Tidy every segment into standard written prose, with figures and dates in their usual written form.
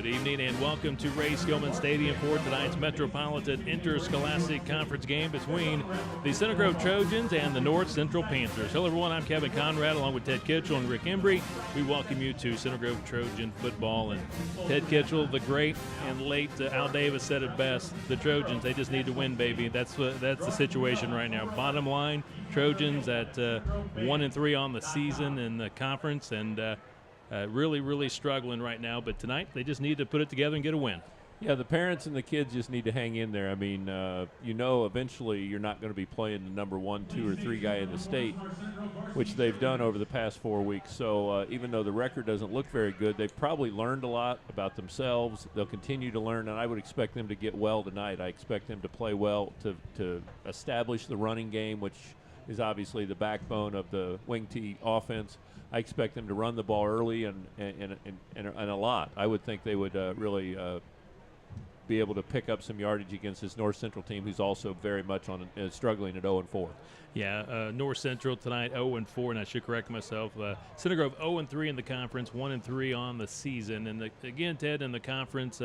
Good evening and welcome to Ray Skillman Stadium for tonight's Metropolitan Interscholastic Conference game between the Center Grove Trojans and the North Central Panthers. Hello everyone, I'm Kevin Conrad along with Ted Kitchell and Rick Embry. We welcome you to Center Grove Trojan football. And Ted Kitchell, the great and late Al Davis said it best, the Trojans, they just need to win, baby. That's the situation right now. Bottom line, Trojans at 1-3 on the season in the conference and really struggling right now, but tonight they just need to put it together and get a win. Yeah, the parents and the kids just need to hang in there. I mean, eventually you're not going to be playing the number 1, 2, or 3 guy in the state, which they've done over the past 4 weeks. So even though the record doesn't look very good, they've probably learned a lot about themselves. They'll continue to learn, and I would expect them to get well tonight. I expect them to play well to establish the running game, which is obviously the backbone of the wing T offense. I expect them to run the ball early and a lot. I would think they would really be able to pick up some yardage against this North Central team, who's also very much struggling at 0-4. Yeah, North Central tonight 0-4, and I should correct myself. Center Grove 0-3 in the conference, 1-3 on the season. And again, Ted, in the conference,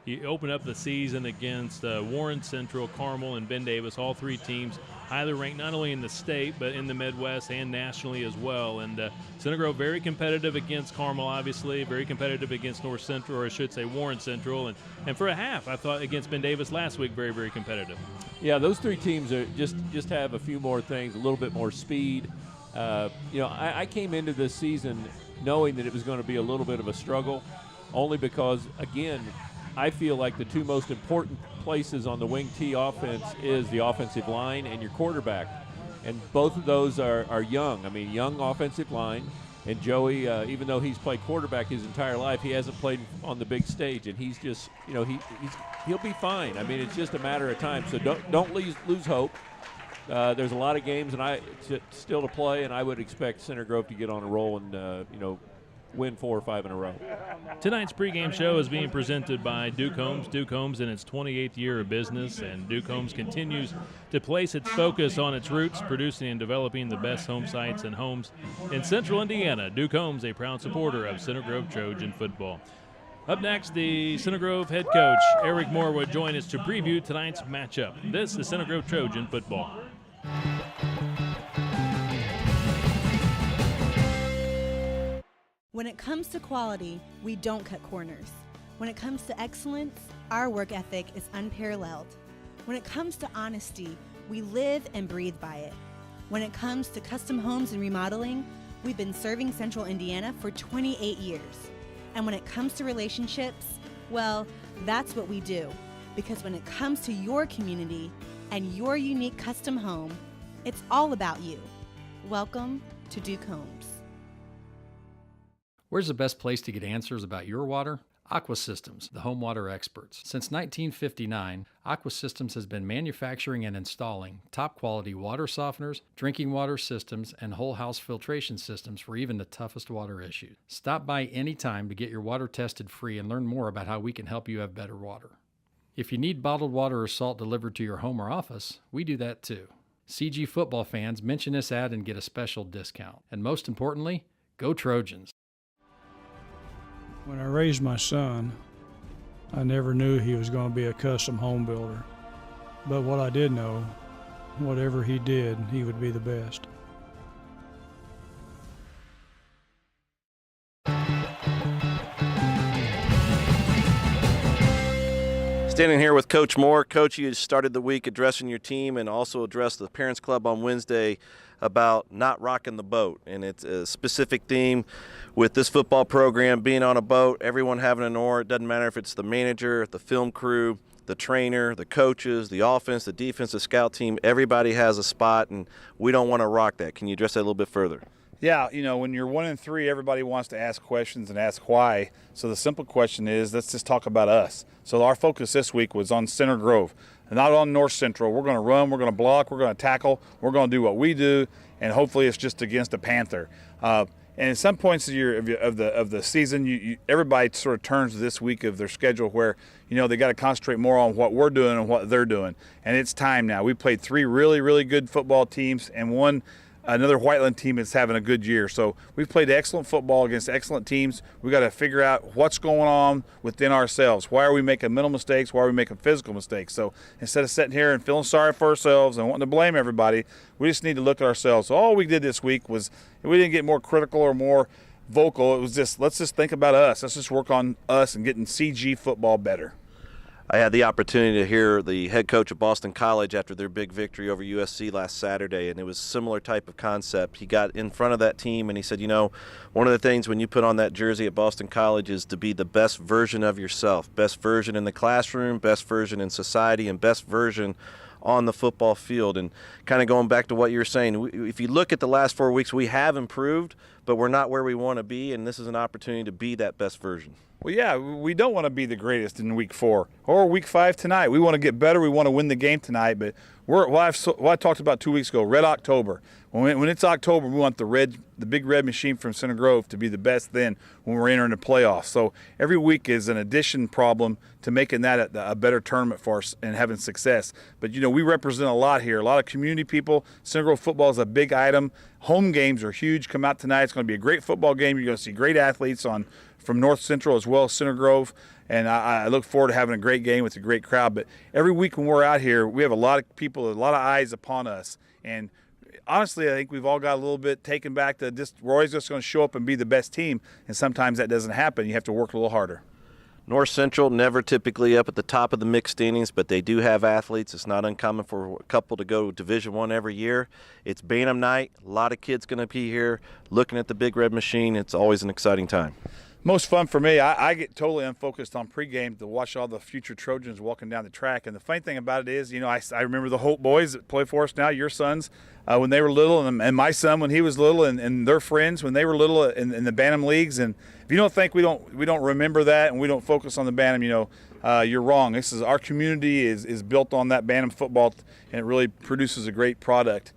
you open up the season against Warren Central, Carmel, and Ben Davis, all 3 teams highly ranked not only in the state but in the Midwest and nationally as well. And Center Grove very competitive against Carmel, obviously, very competitive against North Central, or I should say Warren Central. And for a half, I thought against Ben Davis last week, very competitive. Yeah, those 3 teams are just have a few more things, a little bit more speed. I came into this season knowing that it was going to be a little bit of a struggle, only because, again, I feel like the 2 most important places on the wing T offense is the offensive line and your quarterback. And both of those are young. I mean, young offensive line. And Joey, even though he's played quarterback his entire life, he hasn't played on the big stage. And he's just, he'll be fine. I mean, it's just a matter of time. So don't lose hope. There's a lot of games still to play, and I would expect Center Grove to get on a roll and, win 4 or 5 in a row. Tonight's pregame show is being presented by Duke Homes. Duke Homes in its 28th year of business, and Duke Homes continues to place its focus on its roots, producing and developing the best home sites and homes in Central Indiana. Duke Homes, a proud supporter of Center Grove Trojan football. Up next, the Center Grove head coach, Eric Moore, will join us to preview tonight's matchup. This is Center Grove Trojan football. When it comes to quality, we don't cut corners. When it comes to excellence, our work ethic is unparalleled. When it comes to honesty, we live and breathe by it. When it comes to custom homes and remodeling, we've been serving Central Indiana for 28 years. And when it comes to relationships, well, that's what we do. Because when it comes to your community and your unique custom home, it's all about you. Welcome to Duke Homes. Where's the best place to get answers about your water? Aqua Systems, the home water experts. Since 1959, Aqua Systems has been manufacturing and installing top-quality water softeners, drinking water systems, and whole-house filtration systems for even the toughest water issues. Stop by anytime to get your water tested free and learn more about how we can help you have better water. If you need bottled water or salt delivered to your home or office, we do that too. CG football fans, mention this ad and get a special discount. And most importantly, go Trojans. When I raised my son, I never knew he was going to be a custom home builder. But what I did know, whatever he did, he would be the best. Standing here with Coach Moore. Coach, you started the week addressing your team and also addressed the Parents Club on Wednesday about not rocking the boat. And it's a specific theme with this football program being on a boat, everyone having an oar. It doesn't matter if it's the manager, the film crew, the trainer, the coaches, the offense, the defense, the scout team. Everybody has a spot, and we don't want to rock that. Can you address that a little bit further? Yeah, when you're 1-3, everybody wants to ask questions and ask why. So the simple question is, let's just talk about us. So our focus this week was on Center Grove, not on North Central. We're going to run, we're going to block, we're going to tackle, we're going to do what we do, and hopefully it's just against a Panther. And at some points of the season, everybody sort of turns to this week of their schedule where, they got to concentrate more on what we're doing and what they're doing. And it's time now. We played 3 really, really good football teams and one another Whiteland team that's having a good year. So we've played excellent football against excellent teams. We've got to figure out what's going on within ourselves. Why are we making mental mistakes? Why are we making physical mistakes? So instead of sitting here and feeling sorry for ourselves and wanting to blame everybody, we just need to look at ourselves. So all we did this week was we didn't get more critical or more vocal. It was just, let's just think about us. Let's just work on us and getting CG football better. I had the opportunity to hear the head coach of Boston College after their big victory over USC last Saturday, and it was a similar type of concept. He got in front of that team and he said, one of the things when you put on that jersey at Boston College is to be the best version of yourself, best version in the classroom, best version in society, and best version on the football field. And kind of going back to what you're saying, if you look at the last 4 weeks, we have improved, but we're not where we want to be, and this is an opportunity to be that best version. Well, yeah, we don't want to be the greatest in week 4 or week 5 tonight. We want to get better. We want to win the game tonight. But what I talked about 2 weeks ago, Red October. When it's October, we want the big red machine from Center Grove to be the best then when we're entering the playoffs. So every week is an addition problem to making that a better tournament for us and having success. But, we represent a lot here, a lot of community people. Center Grove football is a big item. Home games are huge. Come out tonight. It's going to be a great football game. You're going to see great athletes from North Central as well as Center Grove, and I look forward to having a great game with a great crowd. But every week when we're out here, we have a lot of people, a lot of eyes upon us, and honestly, I think we've all got a little bit taken back to just we're always just going to show up and be the best team, and sometimes that doesn't happen. You have to work a little harder. North Central never typically up at the top of the mixed standings, but they do have athletes. It's not uncommon for a couple to go Division I every year. It's Bantam night. A lot of kids going to be here looking at the Big Red Machine. It's always an exciting time. Most fun for me, I get totally unfocused on pregame to watch all the future Trojans walking down the track. And the funny thing about it is, I remember the Holt boys that play for us now, your sons, when they were little, and my son when he was little, and their friends when they were little in the Bantam leagues. And if you don't think we don't remember that and we don't focus on the Bantam, you're wrong. Our community is built on that Bantam football, and it really produces a great product,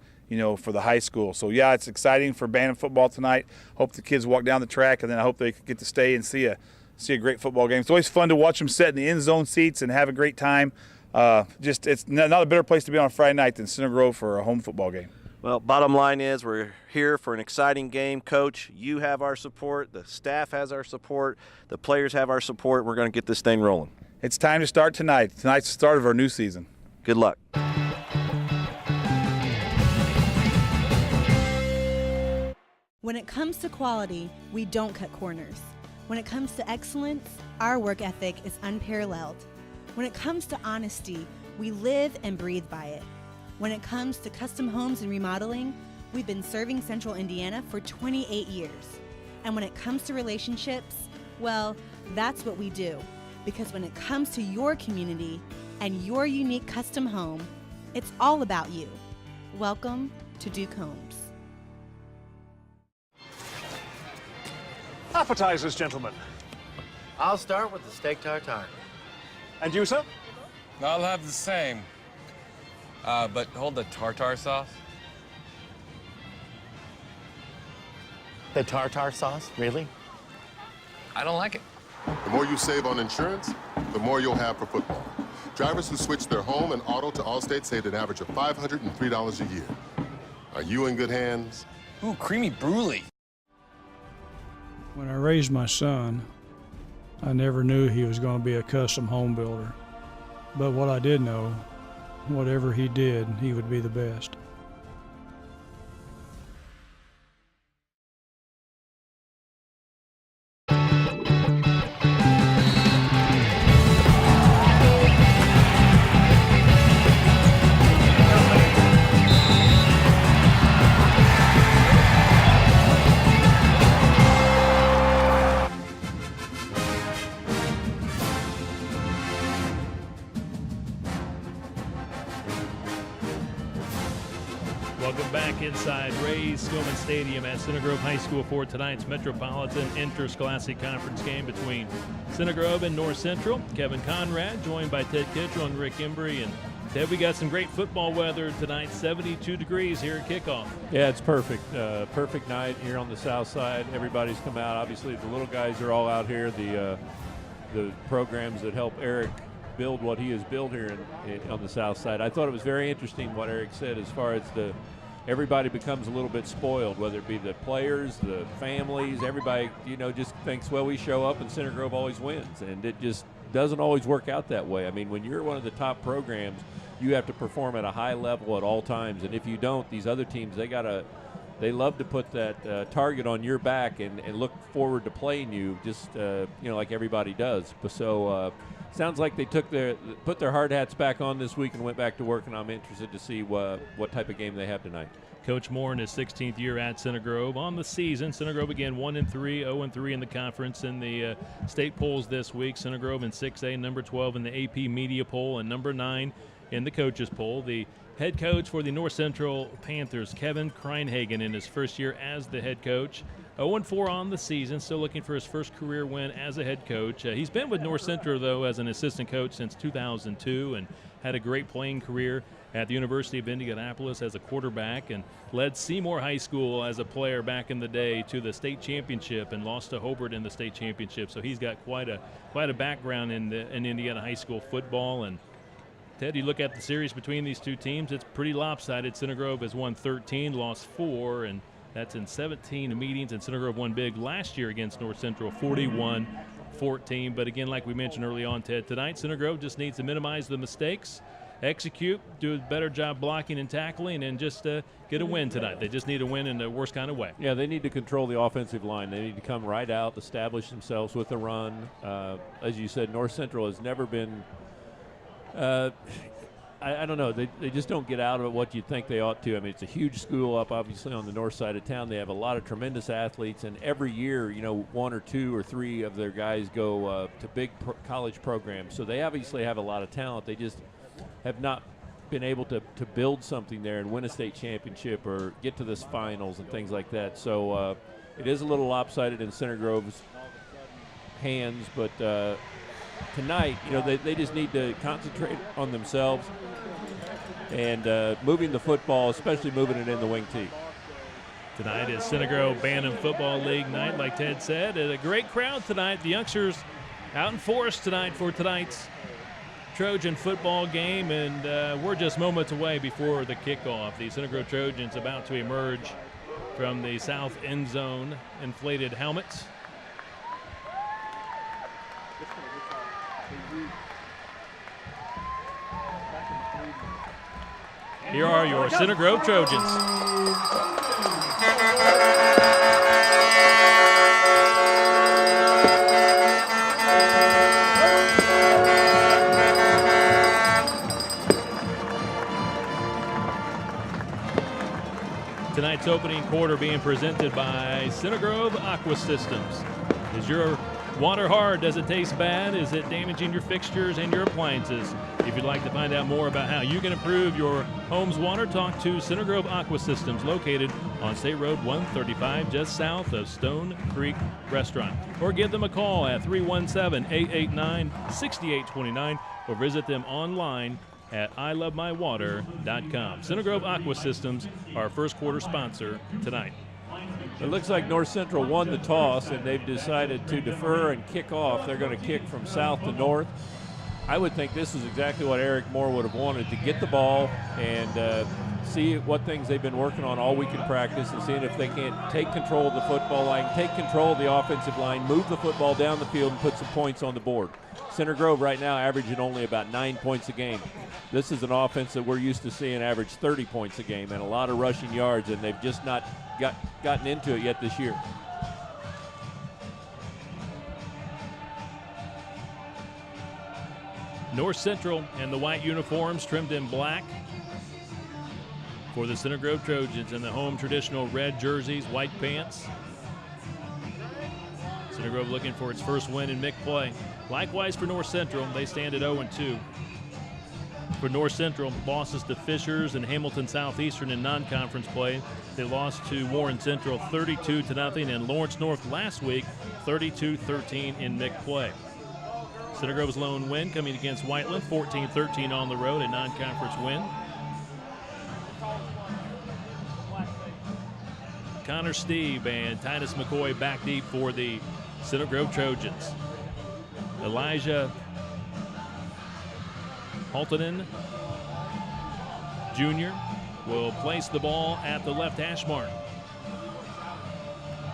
for the high school. So, yeah, it's exciting for Bantam football tonight. Hope the kids walk down the track, and then I hope they get to stay and see a great football game. It's always fun to watch them sit in the end zone seats and have a great time. It's not a better place to be on a Friday night than Center Grove for a home football game. Well, bottom line is we're here for an exciting game. Coach, you have our support. The staff has our support. The players have our support. We're going to get this thing rolling. It's time to start tonight. Tonight's the start of our new season. Good luck. When it comes to quality, we don't cut corners. When it comes to excellence, our work ethic is unparalleled. When it comes to honesty, we live and breathe by it. When it comes to custom homes and remodeling, we've been serving Central Indiana for 28 years. And when it comes to relationships, well, that's what we do. Because when it comes to your community and your unique custom home, it's all about you. Welcome to Duke Homes. Appetizers, gentlemen. I'll start with the steak tartare. And you, sir? I'll have the same. But hold the tartare sauce. The tartare sauce? Really? I don't like it. The more you save on insurance, the more you'll have for football. Drivers who switch their home and auto to Allstate saved an average of $503 a year. Are you in good hands? Ooh, creamy brulee. When I raised my son, I never knew he was going to be a custom home builder. But what I did know, whatever he did, he would be the best. Welcome back inside Ray Skillman Stadium at Center Grove High School for tonight's Metropolitan Interscholastic Conference game between Center Grove and North Central. Kevin Conrad joined by Ted Kitchell and Rick Embry. And Ted, we got some great football weather tonight, 72 degrees here at kickoff. Yeah, it's perfect. Perfect night here on the south side. Everybody's come out. Obviously, the little guys are all out here. The programs that help Eric build what he has built here on the south side. I thought it was very interesting what Eric said as far as the everybody becomes a little bit spoiled, whether it be the players, the families, everybody, just thinks, well, we show up and Center Grove always wins. And it just doesn't always work out that way. I mean, when you're one of the top programs, you have to perform at a high level at all times. And if you don't, these other teams, they love to put that target on your back and look forward to playing you, just like everybody does. So sounds like they put their hard hats back on this week and went back to work, and I'm interested to see what type of game they have tonight. Coach Moore in his 16th year at Center Grove. On the season, Center Grove again 1-3, 0-3 in the conference in the state polls this week. Center Grove in 6A, number 12 in the AP media poll, and number 9 in the coaches poll. The head coach for the North Central Panthers, Kevin Kreinhagen, in his first year as the head coach. 0-4 on the season, still looking for his first career win as a head coach. He's been with North Central, though, as an assistant coach since 2002 and had a great playing career at the University of Indianapolis as a quarterback and led Seymour High School as a player back in the day to the state championship and lost to Hobart in the state championship. So he's got quite a background in Indiana high school football. And Ted, you look at the series between these two teams, it's pretty lopsided. Center Grove has won 13, lost 4, and that's in 17 meetings, and Center Grove won big last year against North Central, 41-14. But again, like we mentioned early on, Ted, tonight Center Grove just needs to minimize the mistakes, execute, do a better job blocking and tackling, and just get a win tonight. They just need a win in the worst kind of way. Yeah, they need to control the offensive line. They need to come right out, establish themselves with a run. As you said, North Central has never been I don't know. They just don't get out of it what you think they ought to. I mean, it's a huge school up, obviously, on the north side of town. They have a lot of tremendous athletes, and every year, 1 or 2 or 3 of their guys go to big college programs. So they obviously have a lot of talent. They just have not been able to build something there and win a state championship or get to this finals and things like that. So it is a little lopsided in Center Grove's hands, but tonight, they just need to concentrate on themselves and moving the football, especially moving it in the wing tee. Tonight is Center Grove Bantam Football League night, like Ted said. And a great crowd tonight. The youngsters out in force tonight for tonight's Trojan football game, and we're just moments away before the kickoff. The Center Grove Trojans about to emerge from the south end zone, inflated helmets. Here are your Center Grove Trojans. Tonight's opening quarter being presented by Center Grove Aqua Systems. Is your water hard? Does it taste bad? Is it damaging your fixtures and your appliances? If you'd like to find out more about how you can improve your home's water, talk to Center Grove Aqua Systems, located on State Road 135, just south of Stone Creek Restaurant. Or give them a call at 317-889-6829 or visit them online at ilovemywater.com. Center Grove Aqua Systems, our first quarter sponsor tonight. It looks like North Central won the toss, and they've decided to defer and kick off. They're going to kick from south to north. I would think this is exactly what Eric Moore would have wanted, to get the ball and see what things they've been working on all week in practice and seeing if they can't take control of the football line, take control of the offensive line, move the football down the field and put some points on the board. Center Grove right now averaging only about 9 points a game. This is an offense that we're used to seeing average 30 points a game and a lot of rushing yards, and they've just not gotten into it yet this year. North Central and the white uniforms trimmed in black for the Center Grove Trojans, in the home traditional red jerseys, white pants. Center Grove looking for its first win in MIC play. Likewise for North Central, they stand at 0-2. For North Central, losses to Fishers and Hamilton Southeastern in non-conference play. They lost to Warren Central 32-0, and Lawrence North last week 32-13 in MIC play. Center Grove's lone win coming against Whiteland, 14-13 on the road, a non-conference win. Connor Steve and Titus McCoy back deep for the Center Grove Trojans. Elijah Haltonen Jr., will place the ball at the left hash mark.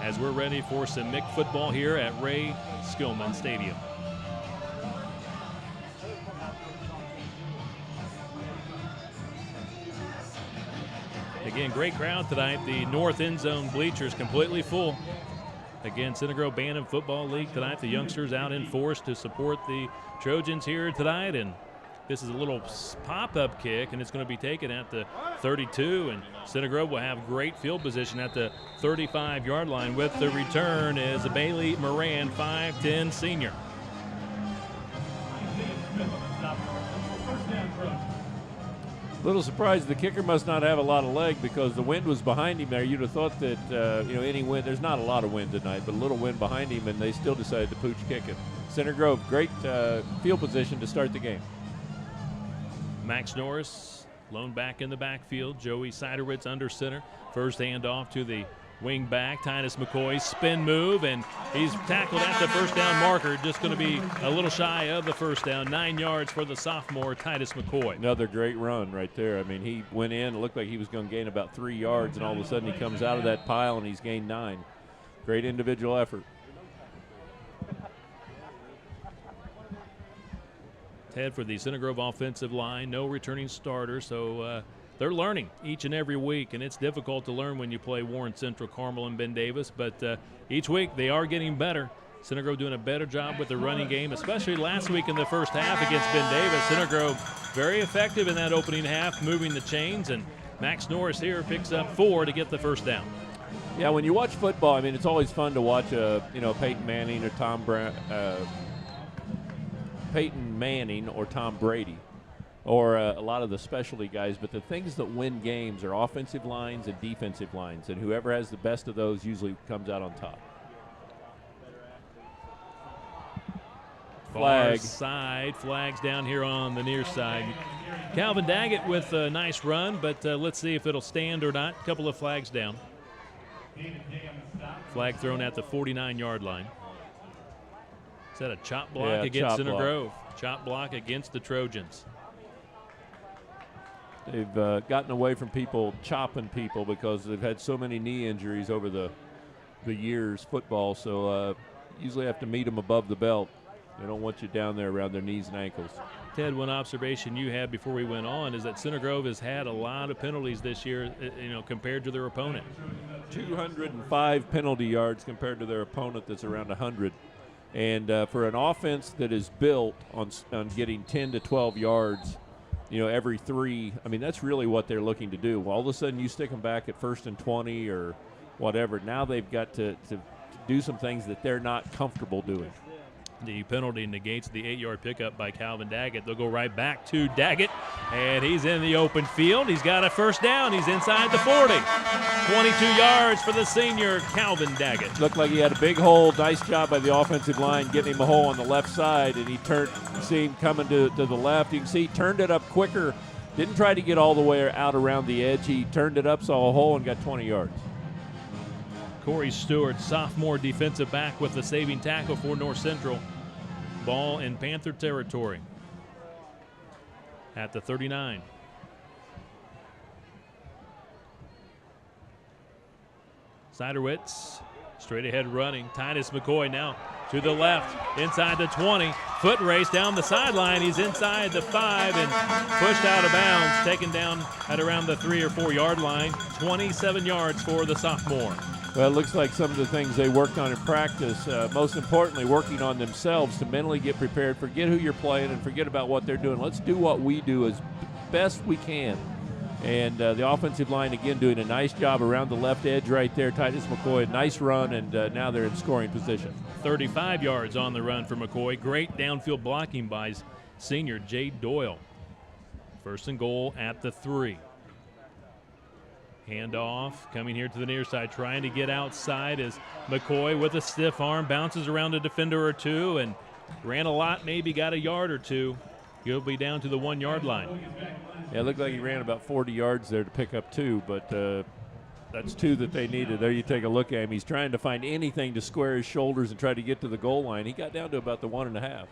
As we're ready for some MIC football here at Ray Skillman Stadium. Again, great crowd tonight. The north end zone bleachers completely full. Again, Center Grove Band and Football League tonight. The youngsters out in force to support the Trojans here tonight. And this is a little pop-up kick, and it's going to be taken at the 32. And Center Grove will have great field position at the 35-yard line. With the return is Bailey Moran, 5'10" senior. A little surprised the kicker must not have a lot of leg because the wind was behind him there. You'd have thought that, any wind, there's not a lot of wind tonight, but a little wind behind him, and they still decided to pooch kick it. Center Grove, great field position to start the game. Max Norris, lone back in the backfield. Joey Siderwitz under center. First handoff to the wing back. Titus McCoy, spin move, and he's tackled at the first down marker. Just going to be a little shy of the first down. 9 yards for the sophomore, Titus McCoy. Another great run right there. I mean, he went in, it looked like he was going to gain about 3 yards, and all of a sudden he comes out of that pile and he's gained 9. Great individual effort. Ted, for the Center Grove offensive line, no returning starter, so they're learning each and every week, and it's difficult to learn when you play Warren Central, Carmel, and Ben Davis, but each week they are getting better. Center Grove doing a better job with the running game, especially last week in the first half against Ben Davis. Center Grove very effective in that opening half, moving the chains, and Max Norris here picks up 4 to get the first down. Yeah, when you watch football, I mean, it's always fun to watch Peyton Manning or Peyton Manning or Tom Brady or a lot of the specialty guys, but the things that win games are offensive lines and defensive lines, and whoever has the best of those usually comes out on top. Flag. Far side, flags down here on the near side. Calvin Daggett with a nice run, but let's see if it'll stand or not. Couple of flags down. Flag thrown at the 49-yard line. Is that a chop block against Center Grove? Chop block against the Trojans. They've gotten away from people chopping people because they've had so many knee injuries over the years, football, so usually have to meet them above the belt. They don't want you down there around their knees and ankles. Ted, one observation you had before we went on is that Center Grove has had a lot of penalties this year, compared to their opponent. 205 penalty yards compared to their opponent that's around 100. And for an offense that is built on getting 10 to 12 yards, every 3, I mean, that's really what they're looking to do. All of a sudden you stick them back at 1st and 20 or whatever. Now they've got to do some things that they're not comfortable doing. The penalty negates the 8-yard pickup by Calvin Daggett. They'll go right back to Daggett, and he's in the open field. He's got a first down. He's inside the 40. 22 yards for the senior, Calvin Daggett. Looked like he had a big hole. Nice job by the offensive line getting him a hole on the left side, and he see him coming to the left. You can see he turned it up quicker. Didn't try to get all the way out around the edge. He turned it up, saw a hole, and got 20 yards. Corey Stewart, sophomore defensive back, with the saving tackle for North Central. Ball in Panther territory at the 39. Siderwitz straight ahead running. Titus McCoy now to the left, inside the 20. Foot race down the sideline. He's inside the 5 and pushed out of bounds, taken down at around the 3 or 4 yard line. 27 yards for the sophomore. Well, it looks like some of the things they worked on in practice, most importantly, working on themselves to mentally get prepared, forget who you're playing, and forget about what they're doing. Let's do what we do as best we can. And the offensive line, again, doing a nice job around the left edge right there. Titus McCoy, nice run, and now they're in scoring position. 35 yards on the run for McCoy. Great downfield blocking by senior Jade Doyle. 1st and goal at the 3. Handoff coming here to the near side, trying to get outside as McCoy with a stiff arm bounces around a defender or two and ran a lot, maybe got a yard or two. He'll be down to the 1 yard line. Yeah, it looked like he ran about 40 yards there to pick up 2, but that's 2 that they needed. There you take a look at him. He's trying to find anything to square his shoulders and try to get to the goal line. He got down to about the 1.5.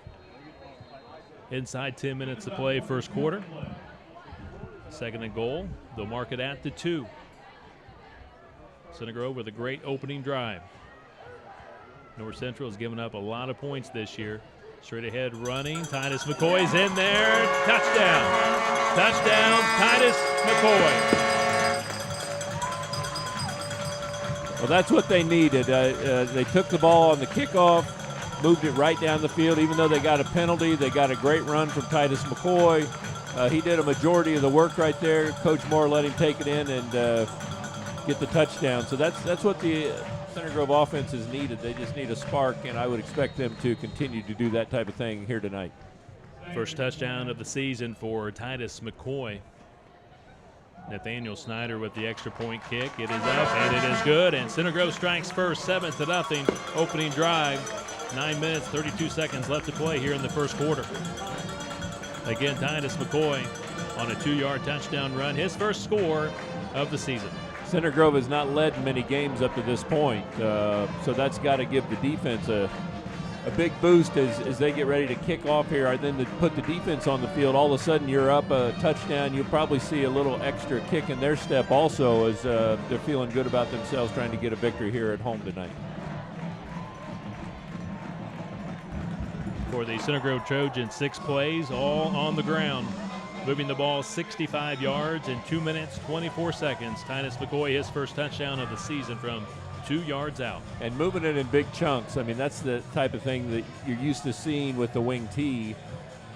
Inside 10 minutes to play first quarter. Second and goal. They'll mark it at the 2. Center Grove with a great opening drive. North Central has given up a lot of points this year. Straight ahead running. Titus McCoy's in there. Touchdown. Touchdown, Titus McCoy. Well, that's what they needed. They took the ball on the kickoff, moved it right down the field. Even though they got a penalty, they got a great run from Titus McCoy. He did a majority of the work right there. Coach Moore let him take it in and get the touchdown. So that's what the Center Grove offense is needed. They just need a spark, and I would expect them to continue to do that type of thing here tonight. First touchdown of the season for Titus McCoy. Nathaniel Snyder with the extra point kick. It is up and it is good. And Center Grove strikes first, 7-0. Opening drive. 9 minutes, 32 seconds left to play here in the first quarter. Again, Titus McCoy on a 2-yard touchdown run. His first score of the season. Center Grove has not led many games up to this point, so that's got to give the defense a big boost as they get ready to kick off here. And then to put the defense on the field, all of a sudden you're up a touchdown. You'll probably see a little extra kick in their step also as they're feeling good about themselves trying to get a victory here at home tonight. For the Center Grove Trojans, 6 plays, all on the ground. Moving the ball 65 yards in 2 minutes, 24 seconds. Titus McCoy, his first touchdown of the season from 2 yards out. And moving it in big chunks. I mean, that's the type of thing that you're used to seeing with the wing T,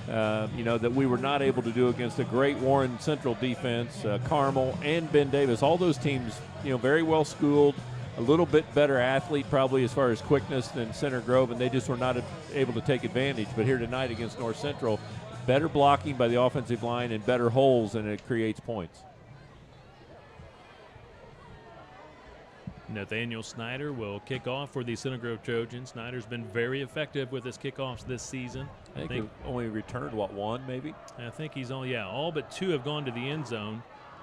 that we were not able to do against a great Warren Central defense, Carmel and Ben Davis. All those teams, very well schooled, a little bit better athlete probably as far as quickness than Center Grove, and they just were not able to take advantage. But here tonight against North Central, better blocking by the offensive line and better holes, and it creates points. Nathaniel Snyder will kick off for the Center Grove Trojans. Snyder's been very effective with his kickoffs this season. I think he only returned, one maybe? I think he's all but 2 have gone to the end zone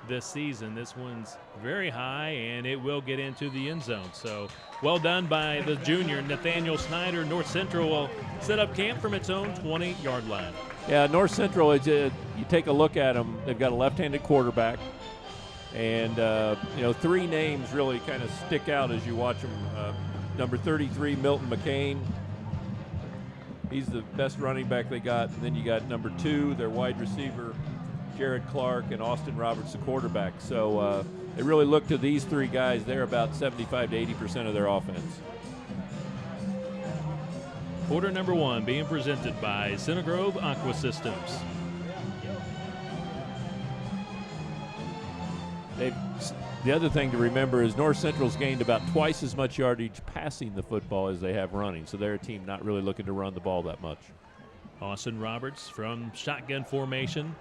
this season. This one's very high, and it will get into the end zone. So well done by the junior, Nathaniel Snyder. North Central will set up camp from its own 20-yard line. Yeah, North Central, you take a look at them, they've got a left-handed quarterback. And, 3 names really kind of stick out as you watch them. Number 33, Milton McCain. He's the best running back they got. And then you got number 2, their wide receiver, Jared Clark, and Austin Roberts, the quarterback. So they really look to these 3 guys. They're about 75 to 80% of their offense. Quarter number 1 being presented by Center Grove Aqua Systems. The other thing to remember is North Central's gained about twice as much yardage passing the football as they have running, so they're a team not really looking to run the ball that much. Austin Roberts from shotgun formation.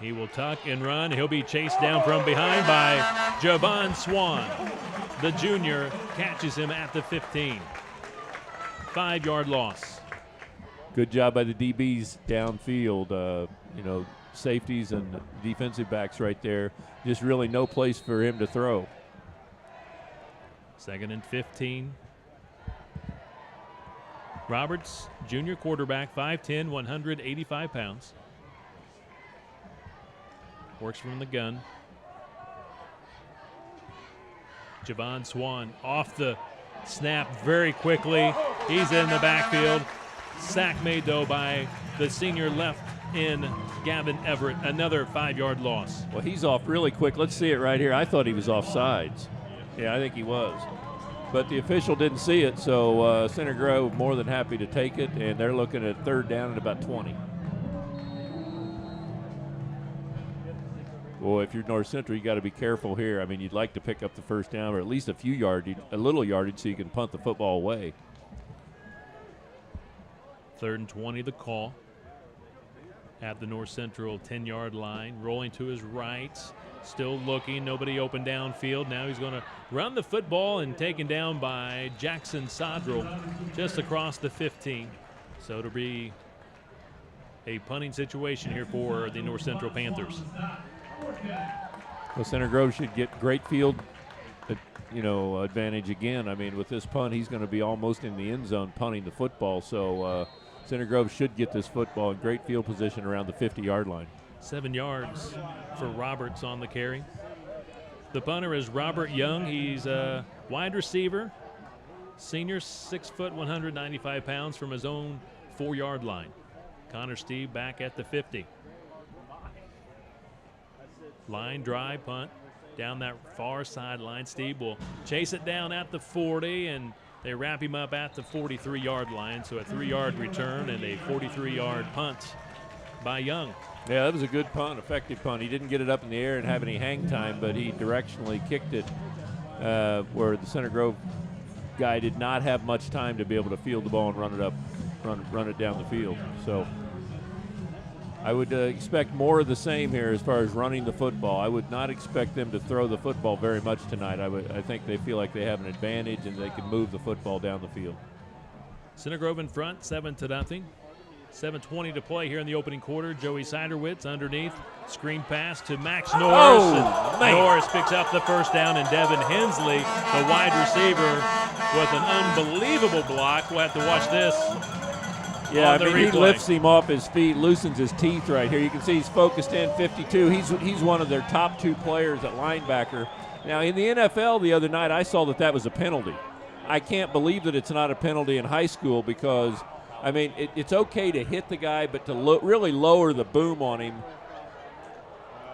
He will tuck and run. He'll be chased down from behind by Javon Swan. The junior catches him at the 15. 5-yard loss. Good job by the DBs downfield. Safeties and defensive backs right there. Just really no place for him to throw. 2nd and 15. Roberts, junior quarterback, 5'10", 185 pounds. Works from the gun. Javon Swan off the snap very quickly. He's in the backfield. Sack made, though, by the senior left in Gavin Everett. Another 5-yard loss. Well, he's off really quick. Let's see it right here. I thought he was offsides. Yeah, I think he was. But the official didn't see it, so Center Grove more than happy to take it, and they're looking at 3rd down at about 20. Well, if you're North Central, you got to be careful here. I mean, you'd like to pick up the 1st down or at least a little yardage so you can punt the football away. 3rd and 20, the call. At the North Central 10-yard line, rolling to his right, still looking, nobody open downfield. Now he's going to run the football and taken down by Jackson Sodrell just across the 15. So it'll be a punting situation here for the North Central Panthers. Well, Center Grove should get great field, advantage again. I mean, with this punt, he's going to be almost in the end zone punting the football. So Center Grove should get this football in great field position around the 50-yard line. 7 yards for Roberts on the carry. The punter is Robert Young. He's a wide receiver, senior, 6 foot, 195 pounds from his own 4-yard line. Connor Steve back at the 50. Line drive punt down that far sideline. Steve will chase it down at the 40, and they wrap him up at the 43-yard line. So a 3-yard return and a 43-yard punt by Young. Yeah, that was a good punt, effective punt. He didn't get it up in the air and have any hang time, but he directionally kicked it where the Center Grove guy did not have much time to be able to field the ball and run it down the field. So I would expect more of the same here as far as running the football. I would not expect them to throw the football very much tonight. I think they feel like they have an advantage and they can move the football down the field. Center Grove in front, 7-0. 7:20 to play here in the opening quarter. Joey Siderwitz underneath. Screen pass to Max Norris. Norris picks up the first down, and Devin Hensley, the wide receiver, with an unbelievable block. We'll have to watch this. Yeah, I mean, he lifts him off his feet, loosens his teeth right here. You can see he's focused in 52. He's one of their top 2 players at linebacker. Now, in the NFL the other night, I saw that was a penalty. I can't believe that it's not a penalty in high school because – I mean, it's okay to hit the guy, but to really lower the boom on him,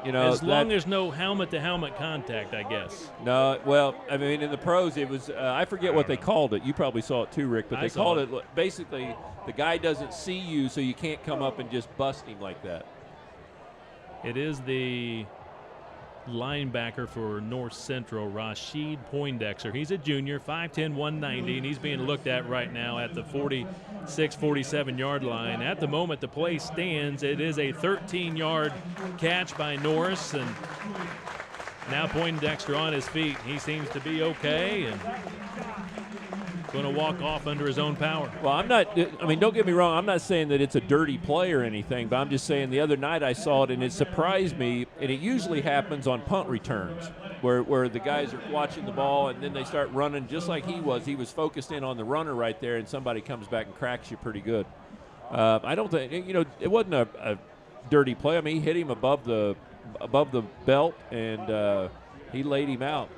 you know. As long as no helmet-to-helmet contact, I guess. No, well, I mean, in the pros, it was, I forget what they called it. You probably saw it too, Rick, but they called it, basically, the guy doesn't see you, so you can't come up and just bust him like that. It is the linebacker for North Central, Rashid Poindexter. He's a junior, 5'10", 190, and he's being looked at right now at the 46, 47-yard line. At the moment, the play stands. It is a 13-yard catch by Norris, and now Poindexter on his feet. He seems to be okay and going to walk off under his own power. Well, don't get me wrong. I'm not saying that it's a dirty play or anything, but I'm just saying the other night I saw it, and it surprised me, and it usually happens on punt returns where the guys are watching the ball, and then they start running just like he was. He was focused in on the runner right there, and somebody comes back and cracks you pretty good. I don't think, it wasn't a dirty play. I mean, he hit him above the belt, and he laid him out.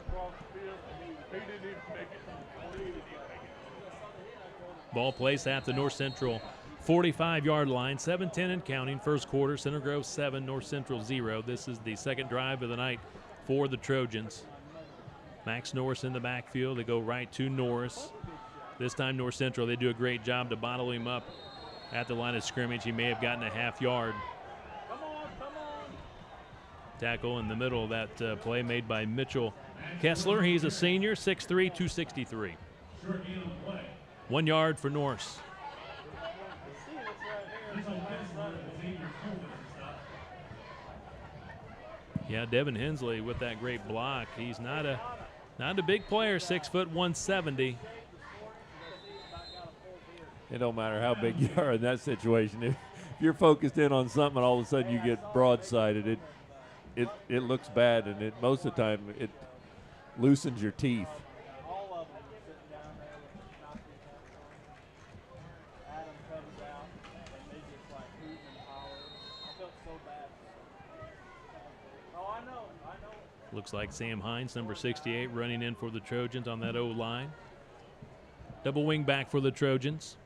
Ball placed at the North Central 45-yard line, 7-10 and counting. First quarter, Center Grove 7, North Central 0. This is the second drive of the night for the Trojans. Max Norris in the backfield. They go right to Norris. This time North Central, they do a great job to bottle him up at the line of scrimmage. He may have gotten a half-yard. Tackle in the middle of that play made by Mitchell Kessler. He's a senior, 6'3", 263. 1 yard for Norris. Yeah, Devin Hensley with that great block. He's not a big player, 6 foot 170. It don't matter how big you are in that situation. If you're focused in on something and all of a sudden you get broadsided, it looks bad, and most of the time it loosens your teeth. Looks like Sam Hines, number 68, running in for the Trojans on that O-line. Double wing back for the Trojans.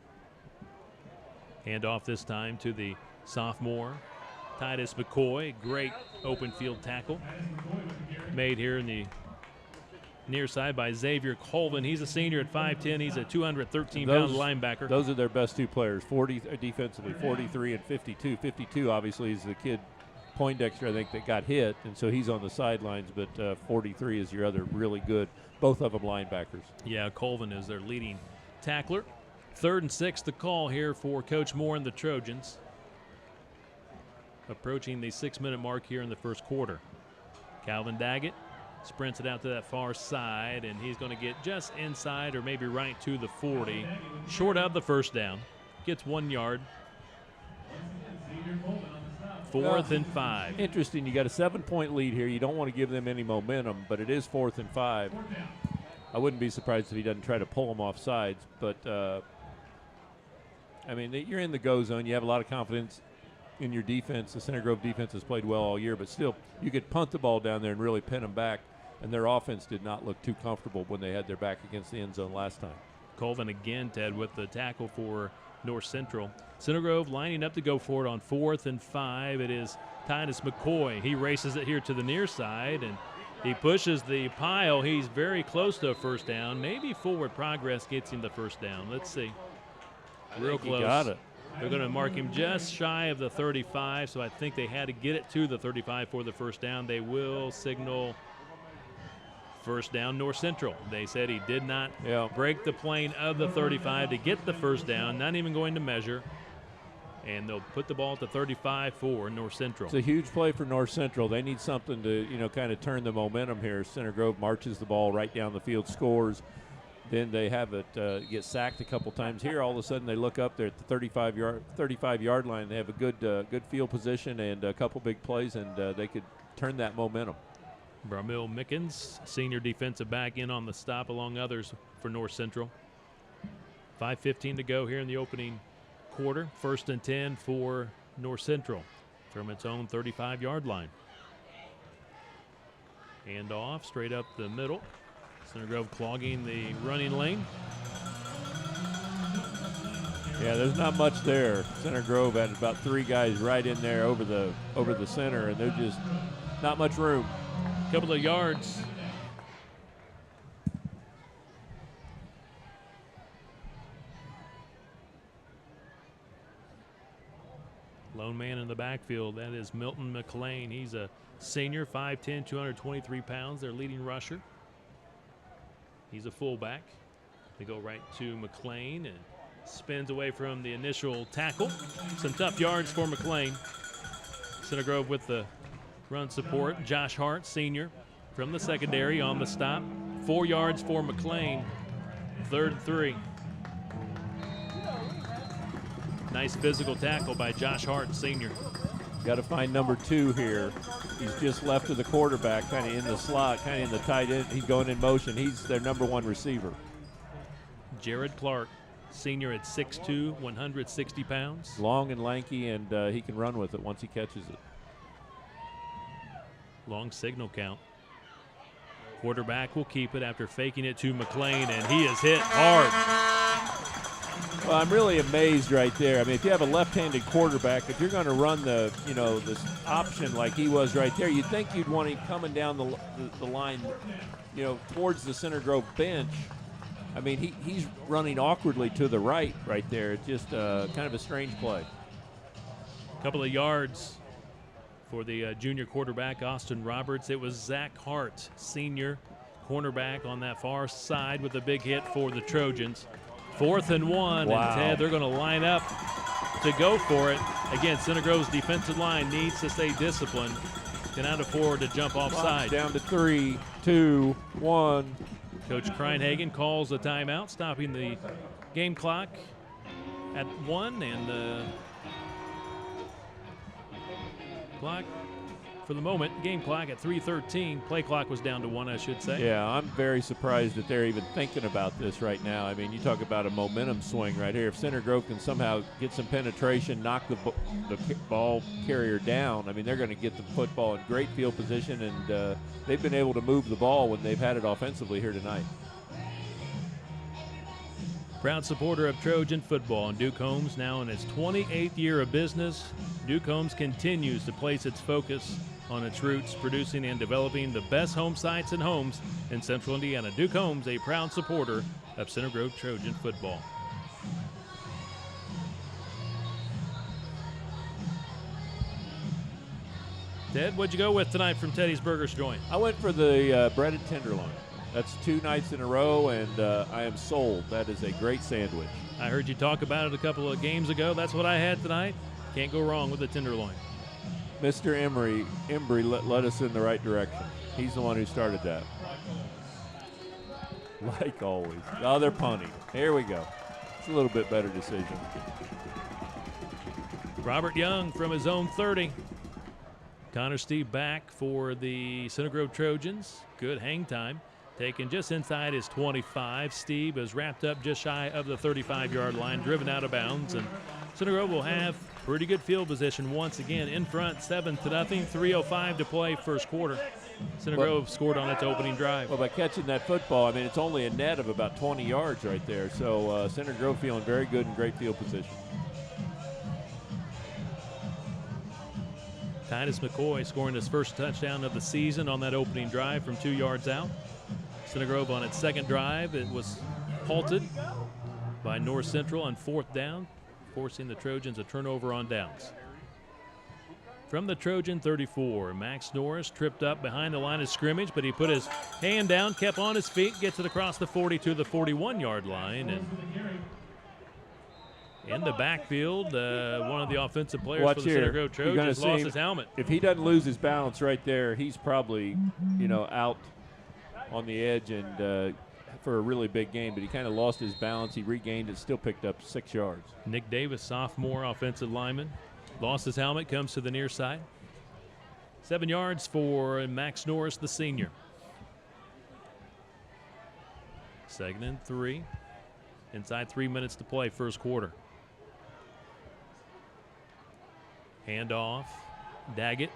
Hand off this time to the sophomore, Titus McCoy. Great open field tackle made here in the near side by Xavier Colvin. He's a senior at 5'10". He's a 213-pound linebacker. Those are their best 2 players, 40 defensively, 43 and 52. 52, obviously, is the kid Poindexter, I think, that got hit, and so he's on the sidelines, but 43 is your other really good, both of them linebackers. Yeah, Colvin is their leading tackler. 3rd and 6 the call here for Coach Moore and the Trojans. Approaching the 6-minute mark here in the first quarter. Calvin Daggett sprints it out to that far side, and he's going to get just inside or maybe right to the 40. Short of the first down. Gets 1 yard. 4th and 5. Interesting. You got a 7-point lead here. You don't want to give them any momentum, but it is 4th and 5. I wouldn't be surprised if he doesn't try to pull them off sides, but I mean, you're in the go zone. You have a lot of confidence in your defense. The Center Grove defense has played well all year, but still, you could punt the ball down there and really pin them back, and their offense did not look too comfortable when they had their back against the end zone last time. Colvin again, Ted, with the tackle for North Central. Center Grove lining up to go for it on 4th and 5. It is Titus McCoy. He races it here to the near side, and he pushes the pile. He's very close to a first down. Maybe forward progress gets him the first down. Let's see. Real close. He got it. They're going to mark him just shy of the 35, so I think they had to get it to the 35 for the first down. They will signal first down North Central. They said he did not break the plane of the 35 to get the first down, not even going to measure. And they'll put the ball at the 35 for North Central. It's a huge play for North Central. They need something to, kind of turn the momentum here. Center Grove marches the ball right down the field, scores. Then they have it get sacked a couple times. Here, all of a sudden, they look up there at the 35-yard line. They have a good field position and a couple big plays, and they could turn that momentum. Bramil Mickens, senior defensive back, in on the stop, along others for North Central. 5:15 to go here in the opening quarter. 1st and 10 for North Central from its own 35-yard line. Hand off straight up the middle. Center Grove clogging the running lane. Yeah, there's not much there. Center Grove had about 3 guys right in there over the center, and there's just not much room. Couple of yards. Lone man in the backfield, that is Milton McLean. He's a senior, 5'10", 223 pounds, their leading rusher. He's a fullback. They go right to McLean and spins away from the initial tackle. Some tough yards for McLean. Center Grove with the run support. Josh Hart, senior, from the secondary on the stop. 4 yards for McLean. 3rd and 3. Nice physical tackle by Josh Hart, senior. Got to find number 2 here. He's just left of the quarterback, kind of in the slot, kind of in the tight end. He's going in motion. He's their number 1 receiver. Jared Clark, senior at 6'2", 160 pounds. Long and lanky, and he can run with it once he catches it. Long signal count. Quarterback will keep it after faking it to McLean, and he is hit hard. Well, I'm really amazed right there. I mean, if you have a left-handed quarterback, if you're going to run this option like he was right there, you'd think you'd want him coming down the line, towards the Center Grove bench. I mean, he's running awkwardly to the right there. It's just kind of a strange play. Couple of yards for the junior quarterback, Austin Roberts. It was Zach Hart, senior cornerback, on that far side with a big hit for the Trojans. 4th and 1, wow. And Ted, they're going to line up to go for it. Again, Center Grove's defensive line needs to stay disciplined. Cannot afford to jump offside. Down to 3, 2, 1. Coach Kreinhagen calls a timeout, stopping the game clock at 1, and the clock for the moment, game clock at 3:13. Play clock was down to 1, I should say. Yeah, I'm very surprised that they're even thinking about this right now. I mean, you talk about a momentum swing right here. If Center Grove can somehow get some penetration, knock the ball carrier down, I mean, they're going to get the football in great field position, and they've been able to move the ball when they've had it offensively here tonight. Proud supporter of Trojan football, and Duke Homes now in its 28th year of business. Duke Homes continues to place its focus on its roots, producing and developing the best home sites and homes in Central Indiana. Duke Homes, a proud supporter of Center Grove Trojan football. Ted, what'd you go with tonight from Teddy's Burgers Joint? I went for the breaded tenderloin. That's 2 nights in a row, and I am sold. That is a great sandwich. I heard you talk about it a couple of games ago. That's what I had tonight. Can't go wrong with the tenderloin. Mr. Embry led us in the right direction. He's the one who started that. Like always. Oh, they're punting. Here we go. It's a little bit better decision. Robert Young from his own 30. Connor Steve back for the Center Grove Trojans. Good hang time. Taken just inside his 25. Steve is wrapped up just shy of the 35-yard line, driven out of bounds, and Center Grove will have Pretty good field position once again. In front, 7-0. 3:05 to play first quarter. Center Grove scored on its opening drive. Well, by catching that football, I mean, it's only a net of about 20 yards right there. So Center Grove feeling very good in great field position. Titus McCoy scoring his first touchdown of the season on that opening drive from 2 yards out. Center Grove on its second drive, it was halted by North Central on 4th down, forcing the Trojans a turnover on downs. From the Trojan 34, Max Norris tripped up behind the line of scrimmage, but he put his hand down, kept on his feet, gets it across the 40 to the 41-yard line. And in the backfield, one of the offensive players for the Center Grove Trojans lost his helmet. If he doesn't lose his balance right there, he's probably, out on the edge and for a really big game, but he kind of lost his balance. He regained it, still picked up 6 yards. Nick Davis, sophomore offensive lineman, lost his helmet, comes to the near side. 7 yards for Max Norris, the senior. 2nd and 3. Inside 3 minutes to play, first quarter. Handoff. Daggett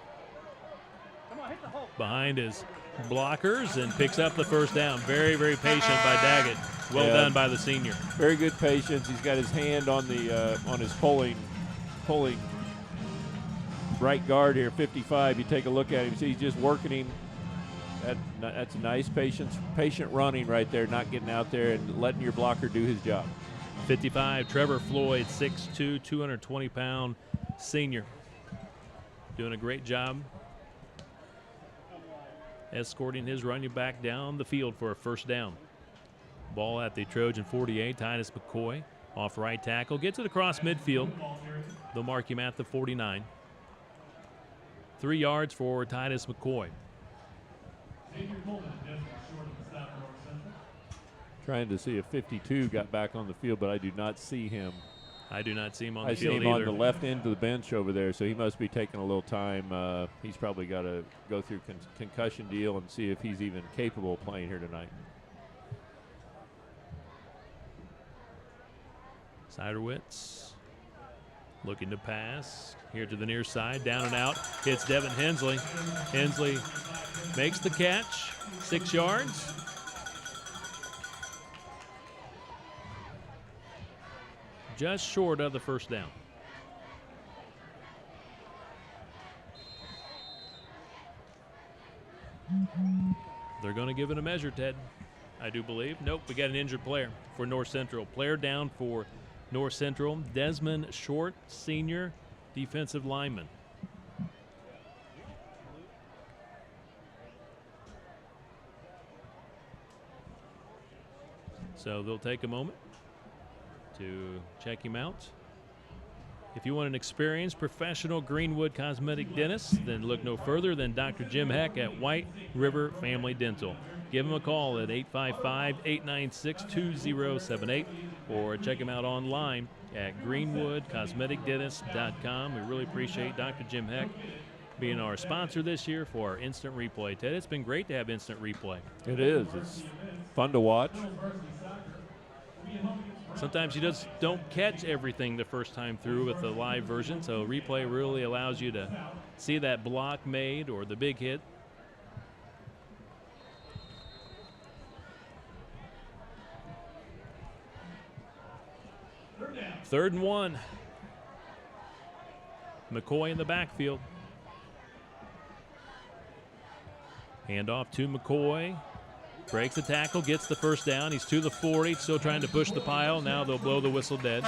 behind his blockers and picks up the first down. Very, very patient by Daggett. Well done by the senior. Very good patience. He's got his hand on the on his pulling right guard here, 55. You take a look at him, see he's just working him. That's a nice patient running right there, not getting out there and letting your blocker do his job. 55, Trevor Floyd, 6'2", 220-pound senior. Doing a great job escorting his running back down the field for a first down. Ball at the Trojan 48, Titus McCoy off right tackle, gets it across midfield. They'll mark him at the 49. 3 yards for Titus McCoy. Trying to see if 52 got back on the field, but I do not see him. I do not see him on the I field see him either. on the left end of the bench over there, so he must be taking a little time. He's probably got to go through concussion deal and see if he's even capable of playing here tonight. Siderwitz looking to pass here to the near side, down and out, hits Devin Hensley. Hensley makes the catch, 6 yards. Just short of the first down. They're going to give it a measure, Ted, I do believe. Nope, we got an injured player for North Central. Player down for North Central, Desmond Short, senior defensive lineman. So they'll take a moment to check him out. If you want an experienced professional Greenwood cosmetic dentist, then look no further than Dr. Jim Heck at White River Family Dental. Give him a call at 855-896-2078 or check him out online at greenwoodcosmeticdentist.com. We really appreciate Dr. Jim Heck being our sponsor this year for our Instant Replay. Ted, it's been great to have Instant Replay. It is. It's fun to watch. Sometimes you just don't catch everything the first time through with the live version, so replay really allows you to see that block made or the big hit. Third and 1. McCoy in the backfield. Handoff to McCoy. Breaks the tackle, gets the first down. He's to the 40, still trying to push the pile. Now they'll blow the whistle dead.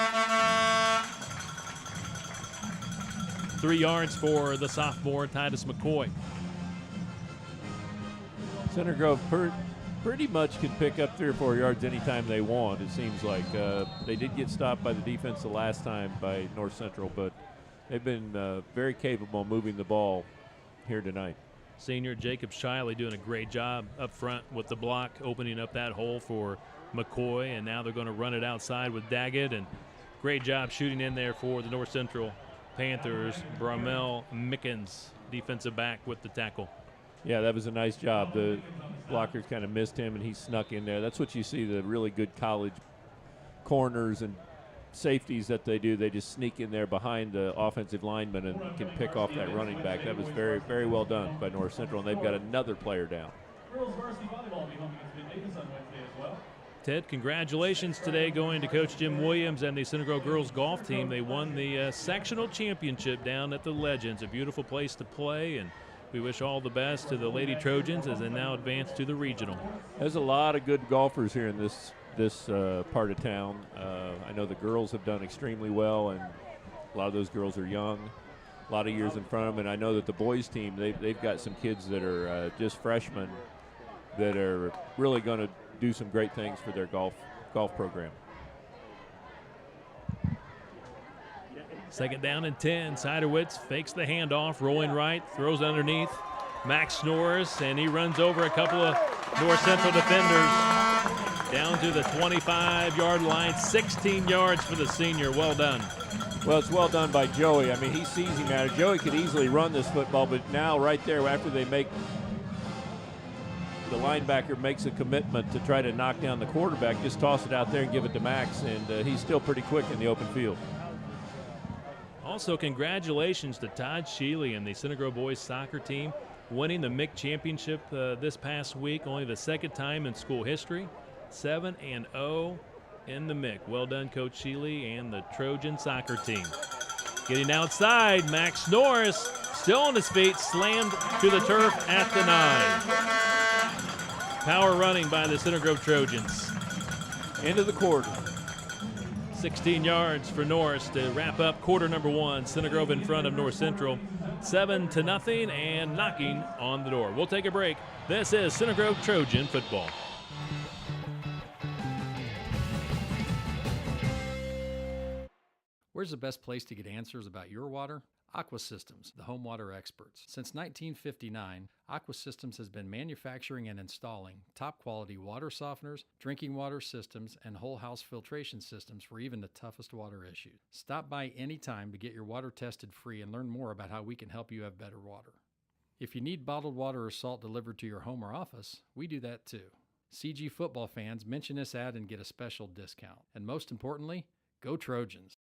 3 yards for the sophomore, Titus McCoy. Center Grove pretty much can pick up 3 or 4 yards anytime they want, it seems like. They did get stopped by the defense the last time by North Central, but they've been very capable of moving the ball here tonight. Senior Jacob Shiley doing a great job up front with the block, opening up that hole for McCoy, and now they're going to run it outside with Daggett, and great job shooting in there for the North Central Panthers. Bramel Mickens, defensive back, with the tackle. Yeah, that was a nice job. The blockers kind of missed him, and he snuck in there. That's what you see, the really good college corners and safeties that they do, they just sneak in there behind the offensive lineman and can pick off that running back. That was very, very well done by North Central, and they've got another player down. Ted, congratulations today going to Coach Jim Williams and the Center Grove girls golf team. They won the sectional championship down at the Legends, a beautiful place to play, and we wish all the best to the Lady Trojans as they now advance to the regional. There's a lot of good golfers here in this part of town. I know the girls have done extremely well, and a lot of those girls are young, a lot of years in front of them. And I know that the boys team, they've got some kids that are just freshmen that are really going to do some great things for their golf program. Second down and 10. Siderwitz fakes the handoff, rolling right, throws underneath. Max Norris, and he runs over a couple of North Central defenders down to the 25-yard line. 16 yards for the senior. Well done. Well, it's well done by Joey. I mean, he sees him at it. Joey could easily run this football, but now right there after they make the linebacker makes a commitment to try to knock down the quarterback, just toss it out there and give it to Max, and he's still pretty quick in the open field. Also, congratulations to Todd Sheely and the Center Grove boys soccer team winning the MIC championship this past week, only the second time in school history. 7-0 in the MIC. Well done, Coach Sheely and the Trojan soccer team. Getting outside, Max Norris still on his feet, slammed to the turf at the 9. Power running by the Center Grove Trojans. End of the quarter. 16 yards for Norris to wrap up quarter number 1. Center Grove in front of North Central, 7-0, and knocking on the door. We'll take a break. This is Center Grove Trojan football. Where's the best place to get answers about your water? Aqua Systems, the home water experts. Since 1959, Aqua Systems has been manufacturing and installing top-quality water softeners, drinking water systems, and whole-house filtration systems for even the toughest water issues. Stop by anytime to get your water tested free and learn more about how we can help you have better water. If you need bottled water or salt delivered to your home or office, we do that too. CG football fans, mention this ad and get a special discount. And most importantly, go Trojans.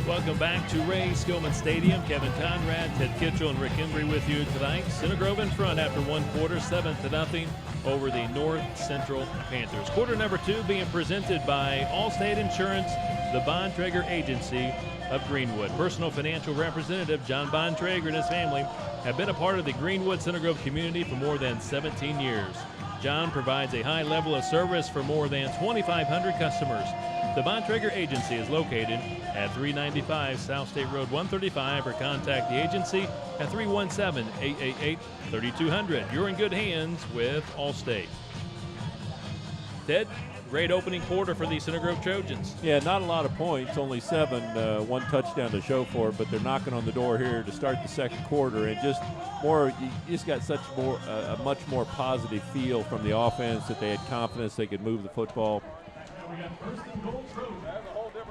Welcome back to Ray Skillman Stadium. Kevin Conrad, Ted Kitchell, and Rick Embry with you tonight. Center Grove in front after one quarter, 7-0 over the North Central Panthers. Quarter number 2 being presented by Allstate Insurance, the Bontrager Agency of Greenwood. Personal financial representative John Bontrager and his family have been a part of the Greenwood Center Grove community for more than 17 years. John provides a high level of service for more than 2,500 customers. The Bontrager Agency is located at 395 South State Road 135, or contact the agency at 317-888-3200. You're in good hands with Allstate. Ted, great opening quarter for the Center Grove Trojans. Yeah, not a lot of points, only 7, one touchdown to show for it, but they're knocking on the door here to start the second quarter, and just more, you just got such more, a much more positive feel from the offense that they had confidence they could move the football.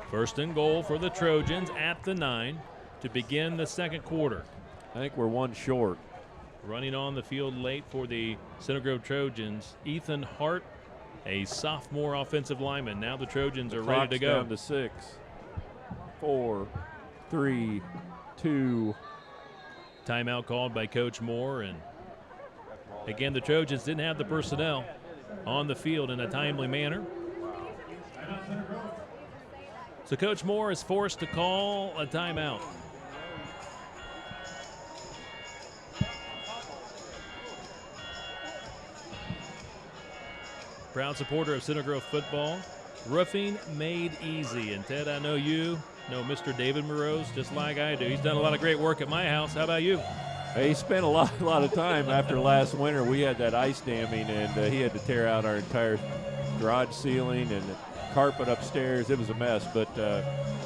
First and goal for the Trojans at the 9 to begin the second quarter. I think we're one short. Running on the field late for the Center Grove Trojans, Ethan Hart, a sophomore offensive lineman. Now the Trojans are ready to go. Down to 6, 4, 3, 2. Timeout called by Coach Moore, and again the Trojans didn't have the personnel on the field in a timely manner. So Coach Moore is forced to call a timeout. Proud supporter of Center Grove football. Roofing made easy. And Ted, I know you know Mr. David Moroz just like I do. He's done a lot of great work at my house. How about you? He spent a lot of time after last winter. We had that ice damming, and he had to tear out our entire garage ceiling and carpet upstairs. It was a mess, but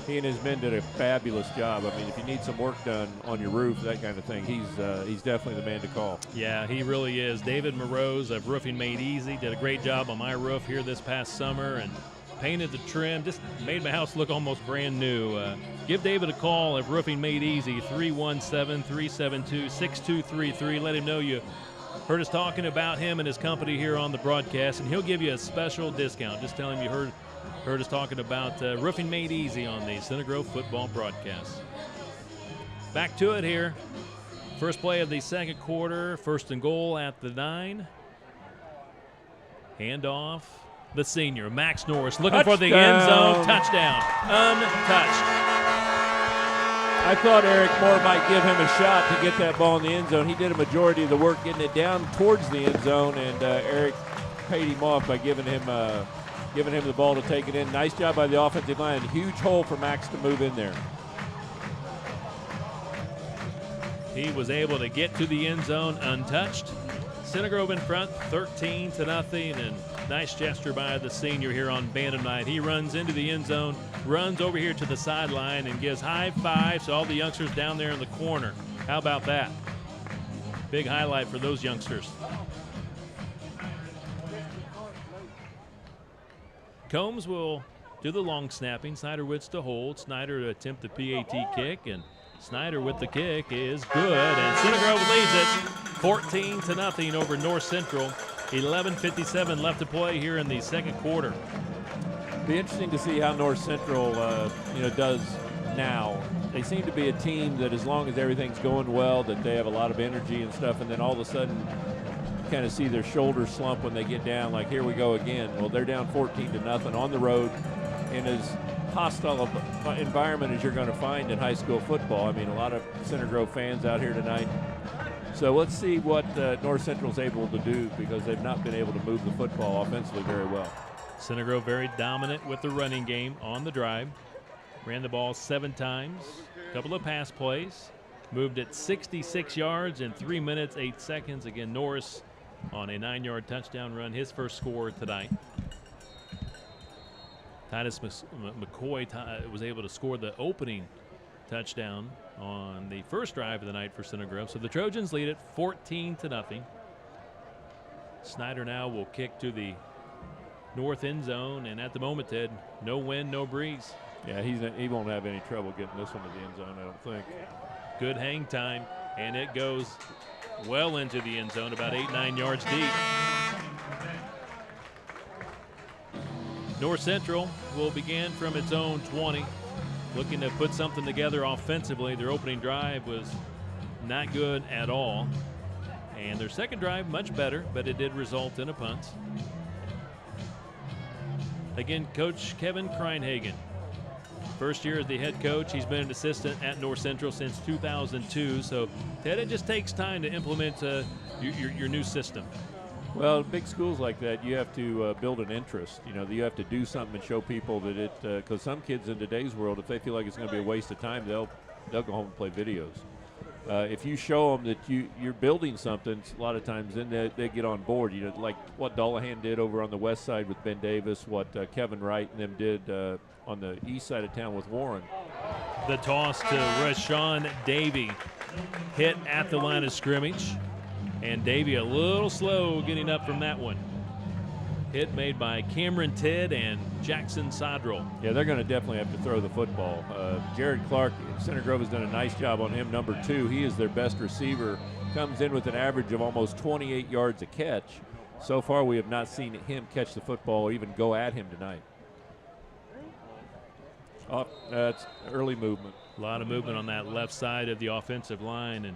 he and his men did a fabulous job. I mean, if you need some work done on your roof, that kind of thing, he's definitely the man to call. Yeah, he really is. David Moroz of Roofing Made Easy did a great job on my roof here this past summer, and painted the trim, just made my house look almost brand new. Give David a call at Roofing Made Easy, 317-372-6233. Let him know you heard us talking about him and his company here on the broadcast, and he'll give you a special discount. Just tell him you heard us talking about Roofing Made Easy on the Center Grove football broadcast. Back to it here. First play of the second quarter, 1st and goal at the 9. Handoff. The senior, Max Norris, looking for the end zone. Touchdown. Untouched. I thought Eric Moore might give him a shot to get that ball in the end zone. He did a majority of the work getting it down towards the end zone, and Eric paid him off by giving him the ball to take it in. Nice job by the offensive line. Huge hole for Max to move in there. He was able to get to the end zone untouched. Center Grove in front, 13-0, and nice gesture by the senior here on Bandit Night. He runs into the end zone, runs over here to the sideline, and gives high fives to all the youngsters down there in the corner. How about that? Big highlight for those youngsters. Combs will do the long snapping. Snyder waits to hold. Snyder to attempt the PAT kick, and Snyder with the kick is good, and Center Grove leads it 14-0 over North Central. 11:57 left to play here in the second quarter. Be interesting to see how North Central does now. They seem to be a team that, as long as everything's going well, that they have a lot of energy and stuff, and then all of a sudden you kind of see their shoulders slump when they get down, like here we go again. Well, they're down 14-0 on the road in as hostile environment as you're going to find in high school football. I mean, a lot of Center Grove fans out here tonight. So let's see what North Central's able to do, because they've not been able to move the football offensively very well. Center Grove very dominant with the running game on the drive. Ran the ball 7 times, a couple of pass plays, moved it 66 yards in 3 minutes, 8 seconds. Again, Norris on a 9-yard touchdown run, his first score tonight. Titus McCoy was able to score the opening touchdown on the first drive of the night for Center Grove. So the Trojans lead it 14-0. Snyder now will kick to the north end zone, and at the moment, Ted, no wind, no breeze. Yeah, he won't have any trouble getting this one to the end zone, I don't think. Good hang time, and it goes well into the end zone, about 8-9 yards deep. North Central will begin from its own 20, looking to put something together offensively. Their opening drive was not good at all, and their second drive much better, but it did result in a punt. Again, Coach Kevin Kreinhagen, first year as the head coach. He's been an assistant at North Central since 2002. So, Ted, it just takes time to implement your new system. Well, big schools like that, you have to build an interest. You have to do something and show people that it. Because some kids in today's world, if they feel like it's going to be a waste of time, they'll go home and play videos. If you show them that you're building something, a lot of times then they get on board. Like what Dullahan did over on the west side with Ben Davis, what Kevin Wright and them did on the east side of town with Warren. The toss to Rashawn Davey, hit at the line of scrimmage, and Davey a little slow getting up from that one. Hit made by Cameron Tidd and Jackson Sodrell. Yeah, they're going to definitely have to throw the football. Jared Clark, Center Grove has done a nice job on him, number 2. He is their best receiver. Comes in with an average of almost 28 yards a catch. So far, we have not seen him catch the football or even go at him tonight. Oh, that's early movement. A lot of movement on that left side of the offensive line. And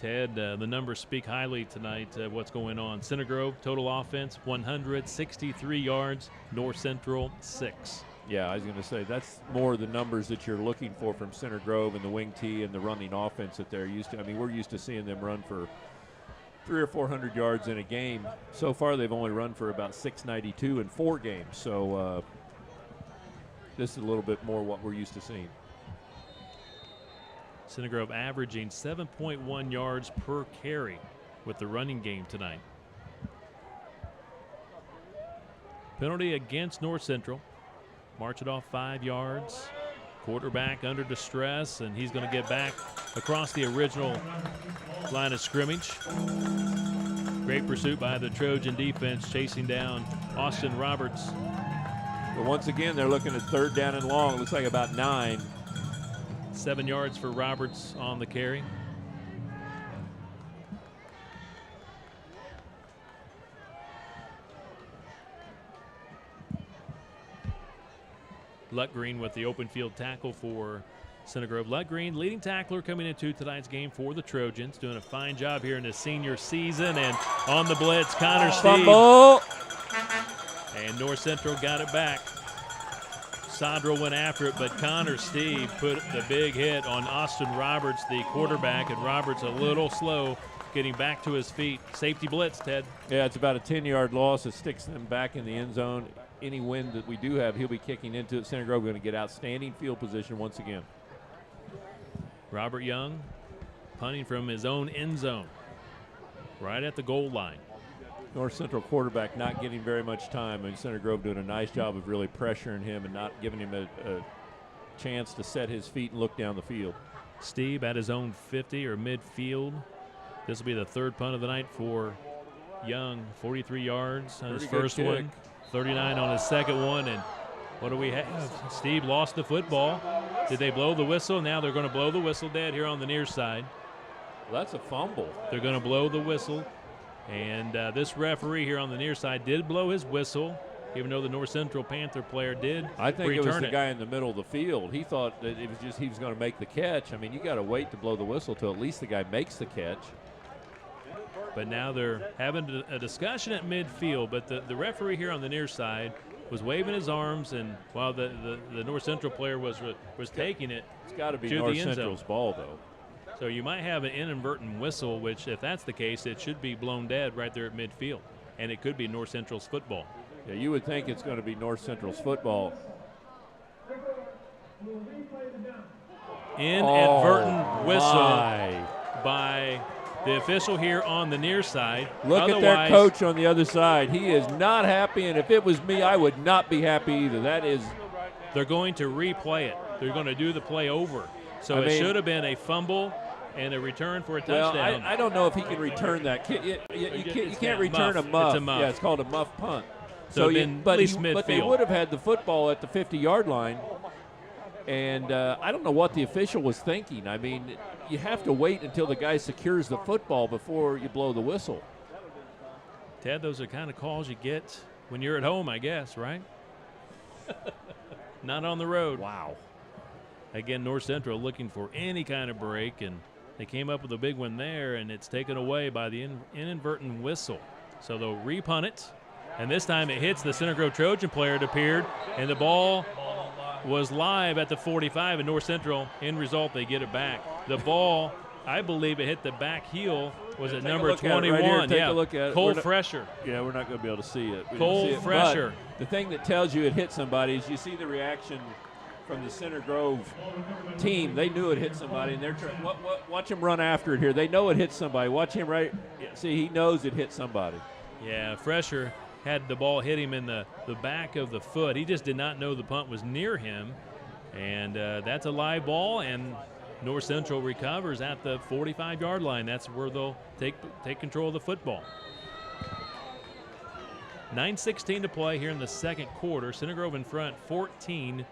Ted, the numbers speak highly tonight what's going on. Center Grove, total offense, 163 yards. North Central, 6. Yeah, I was going to say, that's more the numbers that you're looking for from Center Grove and the wing T and the running offense that they're used to. I mean, we're used to seeing them run for 300 or 400 yards in a game. So far, they've only run for about 692 in 4 games. So this is a little bit more what we're used to seeing. Center Grove averaging 7.1 yards per carry with the running game tonight. Penalty against North Central. March it off 5 yards. Quarterback under distress, and he's going to get back across the original line of scrimmage. Great pursuit by the Trojan defense, chasing down Austin Roberts. But once again, they're looking at 3rd down and long. Looks like about 9. 7 yards for Roberts on the carry. Lutgreen with the open field tackle for Center Grove. Lutgreen, leading tackler coming into tonight's game for the Trojans, doing a fine job here in his senior season. And on the blitz, Connor Steve. Fumble. And North Central got it back. Sadra went after it, but Connor Steve put the big hit on Austin Roberts, the quarterback, and Roberts a little slow getting back to his feet. Safety blitz, Ted. Yeah, it's about a 10-yard loss. It sticks them back in the end zone. Any win that we do have, he'll be kicking into it. Center Grove going to get outstanding field position once again. Robert Young punting from his own end zone, right at the goal line. North Central quarterback not getting very much time, and Center Grove doing a nice job of really pressuring him and not giving him a chance to set his feet and look down the field. Steve at his own 50 or midfield. This will be the 3rd punt of the night for Young. 43 yards on his first one, 39 on his second one, and what do we have? Steve lost the football. Did they blow the whistle? Now they're going to blow the whistle dead here on the near side. Well, that's a fumble. They're going to blow the whistle. And this referee here on the near side did blow his whistle, even though the North Central Panther player did. I think return it was the guy in the middle of the field. He thought that it was just he was going to make the catch. I mean, you got to wait to blow the whistle till at least the guy makes the catch. But now they're having a discussion at midfield. But the referee here on the near side was waving his arms, and while the North Central player was taking it, it's got to be to North the end Central's zone. ball, though. So you might have an inadvertent whistle, which if that's the case, it should be blown dead right there at midfield. And it could be North Central's football. Yeah, you would think it's going to be North Central's football. Inadvertent whistle by the official here on the near side. Look at their coach on the other side. He is not happy, and if it was me, I would not be happy either. That is. They're going to replay it. They're going to do the play over. So it should have been a fumble and a return for a touchdown. I don't know if he can return that. You can't return a muff. It's a muff. Yeah, it's called a muff punt. So at least midfield. But they would have had the football at the 50-yard line. And I don't know what the official was thinking. I mean, you have to wait until the guy secures the football before you blow the whistle. Ted, those are the kind of calls you get when you're at home, I guess, right? Not on the road. Wow. Again, North Central looking for any kind of break, and they came up with a big one there, and it's taken away by the inadvertent whistle. So they'll repunt it, and this time it hits the Center Grove Trojan player, it appeared, and the ball was live at the 45, and North Central, end result, they get it back. The ball, I believe it hit the back heel, was at number 21. Take a look at it. Cole Fresher. Yeah, we're not going to be able to see it. Cole Fresher. But the thing that tells you it hit somebody is you see the reaction from the Center Grove team. They knew it hit somebody, and they're trying. Watch him run after it here. They know it hit somebody. Watch him see, he knows it hit somebody. Yeah, Fresher had the ball hit him in the back of the foot. He just did not know the punt was near him, and that's a live ball, and North Central recovers at the 45-yard line. That's where they'll take control of the football. 9:16 to play here in the second quarter. Center Grove in front, 14-0.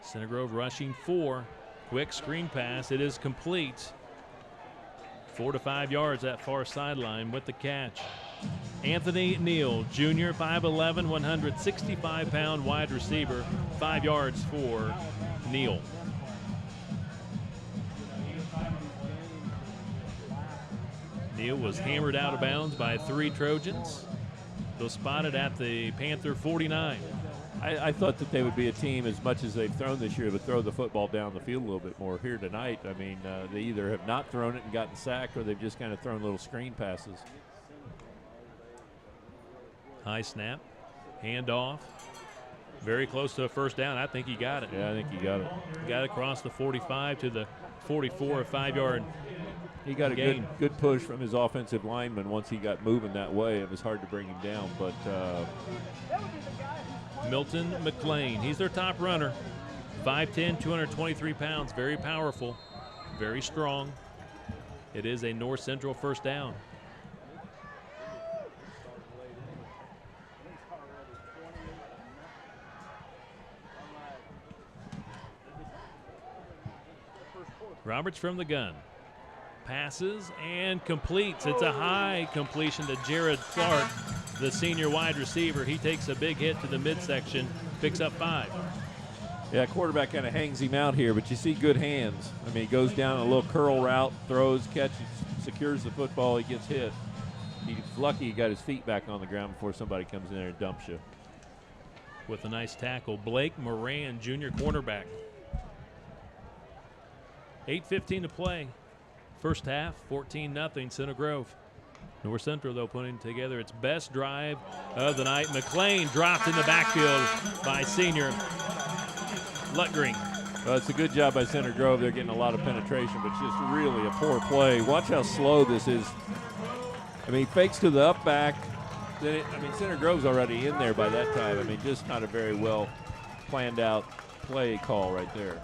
Center Grove rushing 4. Quick screen pass. It is complete. 4 to 5 yards that far sideline with the catch. Anthony Neal, Jr., 5'11", 165-pound wide receiver. 5 yards for Neal. Neal was hammered out of bounds by 3 Trojans. They'll spot it at the Panther 49. I thought that they would be a team, as much as they've thrown this year, would throw the football down the field a little bit more. Here tonight, I mean, they either have not thrown it and gotten sacked, or they've just kind of thrown little screen passes. High snap, handoff, very close to a first down. I think he got it. Yeah, I think he got it. Got it across the 45 to the 44, a 5-yard He got a gain. good push from his offensive lineman once he got moving that way. It was hard to bring him down, but Milton McLean, he's their top runner. 5'10", 223 pounds, very powerful, very strong. It is a North Central first down. Roberts from the gun. Passes and completes. It's a high completion to Jared Clark, the senior wide receiver. He takes a big hit to the midsection, picks up 5. Yeah, quarterback kind of hangs him out here, but you see good hands. I mean, he goes down a little curl route, throws, catches, secures the football, he gets hit. He's lucky he got his feet back on the ground before somebody comes in there and dumps you. With a nice tackle, Blake Moran, junior cornerback. 8:15 to play. First half, 14-0, Center Grove. North Central, though, putting together its best drive of the night. McLean dropped in the backfield by senior Lutgreen. Well, it's a good job by Center Grove. They're getting a lot of penetration, but it's just really a poor play. Watch how slow this is. I mean, fakes to the up back. Center Grove's already in there by that time. I mean, just not a very well planned out play call right there.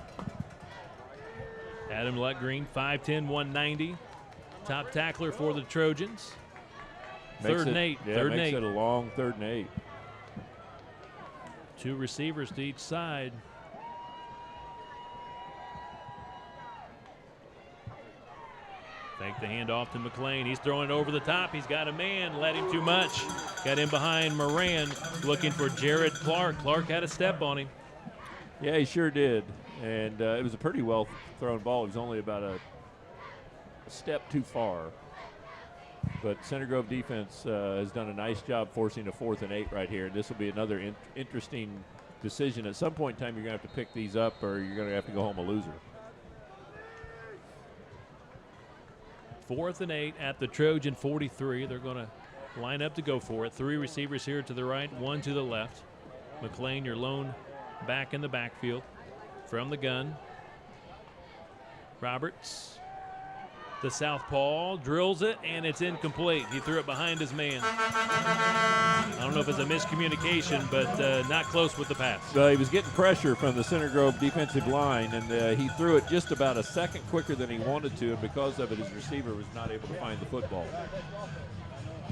Adam Lutgreen, 5'10", 190. Top tackler for the Trojans. Third and 8. Yeah, makes it a long 3rd and 8. 2 receivers to each side. Fake the handoff to McLean. He's throwing it over the top. He's got a man. Led him too much. Got in behind Moran, looking for Jared Clark. Clark had a step on him. Yeah, he sure did. And it was a pretty well thrown ball. It was only about a step too far. But Center Grove defense has done a nice job forcing a 4th and 8 right here. This will be another interesting decision. At some point in time, you're going to have to pick these up or you're going to have to go home a loser. 4th and 8 at the Trojan 43. They're going to line up to go for it. 3 receivers here to the right, 1 to the left. McLean, your lone back in the backfield. From the gun, Roberts, the southpaw, drills it, and it's incomplete. He threw it behind his man. I don't know if it's a miscommunication, but not close with the pass. Well, he was getting pressure from the Center Grove defensive line, and he threw it just about a second quicker than he wanted to, and because of it, his receiver was not able to find the football.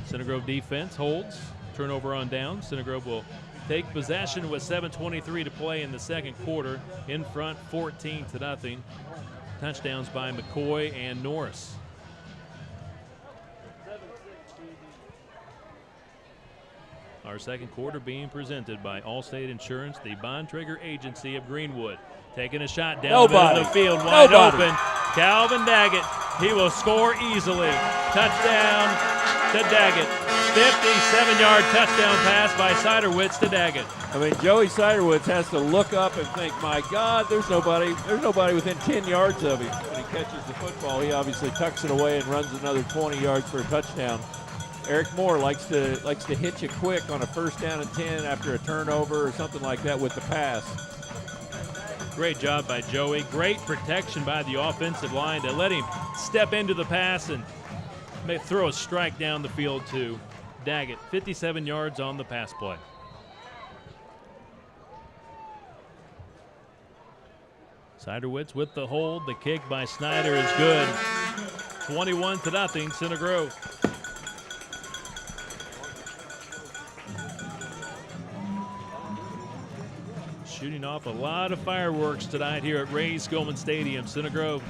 Center Grove defense holds. Turnover on down. Center Grove will take possession with 7:23 to play in the second quarter. In front, 14-0. Touchdowns by McCoy and Norris. Our second quarter being presented by Allstate Insurance, the Bontrager Agency of Greenwood. Taking a shot down the middle of the field, wide open. Calvin Daggett, he will score easily. Touchdown to Daggett. 57-yard touchdown pass by Siderwitz to Daggett. I mean, Joey Siderwitz has to look up and think, my God, there's nobody within 10 yards of him. When he catches the football, he obviously tucks it away and runs another 20 yards for a touchdown. Eric Moore likes to hit you quick on a 1st down and 10 after a turnover or something like that with the pass. Great job by Joey. Great protection by the offensive line to let him step into the pass and throw a strike down the field to Daggett. 57 yards on the pass play. Siderwitz with the hold. The kick by Snyder is good. 21-0, Center Grove. Shooting off a lot of fireworks tonight here at Ray Skillman Stadium. Center Grove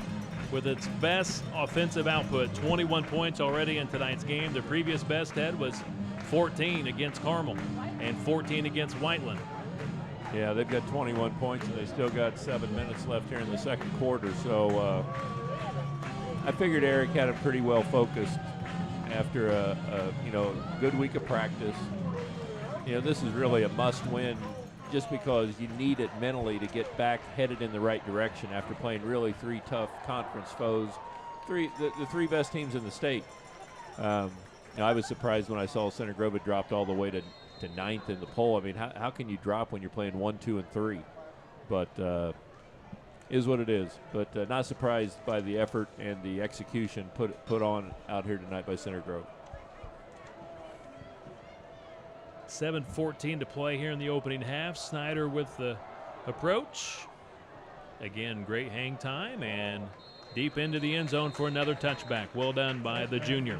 with its best offensive output. 21 points already in tonight's game. The previous best was 14 against Carmel and 14 against Whiteland. Yeah, they've got 21 points and they still got 7 minutes left here in the second quarter. So I figured Eric had it pretty well focused after a good week of practice. This is really a must-win just because you need it mentally to get back headed in the right direction after playing really 3 tough conference foes, the 3 best teams in the state. I was surprised when I saw Center Grove had dropped all the way to 9th in the poll. I mean, how can you drop when you're playing 1, 2, and 3? But is what it is. But not surprised by the effort and the execution put on out here tonight by Center Grove. 7:14 to play here in the opening half. Snyder with the approach. Again, great hang time, and deep into the end zone for another touchback. Well done by the junior.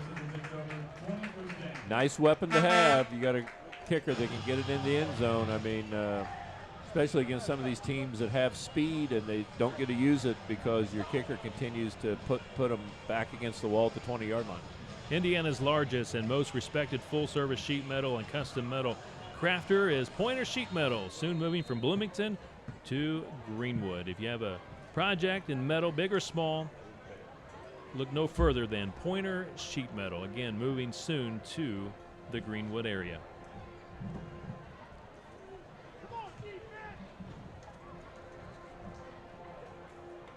Nice weapon to have. You got a kicker that can get it in the end zone. I mean, especially against some of these teams that have speed and they don't get to use it because your kicker continues to put them back against the wall at the 20-yard line. Indiana's largest and most respected full-service sheet metal and custom metal crafter is Pointer Sheet Metal, soon moving from Bloomington to Greenwood. If you have a project in metal, big or small, look no further than Pointer Sheet Metal. Again, moving soon to the Greenwood area.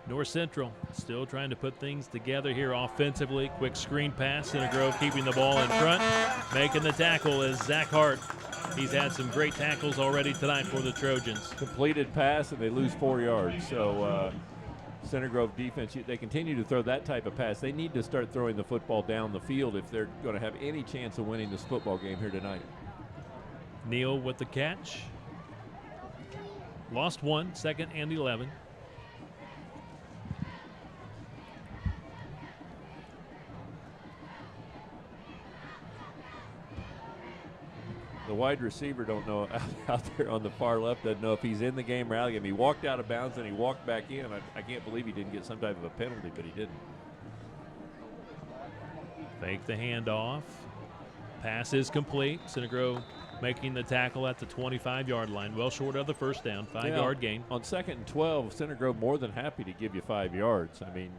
North Central still trying to put things together here offensively. Quick screen pass. Center Grove keeping the ball in front. Making the tackle is Zach Hart. He's had some great tackles already tonight for the Trojans. Completed pass, and they lose 4 yards. So Center Grove defense, they continue to throw that type of pass. They need to start throwing the football down the field if they're going to have any chance of winning this football game here tonight. Neal with the catch. Lost one, 2nd and 11. The wide receiver don't know out there on the far left, doesn't know if he's in the game or out of the game. He walked out of bounds and he walked back in. I can't believe he didn't get some type of a penalty, but he didn't. Fake the handoff. Pass is complete. Center Grove making the tackle at the 25-yard line. Well short of the first down, 5-yard gain. On 2nd and 12, Center Grove more than happy to give you 5 yards. I mean,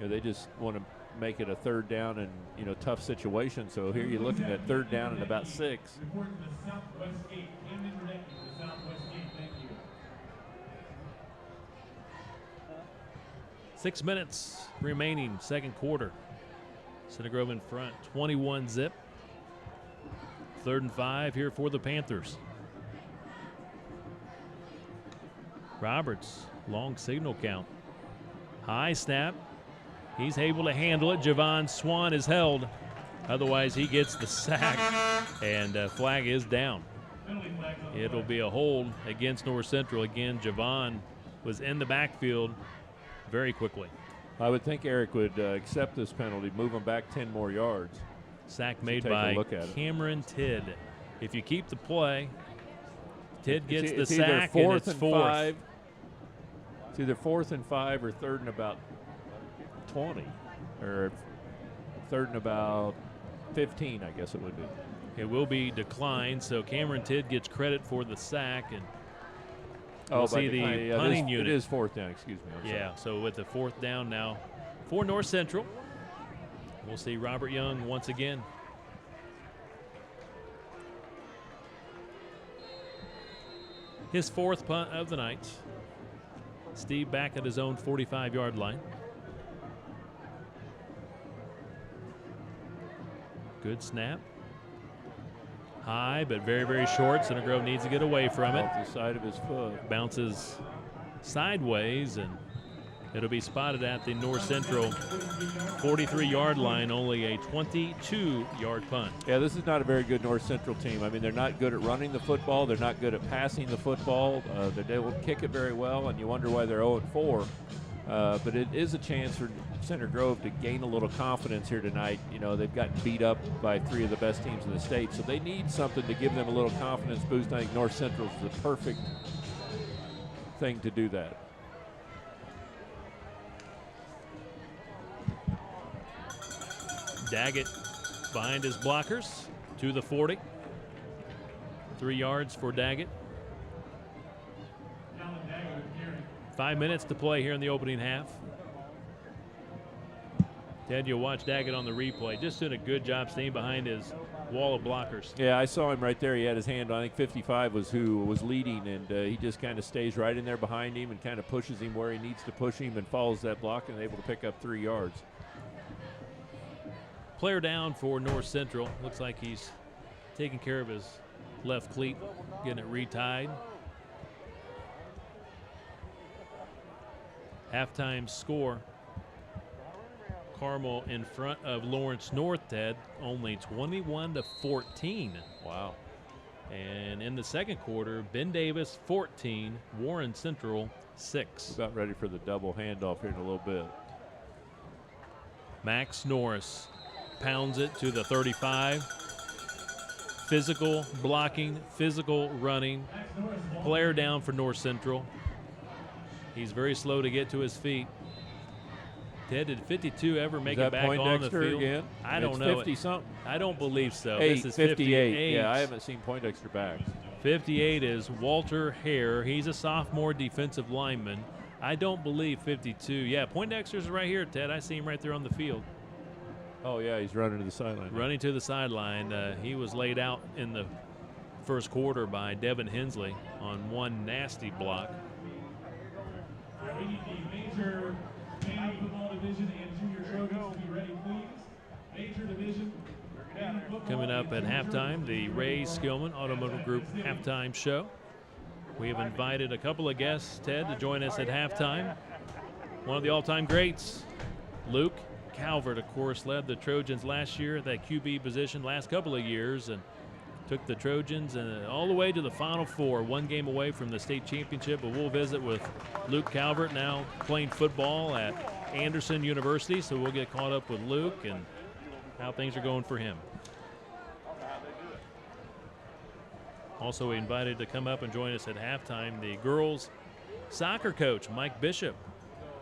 they just want to make it a 3rd down and tough situation. So here you're looking at 3rd down and about 6. 6 minutes remaining, 2nd quarter. Center Grove in front, 21-zip. 3rd and 5 here for the Panthers. Roberts, long signal count. High snap. He's able to handle it. Javon Swan is held. Otherwise, he gets the sack, and flag is down. It'll be a hold against North Central. Again, Javon was in the backfield very quickly. I would think Eric would accept this penalty, move him back 10 more yards. Sack made by Cameron Tidd. If you keep the play, Tidd gets the sack, and it's 4th. It's either 4th and 5 or 3rd and about 20, or 3rd and about 15, I guess it would be. It will be declined, so Cameron Tidd gets credit for the sack, and we'll see the punting unit. It is 4th down, excuse me. Yeah, so with the 4th down now for North Central, we'll see Robert Young once again. His 4th punt of the night. Steve back at his own 45-yard line. Good snap. High, but very, very short. Center Grove needs to get away from it. Off the side of his foot. Bounces sideways, and it'll be spotted at the North Central 43-yard line, only a 22-yard punt. Yeah, this is not a very good North Central team. I mean, they're not good at running the football. They're not good at passing the football. They don't kick it very well, and you wonder why they're 0-4. But it is a chance for Center Grove to gain a little confidence here tonight. They've gotten beat up by 3 of the best teams in the state, so they need something to give them a little confidence boost. I think North Central is the perfect thing to do that. Daggett behind his blockers to the 40. 3 yards for Daggett. 5 minutes to play here in the opening half. Ted, you'll watch Daggett on the replay. Just doing a good job staying behind his wall of blockers. Yeah, I saw him right there. He had his hand on, I think 55 was who was leading, and he just kind of stays right in there behind him and kind of pushes him where he needs to push him and follows that block and able to pick up 3 yards. Player down for North Central. Looks like he's taking care of his left cleat, getting it retied. Halftime score. Carmel in front of Lawrence North, Ted, only 21-14. Wow. And in the 2nd quarter, Ben Davis 14, Warren Central 6. About ready for the double handoff here in a little bit. Max Norris pounds it to the 35. Physical blocking, physical running. Player down for North Central. He's very slow to get to his feet. Ted, did 52 ever make it back on the Poindexter field? again? I don't It's know. 50-something. I don't believe so. 8, This is 58. Yeah, I haven't seen Poindexter back. 58 is Walter Hare. He's a sophomore defensive lineman. I don't believe 52. Yeah, Poindexter's right here, Ted. I see him right there on the field. Oh, yeah, he's running to the sideline. Running to the sideline. He was laid out in the first quarter by Devin Hensley on one nasty block. Major football division and junior Trojans, be ready, please. Major division. Coming up at halftime, the Ray Skillman Automotive Group halftime show. We have invited a couple of guests, Ted, to join us at halftime. One of the all-time greats, Luke Calvert, of course, led the Trojans last year at that QB position last couple of years and took the Trojans all the way to the Final Four, one game away from the state championship. But we'll visit with Luke Calvert, now playing football at Anderson University, so we'll get caught up with Luke and how things are going for him. Also invited to come up and join us at halftime, the girls soccer coach, Mike Bishop.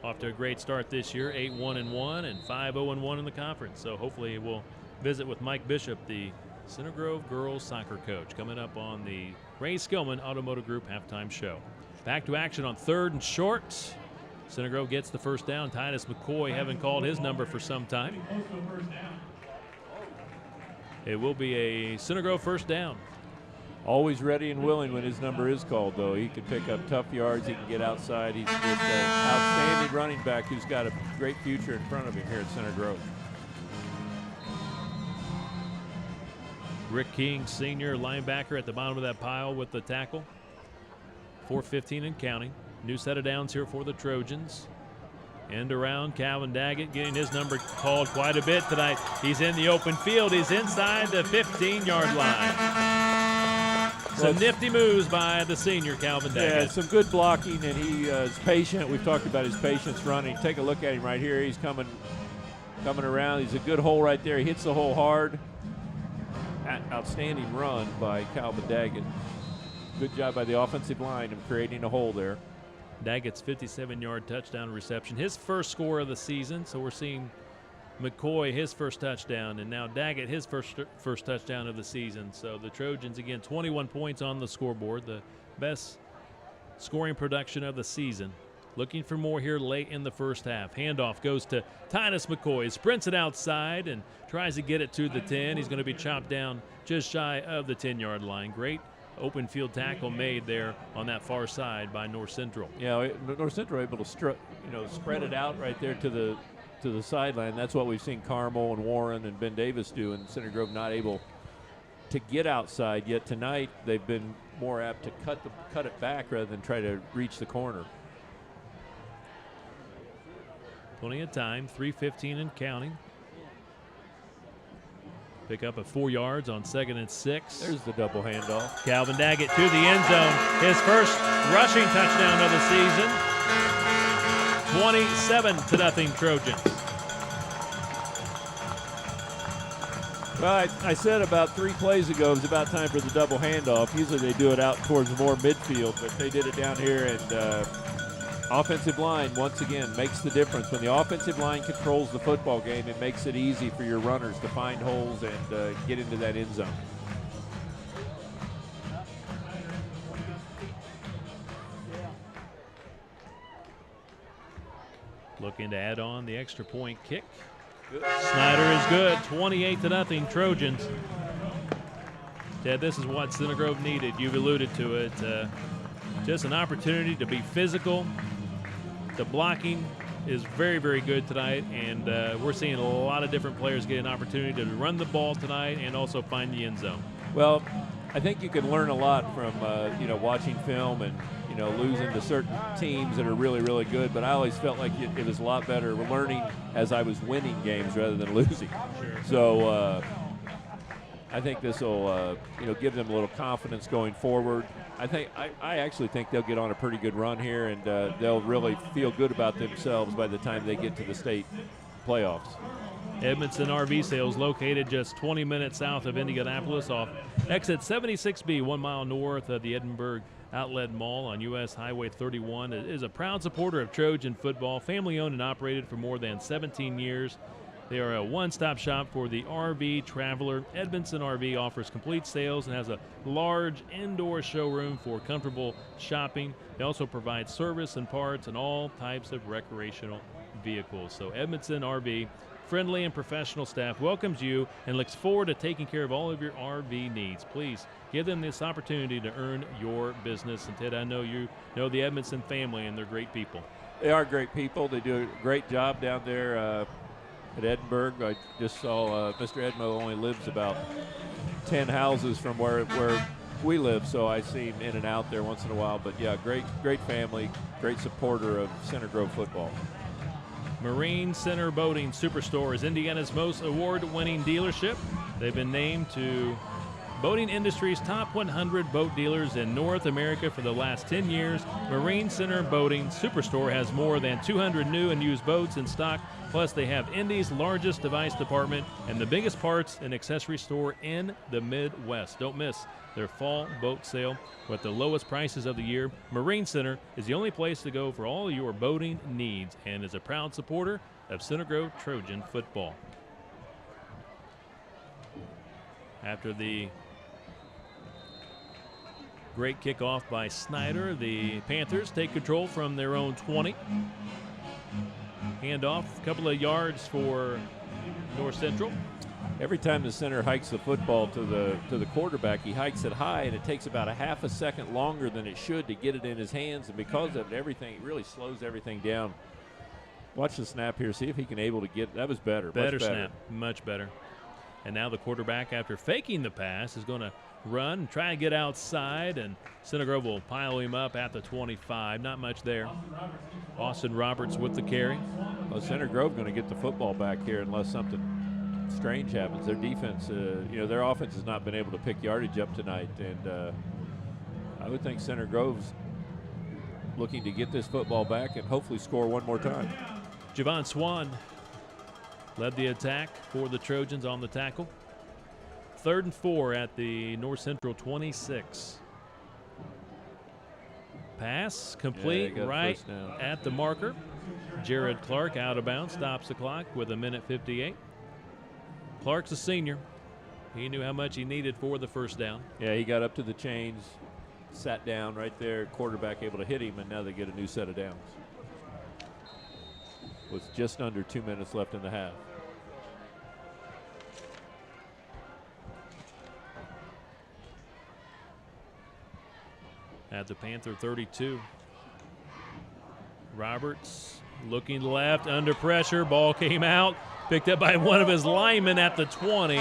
Off to a great start this year, 8-1-1 and 5-0-1 in the conference. So hopefully we'll visit with Mike Bishop, the Center Grove girls soccer coach, coming up on the Ray Skillman Automotive Group halftime show. Back to action on 3rd and short. Center Grove gets the first down. Titus McCoy haven't called his number for some time. It will be a Center Grove first down. Always ready and willing when his number is called, though. He can pick up tough yards. He can get outside. He's just an outstanding running back who's got a great future in front of him here at Center Grove. Rick King, senior linebacker, at the bottom of that pile with the tackle. 4:15 and counting. New set of downs here for the Trojans. End around, Calvin Daggett getting his number called quite a bit tonight. He's in the open field. He's inside the 15-yard line. Some nifty moves by the senior, Calvin Daggett. Yeah, some good blocking, and he is patient. We've talked about his patience running. Take a look at him right here. He's coming around. He's a good hole right there. He hits the hole hard. Outstanding run by Calvin Daggett. Good job by the offensive line of creating a hole there. Daggett's 57-yard touchdown reception. His first score of the season, so we're seeing McCoy his first touchdown, and now Daggett his first touchdown of the season. So the Trojans, again, 21 points on the scoreboard, the best scoring production of the season. Looking for more here late in the first half. Handoff goes to Titus McCoy. Sprints it outside and tries to get it to the 10. He's going to be chopped down just shy of the 10-yard line. Great open field tackle made there on that far side by North Central. Yeah, North Central able to spread it out right there to the sideline. That's what we've seen Carmel and Warren and Ben Davis do, and Center Grove not able to get outside. Yet tonight they've been more apt to cut it back rather than try to reach the corner. Plenty of time, 3:15 and counting. Pick up at 4 yards on 2nd and 6. There's the double handoff. Calvin Daggett to the end zone. His first rushing touchdown of the season. 27-0 Trojans. Well, I said about 3 plays ago it was about time for the double handoff. Usually they do it out towards more midfield, but they did it down here, and offensive line, once again, makes the difference. When the offensive line controls the football game, it makes it easy for your runners to find holes and get into that end zone. Looking to add on the extra point kick. Snyder is good. 28-0 Trojans. Ted, this is what Center Grove needed. You've alluded to it. Just an opportunity to be physical. The blocking is very, very good tonight, and we're seeing a lot of different players get an opportunity to run the ball tonight and also find the end zone. Well, I think you can learn a lot from watching film and losing to certain teams that are really, really good. But I always felt like it was a lot better learning as I was winning games rather than losing. Sure. So I think this will give them a little confidence going forward. I actually think they'll get on a pretty good run here, and they'll really feel good about themselves by the time they get to the state playoffs. Edmondson RV Sales, located just 20 minutes south of Indianapolis off exit 76B, 1 mile north of the Edinburgh Outlet Mall on U.S. Highway 31. It is a proud supporter of Trojan football, family-owned and operated for more than 17 years. They are a one-stop shop for the RV traveler. Edmondson RV offers complete sales and has a large indoor showroom for comfortable shopping. They also provide service and parts and all types of recreational vehicles. So Edmondson RV, friendly and professional staff, welcomes you and looks forward to taking care of all of your RV needs. Please give them this opportunity to earn your business. And Ted, I know you know the Edmondson family, and they're great people. They are great people. They do a great job down there at Edinburgh. I just saw Mr. Edmo only lives about 10 houses from where we live, so I see him in and out there once in a while. But yeah, great family, great supporter of Center Grove football. Marine Center Boating Superstore is Indiana's most award-winning dealership. They've been named to boating industry's top 100 boat dealers in North America for the last 10 years. Marine Center Boating Superstore has more than 200 new and used boats in stock. Plus, they have Indy's largest device department and the biggest parts and accessory store in the Midwest. Don't miss their fall boat sale with the lowest prices of the year. Marine Center is the only place to go for all your boating needs and is a proud supporter of Center Grove Trojan football. After the great kickoff by Snyder, the Panthers take control from their own 20. Handoff, a couple of yards for North Central. Every time the center hikes the football to the quarterback, he hikes it high, and it takes about a half a second longer than it should to get it in his hands. And because of everything, it really slows everything down. Watch the snap here. See if he can able to get. That was better. Better snap. Much better. And now the quarterback, after faking the pass, is going to run and try and get outside, and Center Grove will pile him up at the 25. Not much there. Austin Roberts with the carry. Well, Center Grove going to get the football back here unless something strange happens. Their defense, their offense has not been able to pick yardage up tonight, and I would think Center Grove's looking to get this football back and hopefully score one more time. Javon Swan led the attack for the Trojans on the tackle. 3rd and 4 at the North Central 26. Pass complete right at the marker. Jared Clark out of bounds, stops the clock with 1:58. Clark's a senior. He knew how much he needed for the first down. Yeah, he got up to the chains, sat down right there, quarterback able to hit him, and now they get a new set of downs. With just under 2 minutes left in the half. At the Panther 32. Roberts looking left, under pressure, ball came out, picked up by one of his linemen at the 20.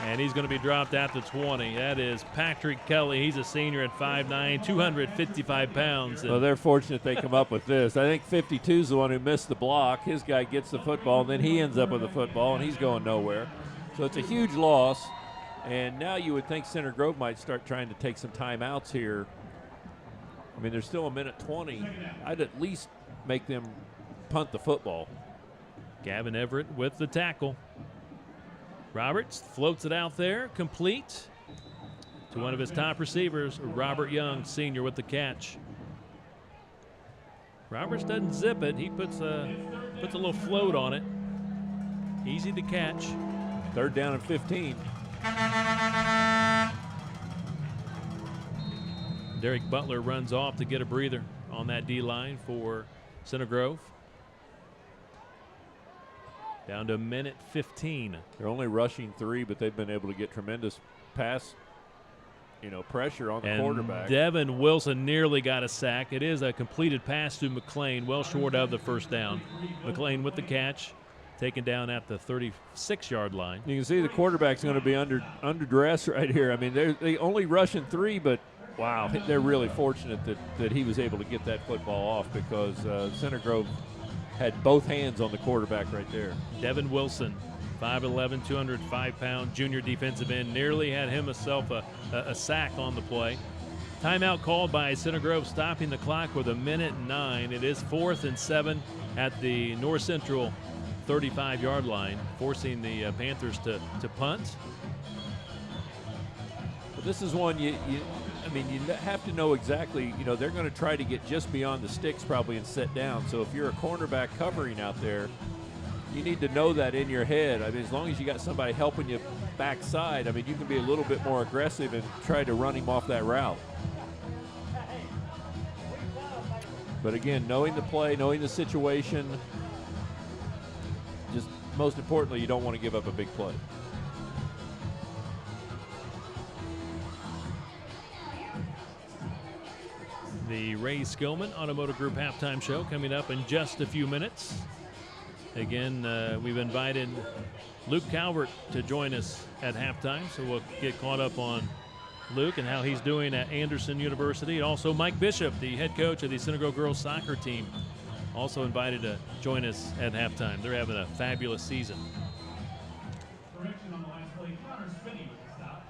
And he's going to be dropped at the 20. That is Patrick Kelly. He's a senior at 5'9", 255 pounds. Well, they're fortunate they come up with this. I think 52 is the one who missed the block. His guy gets the football, and then he ends up with the football, and he's going nowhere. So it's a huge loss. And now you would think Center Grove might start trying to take some timeouts here. I mean, there's still 1:20. I'd at least make them punt the football. Gavin Everett with the tackle. Roberts floats it out there, complete to one of his top receivers, Robert Young, senior, with the catch. Roberts doesn't zip it. He puts a little float on it. Easy to catch. 3rd down and 15. Derek Butler runs off to get a breather on that D-line for Center Grove. Down to 1:15. They're only rushing 3, but they've been able to get tremendous pass, pressure on the quarterback. Devin Wilson nearly got a sack. It is a completed pass to McLean, well short of the first down. McLean with the catch, taken down at the 36-yard line. You can see the quarterback's going to be under duress right here. I mean, they only rushing 3, but wow, they're really fortunate that he was able to get that football off because Center Grove had both hands on the quarterback right there. Devin Wilson, 5'11", 205-pound junior defensive end, nearly had himself a sack on the play. Timeout called by Center Grove, stopping the clock with 1:09. It is 4th and 7 at the North Central 35-yard line, forcing the Panthers to punt. But this is one you have to know exactly. They're going to try to get just beyond the sticks probably and set down. So if you're a cornerback covering out there, you need to know that in your head. As long as you got somebody helping you backside, you can be a little bit more aggressive and try to run him off that route. But again, knowing the play, knowing the situation, just most importantly, you don't want to give up a big play. The Ray Skillman Automotive Group halftime show coming up in just a few minutes. Again, we've invited Luke Calvert to join us at halftime, so we'll get caught up on Luke and how he's doing at Anderson University. And also Mike Bishop, the head coach of the Center Grove girls soccer team, also invited to join us at halftime. They're having a fabulous season. Correction on the last play. Connor Spinney with the stop.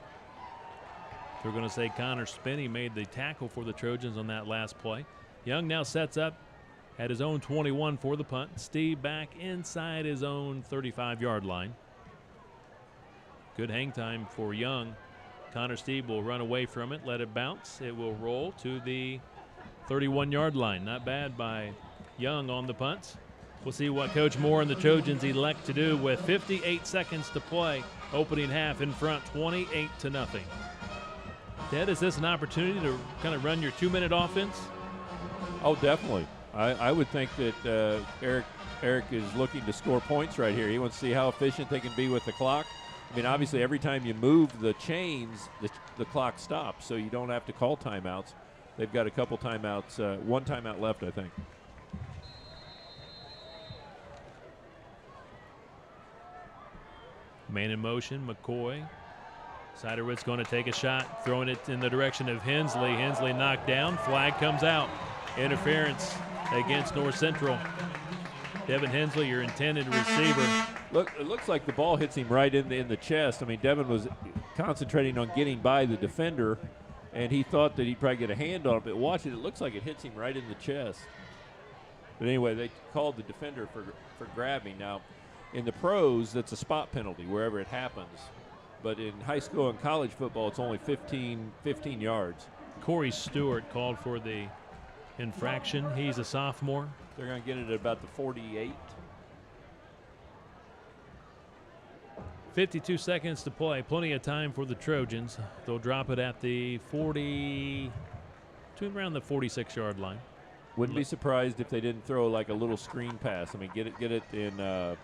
We're going to say Connor Spinney made the tackle for the Trojans on that last play. Young now sets up at his own 21 for the punt. Steve back inside his own 35-yard line. Good hang time for Young. Connor Steve will run away from it, let it bounce. It will roll to the 31-yard line. Not bad by Young on the punt. We'll see what Coach Moore and the Trojans elect to do with 58 seconds to play. Opening half in front, 28-0. Ted, is this an opportunity to kind of run your 2-minute offense? Oh, definitely. I would think that Eric is looking to score points right here. He wants to see how efficient they can be with the clock. Obviously, every time you move the chains, the clock stops, so you don't have to call timeouts. They've got a couple timeouts, one timeout left, I think. Man in motion, McCoy. Siderwood's going to take a shot, throwing it in the direction of Hensley. Hensley knocked down. Flag comes out. Interference against North Central. Devin Hensley, your intended receiver. Look, it looks like the ball hits him right in the chest. Devin was concentrating on getting by the defender, and he thought that he'd probably get a hand on it. But watch it, it looks like it hits him right in the chest. But anyway, they called the defender for grabbing. Now, in the pros, that's a spot penalty wherever it happens. But in high school and college football, it's only 15 yards. Corey Stewart called for the infraction. He's a sophomore. They're going to get it at about the 48. 52 seconds to play. Plenty of time for the Trojans. They'll drop it at the 40, to around the 46-yard line. Wouldn't be surprised if they didn't throw like a little screen pass. Get it in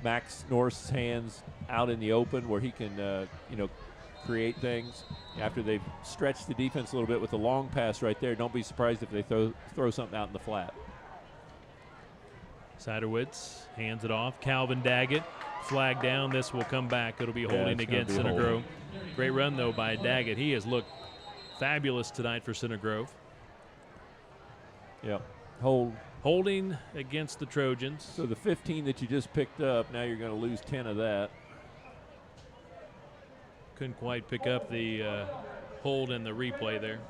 Max North's hands out in the open where he can, create things. After they've stretched the defense a little bit with a long pass right there, don't be surprised if they throw something out in the flat. Siderwitz hands it off. Calvin Daggett, flag down. This will come back. It'll be holding against Center Grove. Great run, though, by Daggett. He has looked fabulous tonight for Center Grove. Yep. Holding against the Trojans. So the 15 that you just picked up, now you're going to lose 10 of that. Couldn't quite pick up the hold in the replay there.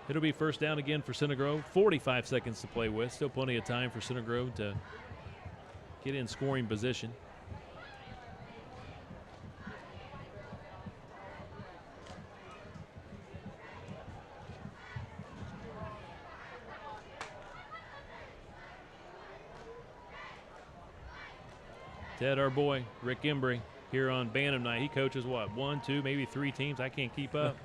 It'll be first down again for Center Grove. 45 seconds to play with. Still plenty of time for Center Grove to get in scoring position. Ted, our boy, Rick Embry, here on Bantam Night. He coaches what, 1, 2, maybe 3 teams? I can't keep up.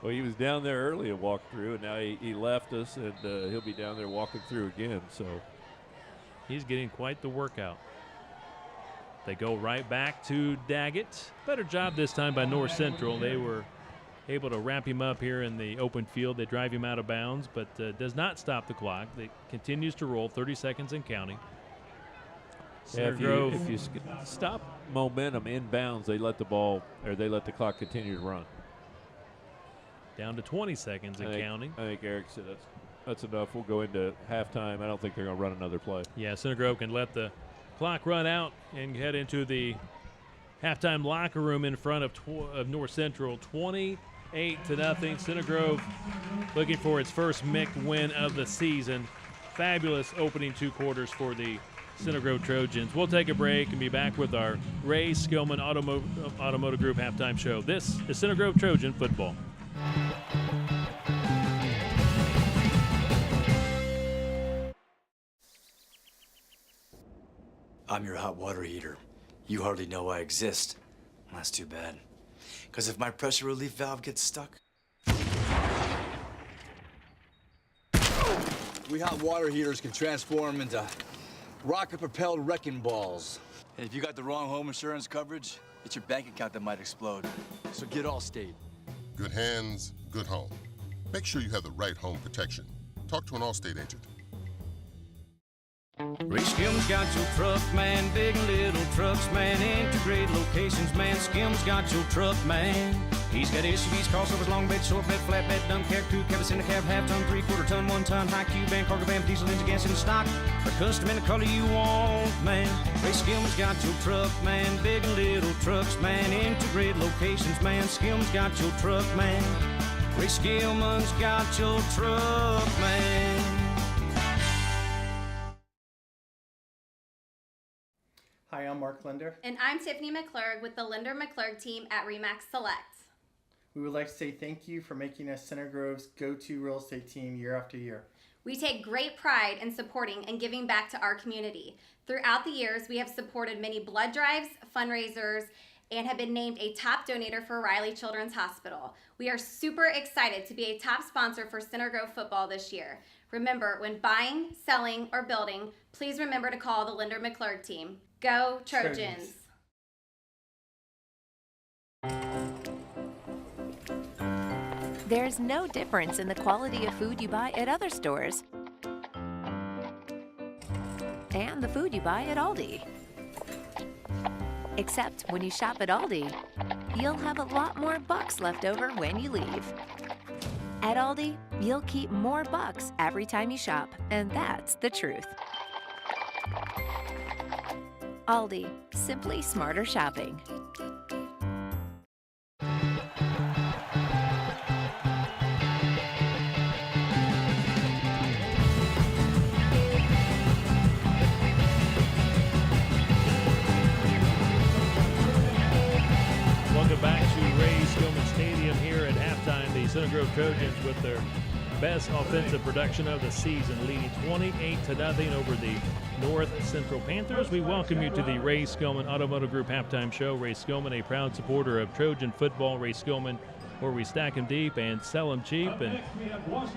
Well, he was down there early and walked through, and now he left us, and he'll be down there walking through again. So he's getting quite the workout. They go right back to Daggett. Better job this time by North Central. They were able to wrap him up here in the open field. They drive him out of bounds, but does not stop the clock. It continues to roll, 30 seconds and counting. Yeah, if you stop momentum inbounds, they let the clock continue to run. Down to 20 seconds and counting. I think Eric said that's enough. We'll go into halftime. I don't think they're going to run another play. Yeah, Center Grove can let the clock run out and head into the halftime locker room in front of North Central. 28-0. Center Grove looking for its first MIC win of the season. fabulous opening 2 quarters for the Center Grove Trojans. We'll take a break and be back with our Ray Skillman Automotive Group halftime show. This is Center Grove Trojan football. I'm your hot water heater. You hardly know I exist. That's too bad. Because if my pressure relief valve gets stuck... We hot water heaters can transform into rocket-propelled wrecking balls. And if you got the wrong home insurance coverage, it's your bank account that might explode. So get Allstate. Good hands, good home. Make sure you have the right home protection. Talk to an Allstate agent. Ray Skillman's got your truck, man. Big and little trucks, man. Integrated locations, man. Skillman's got your truck, man. He's got SUVs, crossovers, long bed, short bed, flatbed, dump cab, crew cab, cinder cab, half ton, 3/4 ton, 1 ton, high cube van, cargo van, diesel engine, gas in stock. For custom in the color you want, man. Ray Skillman's got your truck, man. Big and little trucks, man. Integrated locations, man. Skillman's got your truck, man. Ray Skillman's got your truck, man. Hi, I'm Mark Linder. And I'm Tiffany McClurg with the Linder McClurg team at RE/MAX Select. We would like to say thank you for making us Center Grove's go-to real estate team year after year. We take great pride in supporting and giving back to our community. Throughout the years, we have supported many blood drives, fundraisers, and have been named a top donator for Riley Children's Hospital. We are super excited to be a top sponsor for Center Grove football this year. Remember, when buying, selling, or building, please remember to call the Linder McClurg team. Go Trojans! There's no difference in the quality of food you buy at other stores and the food you buy at Aldi. Except when you shop at Aldi, you'll have a lot more bucks left over when you leave. At Aldi, you'll keep more bucks every time you shop, and that's the truth. Aldi, simply smarter shopping. Welcome back to Ray Skillman Stadium here at halftime. The Center Grove Trojans with their best offensive production of the season, leading 28-0 over the North Central Panthers. We welcome you to the Ray Skillman Automotive Group halftime show. Ray Skillman, a proud supporter of Trojan football. Ray Skillman, where we stack them deep and sell them cheap. And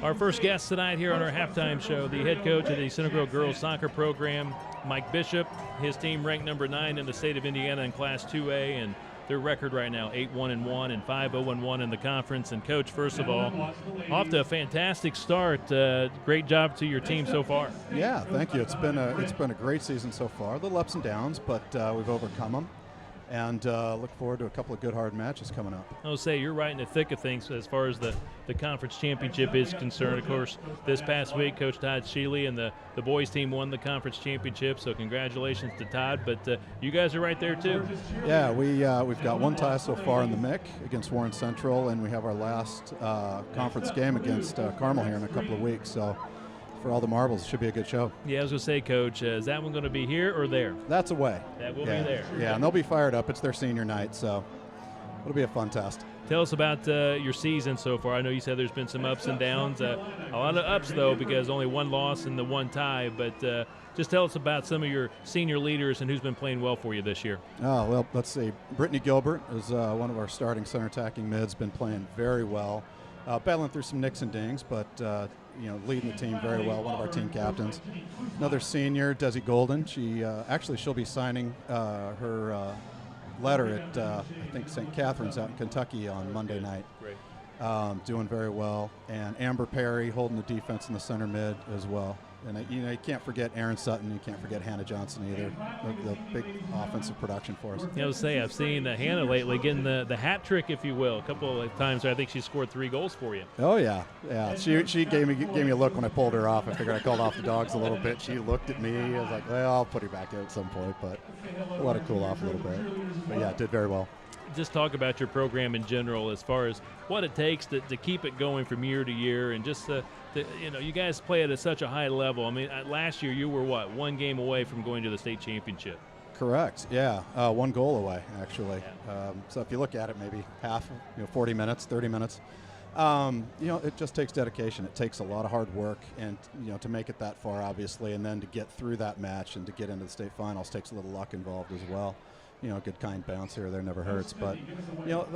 our first guest tonight here on our halftime show, the head coach of the Center Grove girls soccer program, Mike Bishop. His team ranked number 9 in the state of Indiana in Class 2A, and their record right now, 8-1-1 and 5-0-1 in the conference. And Coach, first of all, off to a fantastic start. Great job to your team so far. Yeah, thank you. It's been a great season so far. A little ups and downs, but we've overcome them. And look forward to a couple of good hard matches coming up. I'll say you're right in the thick of things as far as the conference championship is concerned. Of course, this past week, Coach Todd Sheely and the boys team won the conference championship, so congratulations to Todd. But you guys are right there, too. Yeah, we've got one tie so far in the MIC against Warren Central, and we have our last conference game against Carmel here in a couple of weeks. So for all the marbles, it should be a good show. Yeah, I was going to say, Coach, is that one going to be here or there? That's away. That will be there. Yeah, and they'll be fired up. It's their senior night, so it'll be a fun test. Tell us about your season so far. I know you said there's been some ups and downs. A lot of ups, though, because only one loss and the one tie. But just tell us about some of your senior leaders and who's been playing well for you this year. Oh, well, let's see. Brittany Gilbert is one of our starting center attacking mids, been playing very well. Battling through some nicks and dings, but leading the team very well. One of our team captains. Another senior, Desi Golden. She'll be signing her letter at I think St. Catherine's out in Kentucky on Monday night. Great. Doing very well. And Amber Perry holding the defense in the center mid as well. And you can't forget Aaron Sutton. You can't forget Hannah Johnson either. The big offensive production for us. I was say I've seen Hannah lately getting the hat trick, if you will, a couple of times. I think she scored 3 goals for you. Oh yeah. She gave me a look when I pulled her off. I figured I called off the dogs a little bit. She looked at me. I was like, well, I'll put her back out at some point. But I'll let her cool off a little bit. But yeah, did very well. just talk about your program in general as far as what it takes to keep it going from year to year, and just you guys play at such a high level. I mean, last year you were what, 1 game away from going to the state championship? Correct. Yeah, 1 goal away actually. Yeah. So if you look at it, maybe half, 40 minutes, 30 minutes. It just takes dedication. It takes a lot of hard work, and to make it that far, obviously, and then to get through that match and to get into the state finals takes a little luck involved as well. A good kind bounce here or there never hurts. But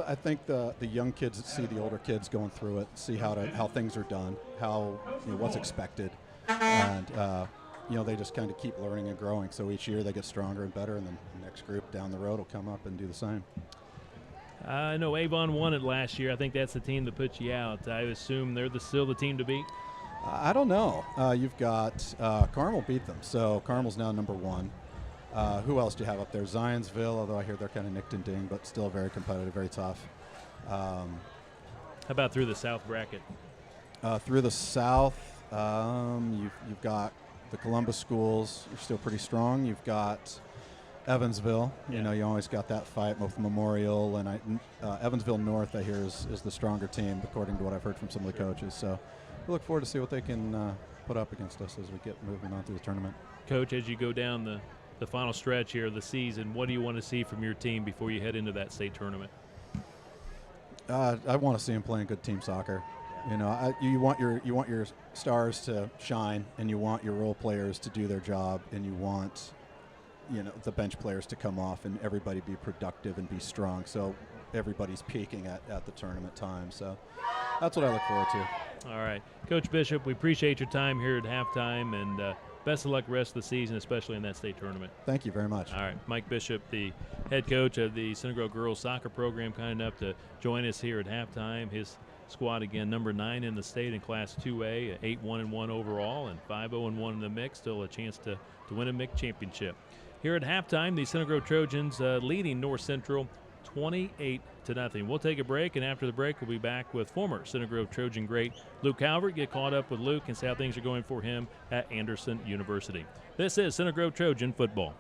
I think the young kids see the older kids going through it, see how things are done, how what's expected, and they just kind of keep learning and growing. So each year they get stronger and better, and then the next group down the road will come up and do the same. I know Avon won it last year. I think that's the team that put you out. I assume they're still the team to beat? I don't know. You've got Carmel beat them, so Carmel's now number 1. Who else do you have up there? Zionsville, although I hear they're kind of nicked and dinged, but still very competitive, very tough. How about through the South bracket? Through the South, you've got the Columbus schools. You're still pretty strong. You've got Evansville. Yeah. You always got that fight with Memorial, and Evansville North, I hear, is the stronger team, according to what I've heard from some of the coaches. So we look forward to see what they can put up against us as we get moving on through the tournament. Coach, as you go down the final stretch here of the season, what do you want to see from your team before you head into that state tournament? I want to see them playing good team soccer. You want your stars to shine, and you want your role players to do their job, and you want the bench players to come off and everybody be productive and be strong. So everybody's peaking at the tournament time. So that's what I look forward to. All right. Coach Bishop, we appreciate your time here at halftime, and best of luck the rest of the season, especially in that state tournament. Thank you very much. All right. Mike Bishop, the head coach of the Center Grove girls soccer program, kind enough to join us here at halftime. His squad, again, number 9 in the state in Class 2A, 8-1-1 overall, and 5-0-1 in the mix. Still a chance to win a MIC championship. Here at halftime, the Center Grove Trojans leading North Central 28-0. We'll take a break, and after the break, we'll be back with former Center Grove Trojan great Luke Calvert. Get caught up with Luke and see how things are going for him at Anderson University. This is Center Grove Trojan football.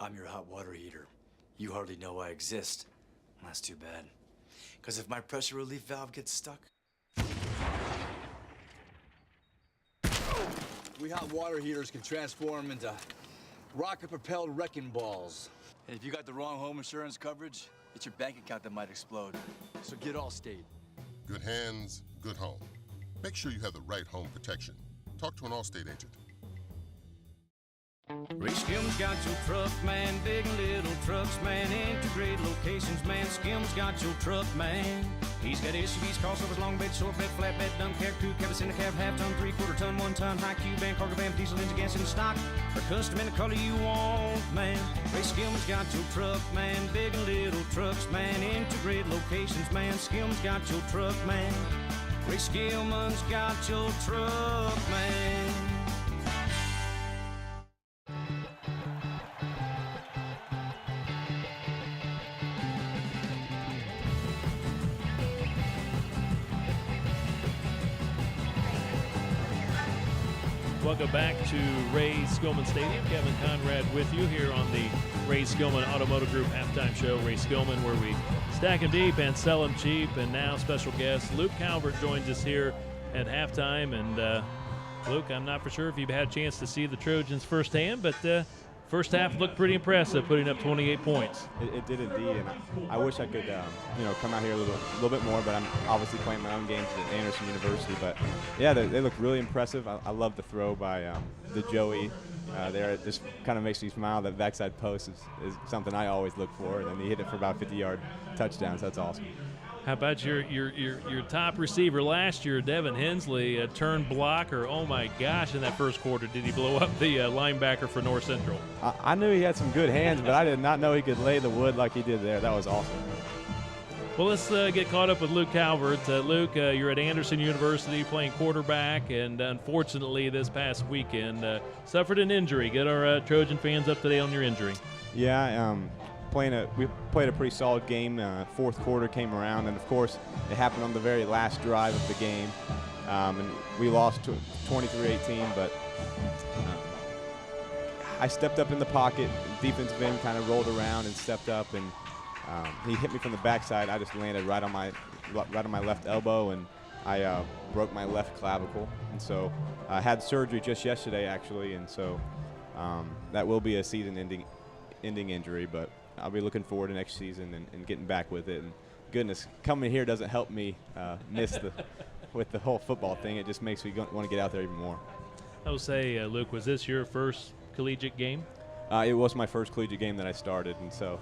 I'm your hot water heater. You hardly know I exist. That's too bad. Because if my pressure relief valve gets stuck... We hot water heaters can transform into rocket-propelled wrecking balls. And if you got the wrong home insurance coverage, it's your bank account that might explode. So get Allstate. Good hands, good home. Make sure you have the right home protection. Talk to an Allstate agent. Ray Skim's got your truck, man. Big and little trucks, man. Integrated locations, man. Skim's got your truck, man. He's got SUVs, crossovers, long bed, short bed, flatbed, dump cab, crew cab, in the cab, half-ton, three-quarter-ton, one-ton, high cube van, cargo van, diesel engine, gas in stock, or custom in the color you want, man. Ray Skim's got your truck, man. Big and little trucks, man. Integrated locations, man. Skim's got your truck, man. Ray Skillman's got your truck, man. Welcome back to Ray Skillman Stadium. Kevin Conrad with you here on the Ray Skillman Automotive Group halftime show. Ray Skillman, where we stack them deep and sell them cheap. And now special guest Luke Calvert joins us here at halftime. And Luke, I'm not for sure if you've had a chance to see the Trojans firsthand, but first half looked pretty impressive, putting up 28 points. It did indeed, and I wish I could, come out here a little bit more. But I'm obviously playing my own games at Anderson University. But yeah, they look really impressive. I love the throw by the Joey. There, it just kind of makes me smile. That backside post is something I always look for, and then he hit it for about 50-yard touchdowns. That's awesome. How about your top receiver last year, Devin Hensley, a turn blocker? Oh my gosh! In that first quarter, did he blow up the linebacker for North Central? I knew he had some good hands, but I did not know he could lay the wood like he did there. That was awesome. Well, let's get caught up with Luke Calvert. Luke, you're at Anderson University playing quarterback, and unfortunately this past weekend suffered an injury. Get our Trojan fans up to date on your injury. Yeah, we played a pretty solid game. Fourth quarter came around, and of course it happened on the very last drive of the game. and we lost 23-18, but I stepped up in the pocket. Defensive end kind of rolled around and stepped up, and he hit me from the backside. I just landed right on my left elbow, and I broke my left clavicle. And so I had surgery just yesterday, actually, and so that will be a season-ending injury, but I'll be looking forward to next season and getting back with it. And goodness, coming here doesn't help me miss with the whole football thing. It just makes me want to get out there even more. I will say, Luke, was this your first collegiate game? It was my first collegiate game that I started, and so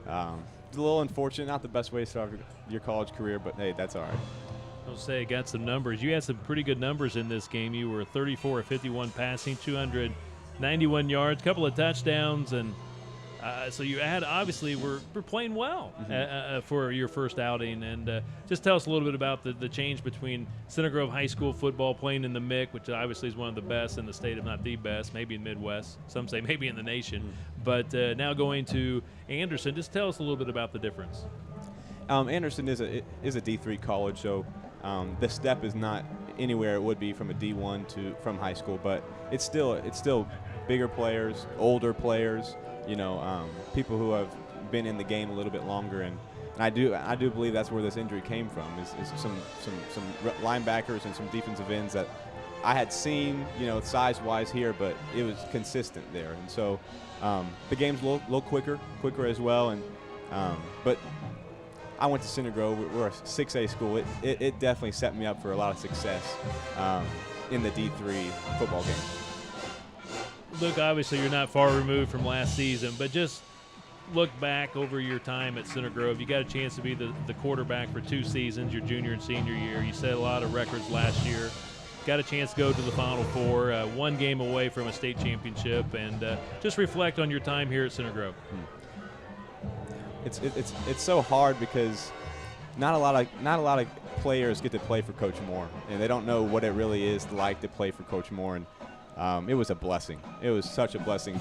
it's a little unfortunate. Not the best way to start your college career, but hey, that's all right. I will say, got some numbers. You had some pretty good numbers in this game. You were 34 of 51 passing, 291 yards, couple of touchdowns, and so you had obviously were playing well for your first outing. And just tell us a little bit about the change between Center Grove High School football, playing in the MIC, which obviously is one of the best in the state, if not the best, maybe in Midwest. Some say maybe in the nation. But now going to Anderson, just tell us a little bit about the difference. Anderson is a D3 college, so the step is not anywhere it would be from a D1 from high school, but it's still bigger players, older players, people who have been in the game a little bit longer, and I do believe that's where this injury came from. Is some linebackers and some defensive ends that I had seen, size-wise here, but it was consistent there, and so the game's a little quicker as well, and but I went to Center Grove. We're a 6A school. It definitely set me up for a lot of success in the D3 football game. Look, obviously you're not far removed from last season, but just look back over your time at Center Grove. You got a chance to be the quarterback for 2 seasons, your junior and senior year. You set a lot of records last year. Got a chance to go to the Final Four, 1 game away from a state championship, and just reflect on your time here at Center Grove. It's so hard because not a lot of players get to play for Coach Moore, and they don't know what it really is like to play for Coach Moore. And it was a blessing. It was such a blessing.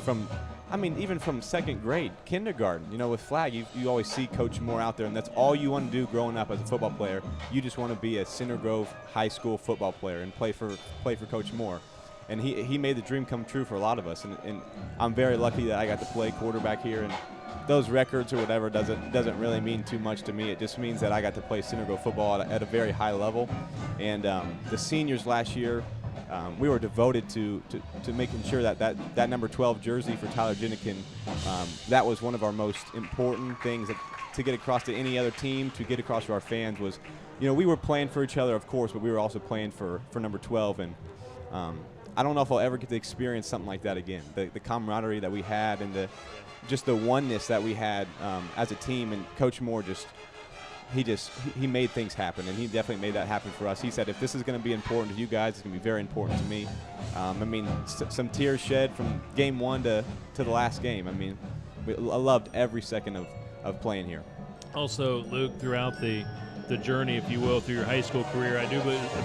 Even from second grade, kindergarten, with flag, you always see Coach Moore out there, and that's all you want to do growing up as a football player. You just want to be a Center Grove High School football player and play for Coach Moore. And he made the dream come true for a lot of us, and I'm very lucky that I got to play quarterback here. And those records or whatever doesn't really mean too much to me. It just means that I got to play Center Grove football at a very high level. And the seniors last year, we were devoted to making sure that number 12 jersey for Tyler Jennikin, that was one of our most important things to get across to any other team, to get across to our fans was, we were playing for each other, of course, but we were also playing for number 12. And I don't know if I'll ever get to experience something like that again. The camaraderie that we had and just the oneness that we had as a team. And Coach Moore he made things happen, and he definitely made that happen for us. He said, if this is going to be important to you guys, it's going to be very important to me. Some tears shed from game 1 to the last game. I loved every second of playing here. Also, Luke, throughout the journey, if you will, through your high school career, I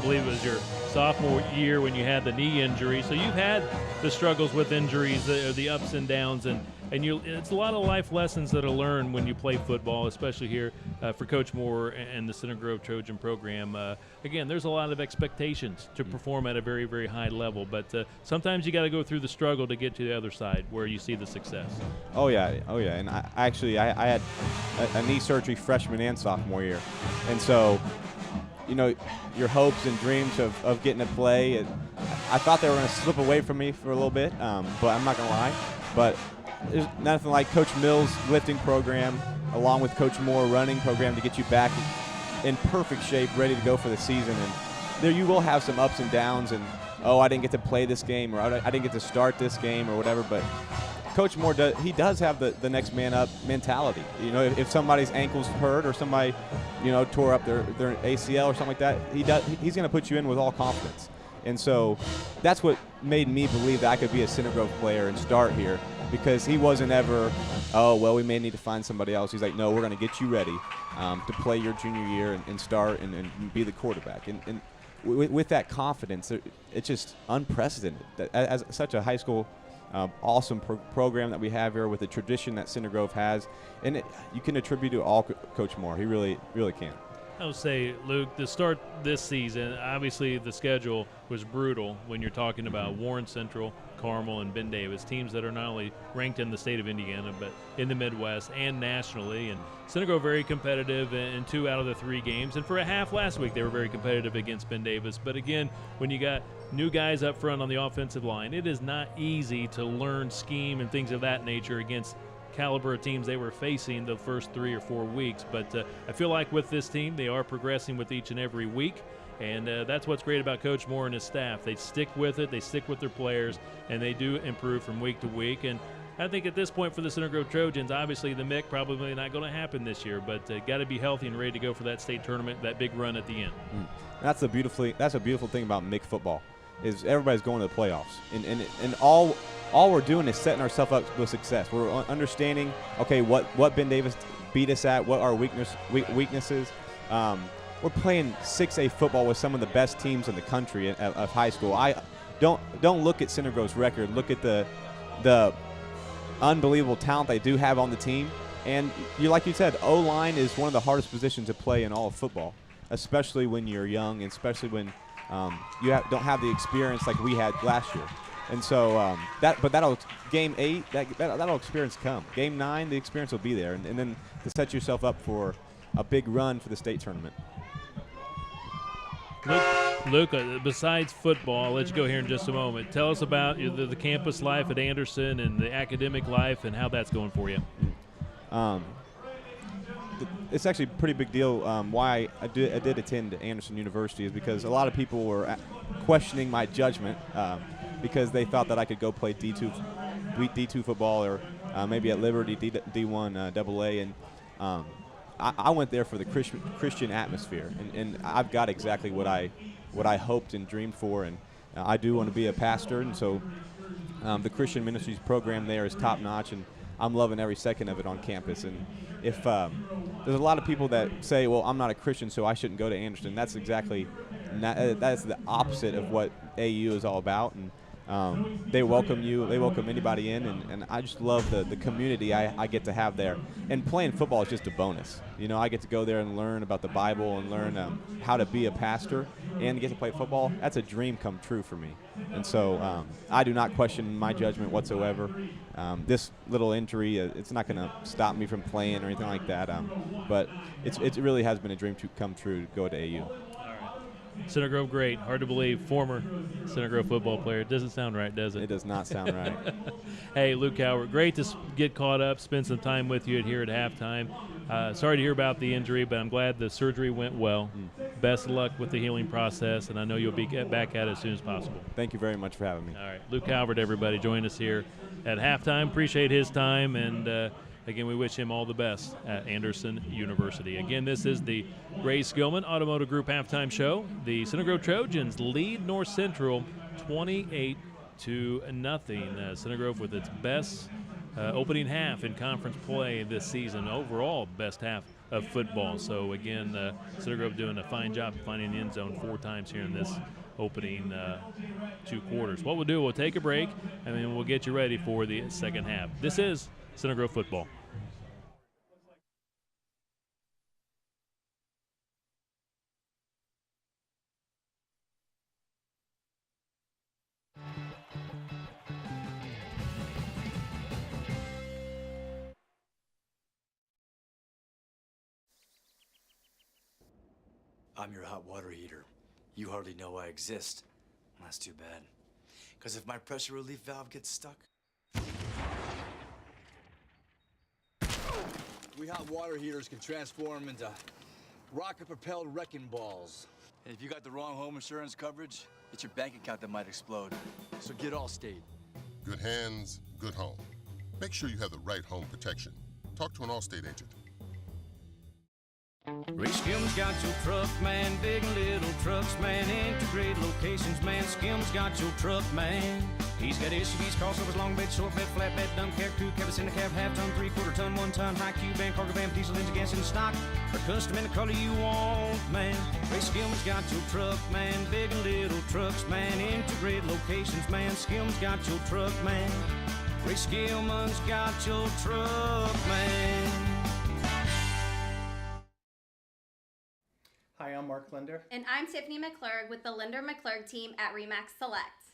believe it was your sophomore year when you had the knee injury. So you've had the struggles with injuries, the ups and downs, and it's a lot of life lessons that are learned when you play football, especially here for Coach Moore and the Center Grove Trojan program. Again, there's a lot of expectations to perform at a very, very high level, but sometimes you got to go through the struggle to get to the other side where you see the success. Oh yeah, and I had a knee surgery freshman and sophomore year, and so your hopes and dreams of getting to play, I thought they were going to slip away from me for a little bit, but I'm not going to lie, but there's nothing like Coach Mills' lifting program along with Coach Moore running program to get you back in perfect shape, ready to go for the season. And there you will have some ups and downs, and I didn't get to play this game, or I didn't get to start this game, or whatever. But Coach Moore does have the next man up mentality. If somebody's ankle's hurt or somebody tore up their ACL or something like that, he's going to put you in with all confidence. And so that's what made me believe that I could be a Center Grove player and start here, because he wasn't ever, we may need to find somebody else. He's like, no, we're going to get you ready to play your junior year and start and be the quarterback. And with that confidence, it's just unprecedented. As such a high school awesome program that we have here, with the tradition that Center Grove has, and you can attribute to all Coach Moore. He really, really can. I would say, Luke, to start this season, obviously the schedule was brutal when you're talking about Warren Central, Carmel, and Ben Davis, teams that are not only ranked in the state of Indiana, but in the Midwest and nationally. And Center Grove very competitive in 2 out of the 3 games. And for a half last week, they were very competitive against Ben Davis. But again, when you got new guys up front on the offensive line, it is not easy to learn scheme and things of that nature against caliber of teams they were facing the first 3 or 4 weeks. But I feel like with this team, they are progressing with each and every week. And that's what's great about Coach Moore and his staff. They stick with it, they stick with their players, and they do improve from week to week. And I think at this point for the Center Grove Trojans, obviously the MIC probably not going to happen this year, but got to be healthy and ready to go for that state tournament, that big run at the end. That's a beautiful thing about MIC football, is everybody's going to the playoffs. And all we're doing is setting ourselves up for success. We're understanding, okay, what Ben Davis beat us at, what our weaknesses. We're playing 6A football with some of the best teams in the country of high school. I don't look at Center Grove's record. Look at the unbelievable talent they do have on the team. And like you said, O-line is one of the hardest positions to play in all of football, especially when you're young, and especially when you don't have the experience like we had last year. And so that'll game 8, that'll experience come. Game 9, the experience will be there, and then to set yourself up for a big run for the state tournament. Luke, besides football, I'll let you go here in just a moment. Tell us about the campus life at Anderson and the academic life and how that's going for you. It's actually a pretty big deal. Why I did attend Anderson University is because a lot of people were questioning my judgment because they thought that I could go play D2 football or maybe at Liberty D1 AA, and I went there for the Christian atmosphere, and I've got exactly what I hoped and dreamed for, and I do want to be a pastor, and so the Christian Ministries program there is top notch, and I'm loving every second of it on campus. And if there's a lot of people that say, well, I'm not a Christian, so I shouldn't go to Anderson, that's exactly that's the opposite of what AU is all about. And they welcome you, they welcome anybody in, and I just love the community I get to have there. And playing football is just a bonus. You know, I get to go there and learn about the Bible and learn how to be a pastor and get to play football. That's a dream come true for me. And so I do not question my judgment whatsoever. This little injury, it's not going to stop me from playing or anything like that. But it really has been a dream to come true to go to AU. Center Grove great. Hard to believe. Former Center Grove football player. It doesn't sound right, does it? It does not sound right. Hey, Luke Howard, great to get caught up, spend some time with you here at halftime. Sorry to hear about the injury, but I'm glad the surgery went well. Best of luck with the healing process, and I know you'll be back at it as soon as possible. Thank you very much for having me. All right. Luke Howard, everybody, join us here at halftime. Appreciate his time, and again, we wish him all the best at Anderson University. Again, this is the Ray Skillman Automotive Group halftime show. The Center Grove Trojans lead North Central 28-0. Center Grove with its best opening half in conference play this season. Overall, best half of football. So again, Center Grove doing a fine job finding the end zone 4 times here in this opening 2 quarters. What we'll do, we'll take a break, and then we'll get you ready for the second half. This is Center Grove football. I'm your hot water heater. You hardly know I exist. That's too bad. Because if my pressure relief valve gets stuck, we hot water heaters can transform into rocket-propelled wrecking balls. And if you got the wrong home insurance coverage, it's your bank account that might explode. So get Allstate. Good hands, good home. Make sure you have the right home protection. Talk to an Allstate agent. Ray Skim's got your truck, man. Big and little trucks, man. Integrated locations, man. Skim's got your truck, man. He's got SUVs, crossovers, long bed, short bed, flat bed, dump cab, crew cab, in the cab, half ton, 3/4 ton, 1 ton, high cube van, cargo van, diesel engine, gas in stock, or custom in the color you want, man. Ray Skim's got your truck, man. Big and little trucks, man. Integrated locations, man. Skim's got your truck, man. Ray Skillman's got your truck, man. I'm Mark Linder. And I'm Tiffany McClurg with the Linder McClurg team at RE/MAX Select.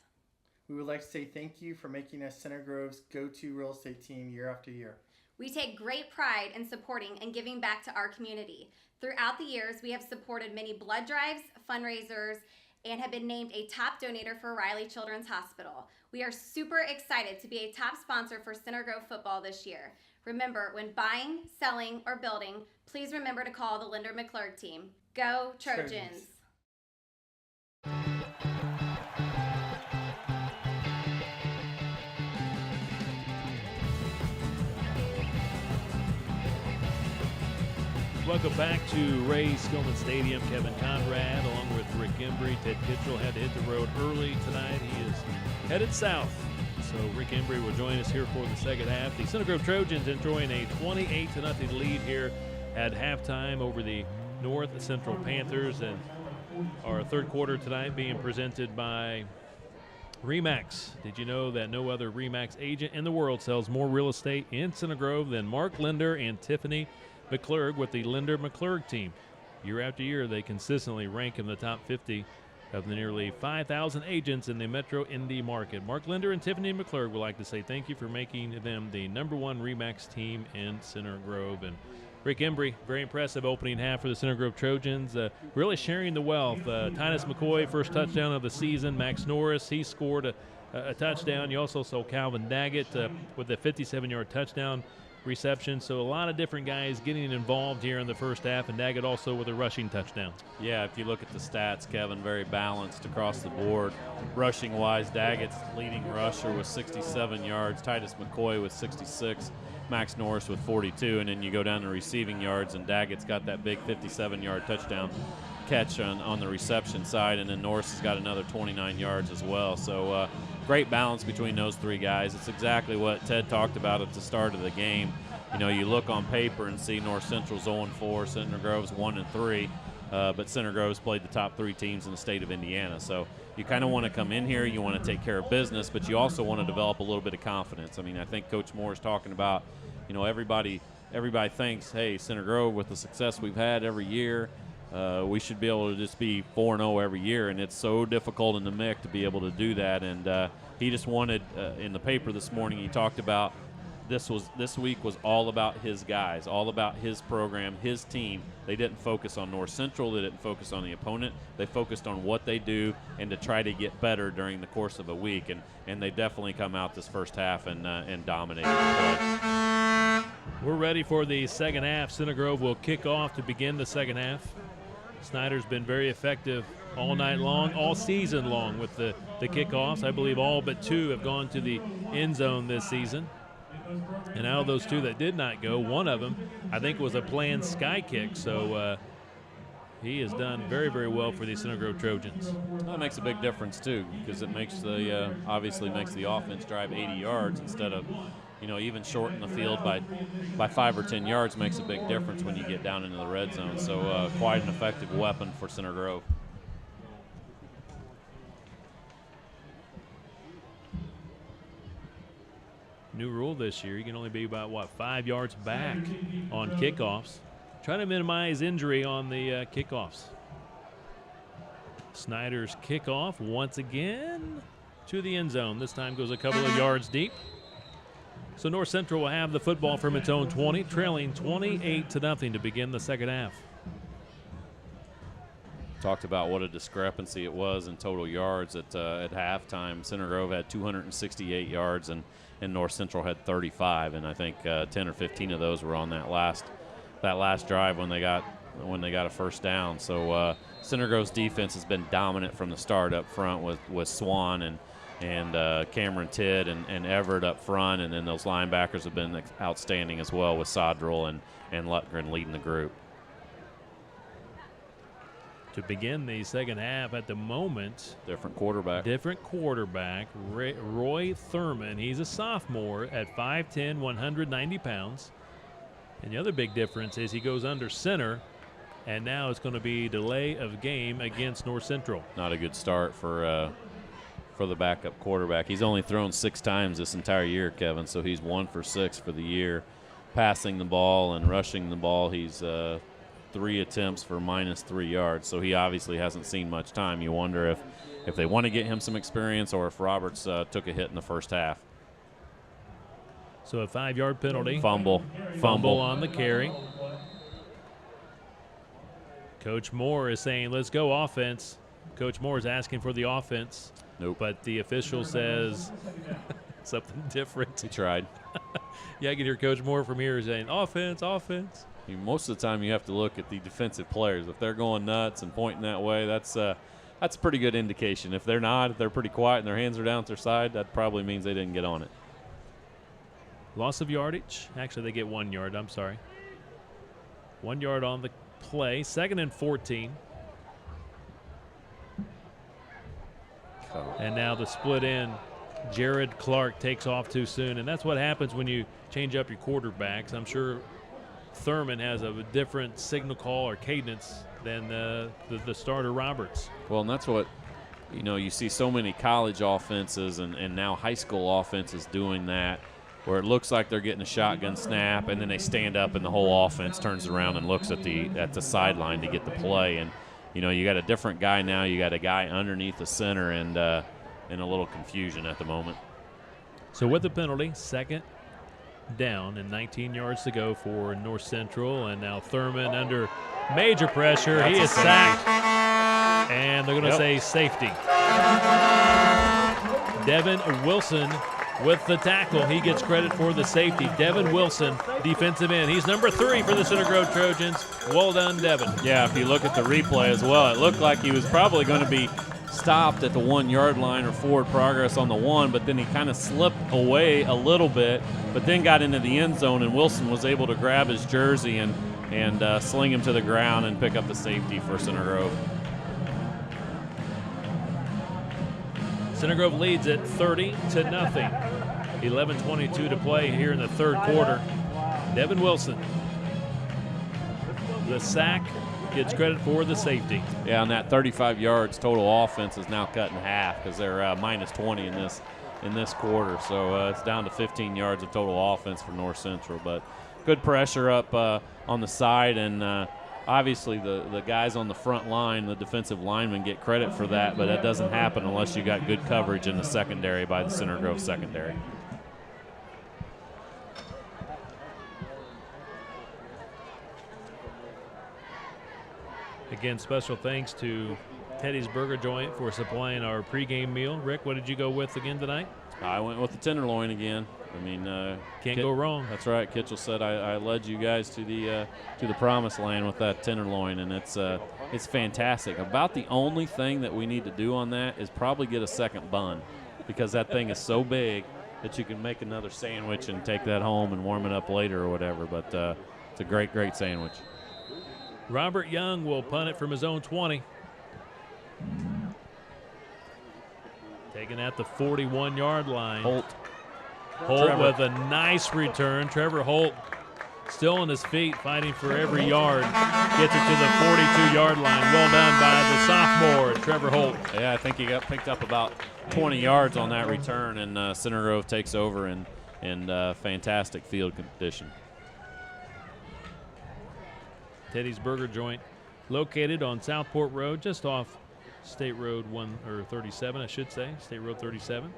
We would like to say thank you for making us Center Grove's go-to real estate team year after year. We take great pride in supporting and giving back to our community. Throughout the years, we have supported many blood drives, fundraisers, and have been named a top donator for Riley Children's Hospital. We are super excited to be a top sponsor for Center Grove football this year. Remember, when buying, selling, or building, please remember to call the Linder McClurg team. Go Trojans! Welcome back to Ray Skillman Stadium. Kevin Conrad, along with Rick Embry. Ted Kitchell had to hit the road early tonight. He is headed south. So Rick Embry will join us here for the second half. The Center Grove Trojans enjoying a 28-0 lead here at halftime over the North Central Panthers. And our third quarter tonight being presented by RE/MAX. Did you know that no other RE/MAX agent in the world sells more real estate in Center Grove than Mark Linder and Tiffany McClurg with the Linder McClurg team? Year after year, they consistently rank in the top 50 of the nearly 5,000 agents in the Metro Indy market. Mark Linder and Tiffany McClurg would like to say thank you for making them the #1 RE/MAX team in Center Grove. And Rick Embry, very impressive opening half for the Center Grove Trojans, really sharing the wealth. Titus McCoy, first touchdown of the season. Max Norris, he scored a touchdown. You also saw Calvin Daggett with a 57-yard touchdown reception. So a lot of different guys getting involved here in the first half, and Daggett also with a rushing touchdown. Yeah, if you look at the stats, Kevin, very balanced across the board. Rushing-wise, Daggett's leading rusher with 67 yards, Titus McCoy with 66, Max Norris with 42, and then you go down to receiving yards, and Daggett's got that big 57-yard touchdown catch on the reception side, and then Norris has got another 29 yards as well. So great balance between those three guys. It's exactly what Ted talked about at the start of the game. You know, you look on paper and see North Central's 0-4, Center Grove's 1-3, but Center Grove's played the top three teams in the state of Indiana. So you kind of want to come in here, you want to take care of business, but you also want to develop a little bit of confidence. I mean, I think Coach Moore is talking about, you know, everybody thinks, hey, Center Grove, with the success we've had every year, we should be able to just be 4-0 every year, and it's so difficult in the MIC to be able to do that. And he just wanted, in the paper this morning, he talked about this week was all about his guys, all about his program, his team. They didn't focus on North Central. They didn't focus on the opponent. They focused on what they do and to try to get better during the course of a week. And they definitely come out this first half and dominate the play. We're ready for the second half. Center Grove will kick off to begin the second half. Snyder's been very effective all night long, all season long with the kickoffs. I believe all but two have gone to the end zone this season. And out of those two that did not go, one of them, I think, was a planned sky kick. So he has done very, very well for the Center Grove Trojans. That makes a big difference, too, because it makes obviously makes the offense drive 80 yards instead of, you know, even shorten the field by 5 or 10 yards makes a big difference when you get down into the red zone. So quite an effective weapon for Center Grove. New rule this year, you can only be about, 5 yards back on kickoffs. Trying to minimize injury on the kickoffs. Snyder's kickoff once again to the end zone. This time goes a couple of yards deep. So North Central will have the football from its own 20, trailing 28-0 to begin the second half. Talked about what a discrepancy it was in total yards at halftime. Center Grove had 268 yards and North Central had 35, and I think 10 or 15 of those were on that last drive when they got a first down. So Center Grove's defense has been dominant from the start up front with Swan and Cameron Tidd and Everett up front, and then those linebackers have been outstanding as well with Sodrell and Lutgren leading the group. To begin the second half at the moment. Different quarterback. Roy Thurman. He's a sophomore at 5'10", 190 pounds. And the other big difference is he goes under center, and now it's going to be delay of game against North Central. Not a good start for the backup quarterback. He's only thrown 6 times this entire year, Kevin, so he's 1 for 6 for the year. Passing the ball and rushing the ball, he's 3 3 attempts for -3 yards, so he obviously hasn't seen much time. You wonder if they want to get him some experience or if Roberts took a hit in the first half. So a 5-yard penalty. Fumble on the carry. Coach Moore is saying, let's go offense. Coach Moore is asking for the offense. Nope. But the official says something different. He tried. Yeah, I can hear Coach Moore from here saying, offense, offense. Most of the time you have to look at the defensive players. If they're going nuts and pointing that way, that's a pretty good indication. If they're not, if they're pretty quiet and their hands are down at their side, that probably means they didn't get on it. Loss of yardage. Actually, they get 1 yard. I'm sorry. 1 yard on the play. 2nd and 14. And now the split end. Jared Clark takes off too soon, and that's what happens when you change up your quarterbacks. I'm sure Thurman has a different signal call or cadence than the starter Roberts. Well, and that's what, you see so many college offenses and now high school offenses doing that, where it looks like they're getting a shotgun snap, and then they stand up and the whole offense turns around and looks at the sideline to get the play. And, you got a different guy now. You got a guy underneath the center and in a little confusion at the moment. So with the penalty, 2nd down and 19 yards to go for North Central. And now Thurman under major pressure. He is sacked. And they're going to say safety. Devin Wilson with the tackle. He gets credit for the safety. Devin Wilson, defensive end. He's number 3 for the Center Grove Trojans. Well done, Devin. Yeah, if you look at the replay as well, it looked like he was probably going to be stopped at the 1 yard line or forward progress on the 1, but then he kind of slipped away a little bit, but then got into the end zone, and Wilson was able to grab his jersey and sling him to the ground and pick up the safety for Center Grove. Center Grove leads it 30-0. 11:22 to play here in the 3rd quarter. Devin Wilson, the sack, gets credit for the safety. Yeah, and that 35 yards total offense is now cut in half because they're -20 in this quarter. So it's down to 15 yards of total offense for North Central. But good pressure up on the side, and obviously the guys on the front line, the defensive linemen, get credit for that, but that doesn't happen unless you got good coverage in the secondary by the Center Grove secondary. Again, special thanks to Teddy's Burger Joint for supplying our pregame meal. Rick, what did you go with again tonight? I went with the tenderloin again. I mean, can't go wrong. That's right. Kitchell said I led you guys to the promised land with that tenderloin, and it's fantastic. About the only thing that we need to do on that is probably get a second bun, because that thing is so big that you can make another sandwich and take that home and warm it up later or whatever. But it's a great, great sandwich. Robert Young will punt it from his own 20. Taken at the 41-yard line. Holt with a nice return. Trevor Holt still on his feet, fighting for every yard. Gets it to the 42-yard line. Well done by the sophomore, Trevor Holt. Yeah, I think he got picked up about 20 yards on that return, and Center Grove takes over in fantastic field condition. Teddy's Burger Joint, located on Southport Road, just off State Road 37, I should say, State Road 37.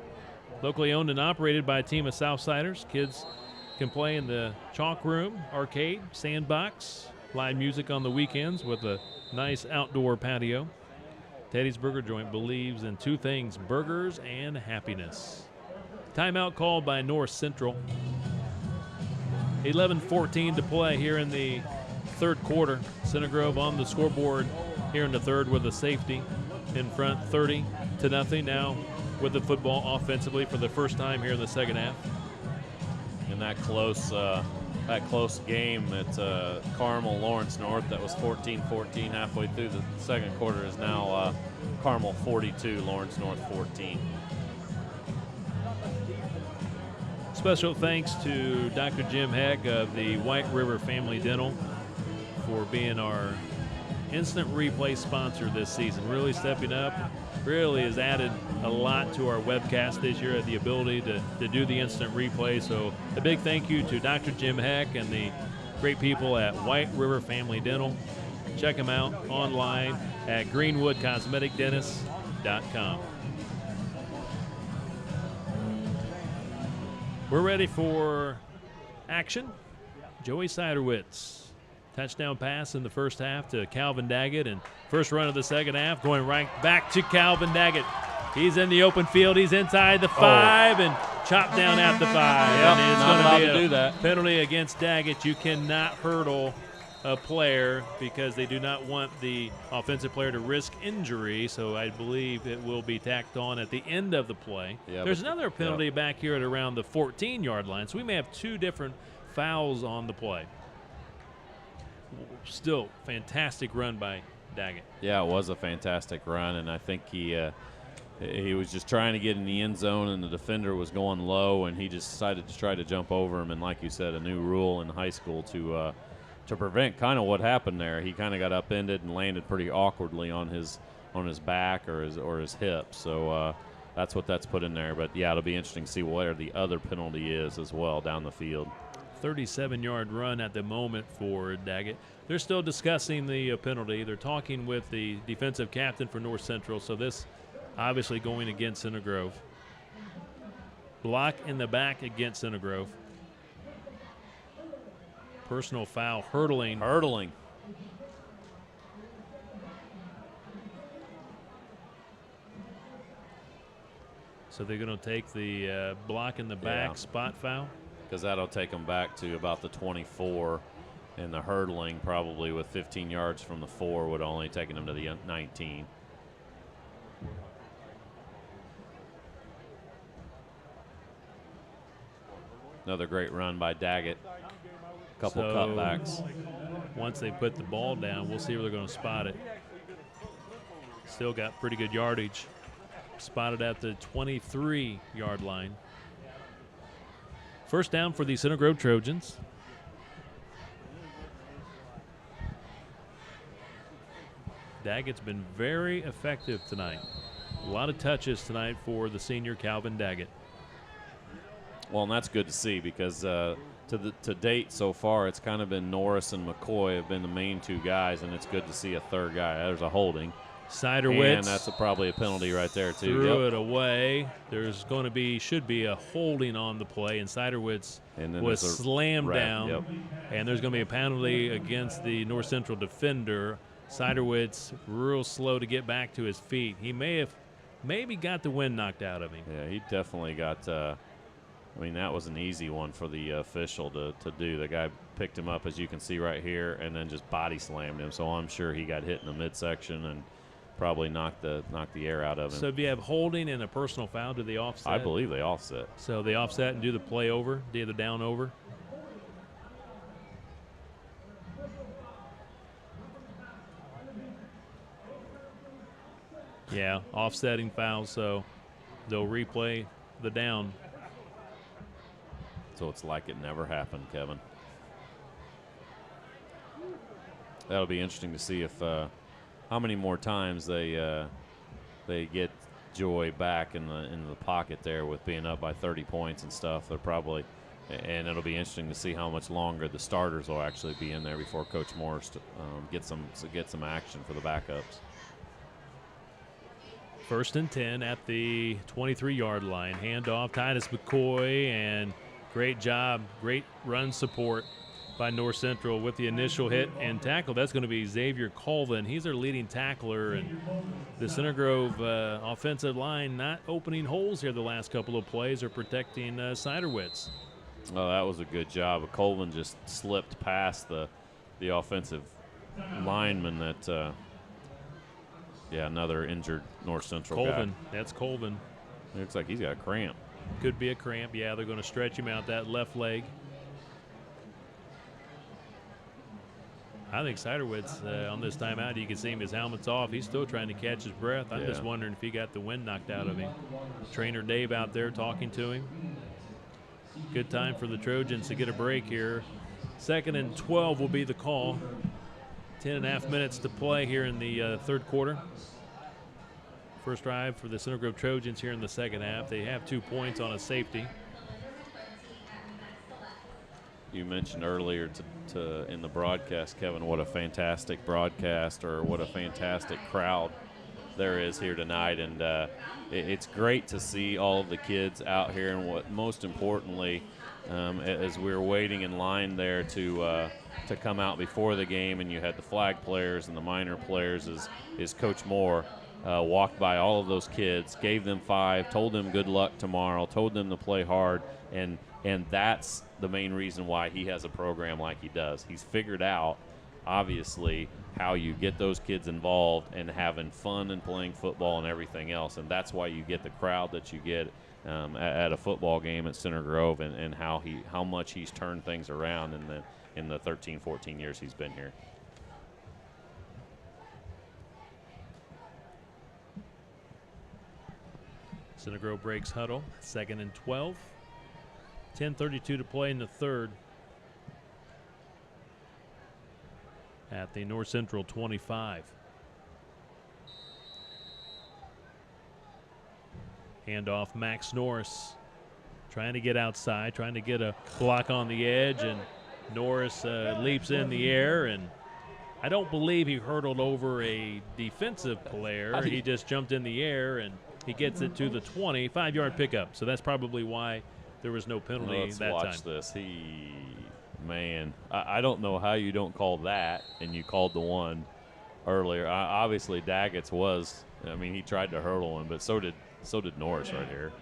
Locally owned and operated by a team of Southsiders. Kids can play in the chalk room, arcade, sandbox, live music on the weekends with a nice outdoor patio. Teddy's Burger Joint believes in 2 things, burgers and happiness. Timeout called by North Central. 11:14 to play here in the 3rd quarter. Center Grove on the scoreboard here in the 3rd with a safety in front, 30-0 now with the football offensively for the first time here in the 2nd half. In that close game at Carmel Lawrence North, that was 14-14 halfway through the 2nd quarter, is now Carmel 42, Lawrence North 14. Special thanks to Dr. Jim Heck of the White River Family Dental for being our instant replay sponsor this season. Really stepping up, really has added a lot to our webcast this year, the ability to do the instant replay. So a big thank you to Dr. Jim Heck and the great people at White River Family Dental. Check them out online at greenwoodcosmeticdentist.com. We're ready for action. Joey Siderwitz. Touchdown pass in the first half to Calvin Daggett, and first run of the second half going right back to Calvin Daggett. He's in the open field. He's inside the 5 and chopped down at the 5. And it's not allowed going to do that. Penalty against Daggett. You cannot hurdle a player because they do not want the offensive player to risk injury, so I believe it will be tacked on at the end of the play. Yeah, There's another penalty back here at around the 14-yard line, so we may have 2 different fouls on the play. Still, fantastic run by Daggett. Yeah, it was a fantastic run, and I think he was just trying to get in the end zone, and the defender was going low, and he just decided to try to jump over him. And like you said, a new rule in high school to prevent kind of what happened there. He kind of got upended and landed pretty awkwardly on his back or his hip. So that's what that's put in there. But yeah, it'll be interesting to see where the other penalty is as well down the field. 37-yard run at the moment for Daggett. They're still discussing the penalty. They're talking with the defensive captain for North Central, so this obviously going against Center Grove. Block in the back against Center Grove. Personal foul, hurdling. So they're going to take the block in the back spot foul? Because that'll take them back to about the 24, and the hurdling probably with 15 yards from the 4 would only taken them to the 19. Another great run by Daggett. Couple cutbacks. Once they put the ball down, we'll see where they're going to spot it. Still got pretty good yardage. Spotted at the 23-yard line. First down for the Center Grove Trojans. Daggett's been very effective tonight. A lot of touches tonight for the senior Calvin Daggett. Well, and that's good to see because to date so far, it's kind of been Norris and McCoy have been the main 2 guys, and it's good to see a third guy. There's a holding. Siderwitz. And that's probably a penalty right there, too. Threw it away. There's going to be, should be a holding on the play, and Siderwitz was slammed down. And there's going to be a penalty against the North Central defender. Siderwitz real slow to get back to his feet. He maybe got the wind knocked out of him. Yeah, he definitely got that was an easy one for the official to do. The guy picked him up, as you can see right here, and then just body slammed him. So I'm sure he got hit in the midsection and probably knocked the air out of him. So if you have holding and a personal foul, do they offset? I believe they offset. So they offset and do the play over, do the down over? Yeah, offsetting foul, so they'll replay the down. So it's like it never happened, Kevin. That'll be interesting to see if how many more times they get Joy back in the pocket there with being up by 30 points and stuff. They're probably, and it'll be interesting to see how much longer the starters will actually be in there before Coach Morris get some action for the backups. 1st and 10 at the 23-yard line. Handoff, Titus McCoy, and great job, great run support by North Central with the initial hit and tackle. That's going to be Xavier Colvin. He's their leading tackler, and the Center Grove offensive line not opening holes here the last couple of plays or protecting Siderwitz. Oh, that was a good job. Colvin just slipped past the offensive lineman that another injured North Central Colvin, guy. that's Colvin. It looks like he's got a cramp. Could be a cramp. Yeah, they're going to stretch him out that left leg. I think Siderwitz on this timeout, you can see him, his helmet's off. He's still trying to catch his breath. I'm just wondering if he got the wind knocked out of him. Trainer Dave out there talking to him. Good time for the Trojans to get a break here. 2nd and 12 will be the call. 10.5 minutes to play here in the third quarter. First drive for the Center Grove Trojans here in the second half. They have 2 points on a safety. you mentioned earlier to in the broadcast, Kevin, what a fantastic broadcast or what a fantastic crowd there is here tonight. And it's great to see all of the kids out here. And what most importantly, as we were waiting in line there to come out before the game, and you had the flag players and the minor players, is Coach Moore walked by all of those kids, gave them 5, told them good luck tomorrow, told them to play hard, and that's the main reason why he has a program like he does. He's figured out, obviously, how you get those kids involved and having fun and playing football and everything else, and that's why you get the crowd that you get at a football game at Center Grove, and how much he's turned things around in the 13, 14 years he's been here. Center Grove breaks huddle, 2nd and 12. 10:32 to play in the third at the North Central 25. Handoff, Max Norris trying to get outside, trying to get a block on the edge, and Norris leaps in the air, and I don't believe he hurdled over a defensive player. He just jumped in the air, and he gets it to the 20, 5-yard pickup. So that's probably why there was no penalty Let's that watch time. this. I don't know how you don't call that, and you called the one earlier. Obviously, Daggett's was. I mean, he tried to hurdle him, but so did Norris right here.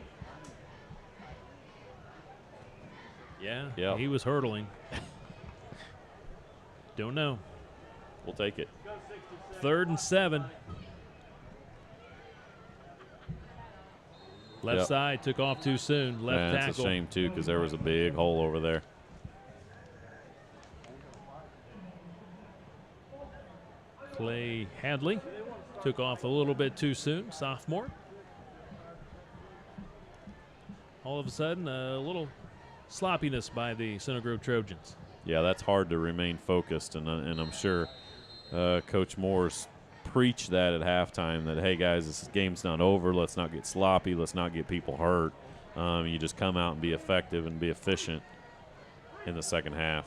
Yeah, he was hurdling. Don't know. We'll take it. 3rd and 7. Left side took off too soon. Left tackle. It's a shame, too, because there was a big hole over there. Clay Hadley took off a little bit too soon, sophomore. All of a sudden, a little sloppiness by the Center Grove Trojans. Yeah, that's hard to remain focused, and I'm sure Coach Moore's preached that at halftime, that, hey, guys, this game's not over. Let's not get sloppy. Let's not get people hurt. You just come out and be effective and be efficient in the second half.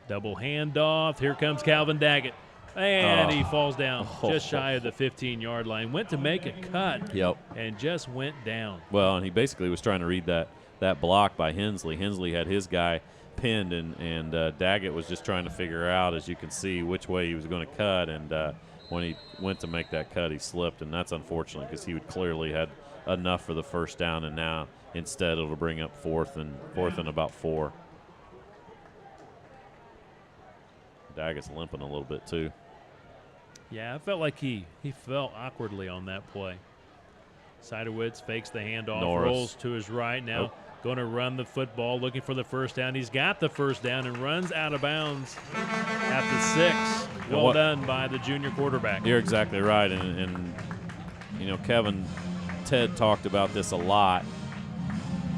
Double handoff. Here comes Calvin Daggett. And he falls down just shy of the 15-yard line. Went to make a cut. Yep. And just went down. Well, and he basically was trying to read that block by Hensley. Hensley had his guy pinned, and Daggett was just trying to figure out, as you can see, which way he was going to cut. And when he went to make that cut, he slipped, and that's unfortunate because he would clearly had enough for the first down, and now instead it'll bring up fourth and about 4. Daggett's limping a little bit too. Yeah, I felt like he fell awkwardly on that play. Siderwoods fakes the handoff, rolls to his right. Now going to run the football, looking for the first down. He's got the first down and runs out of bounds at the 6. Well done by the junior quarterback. You're exactly right. And you know, Ted talked about this a lot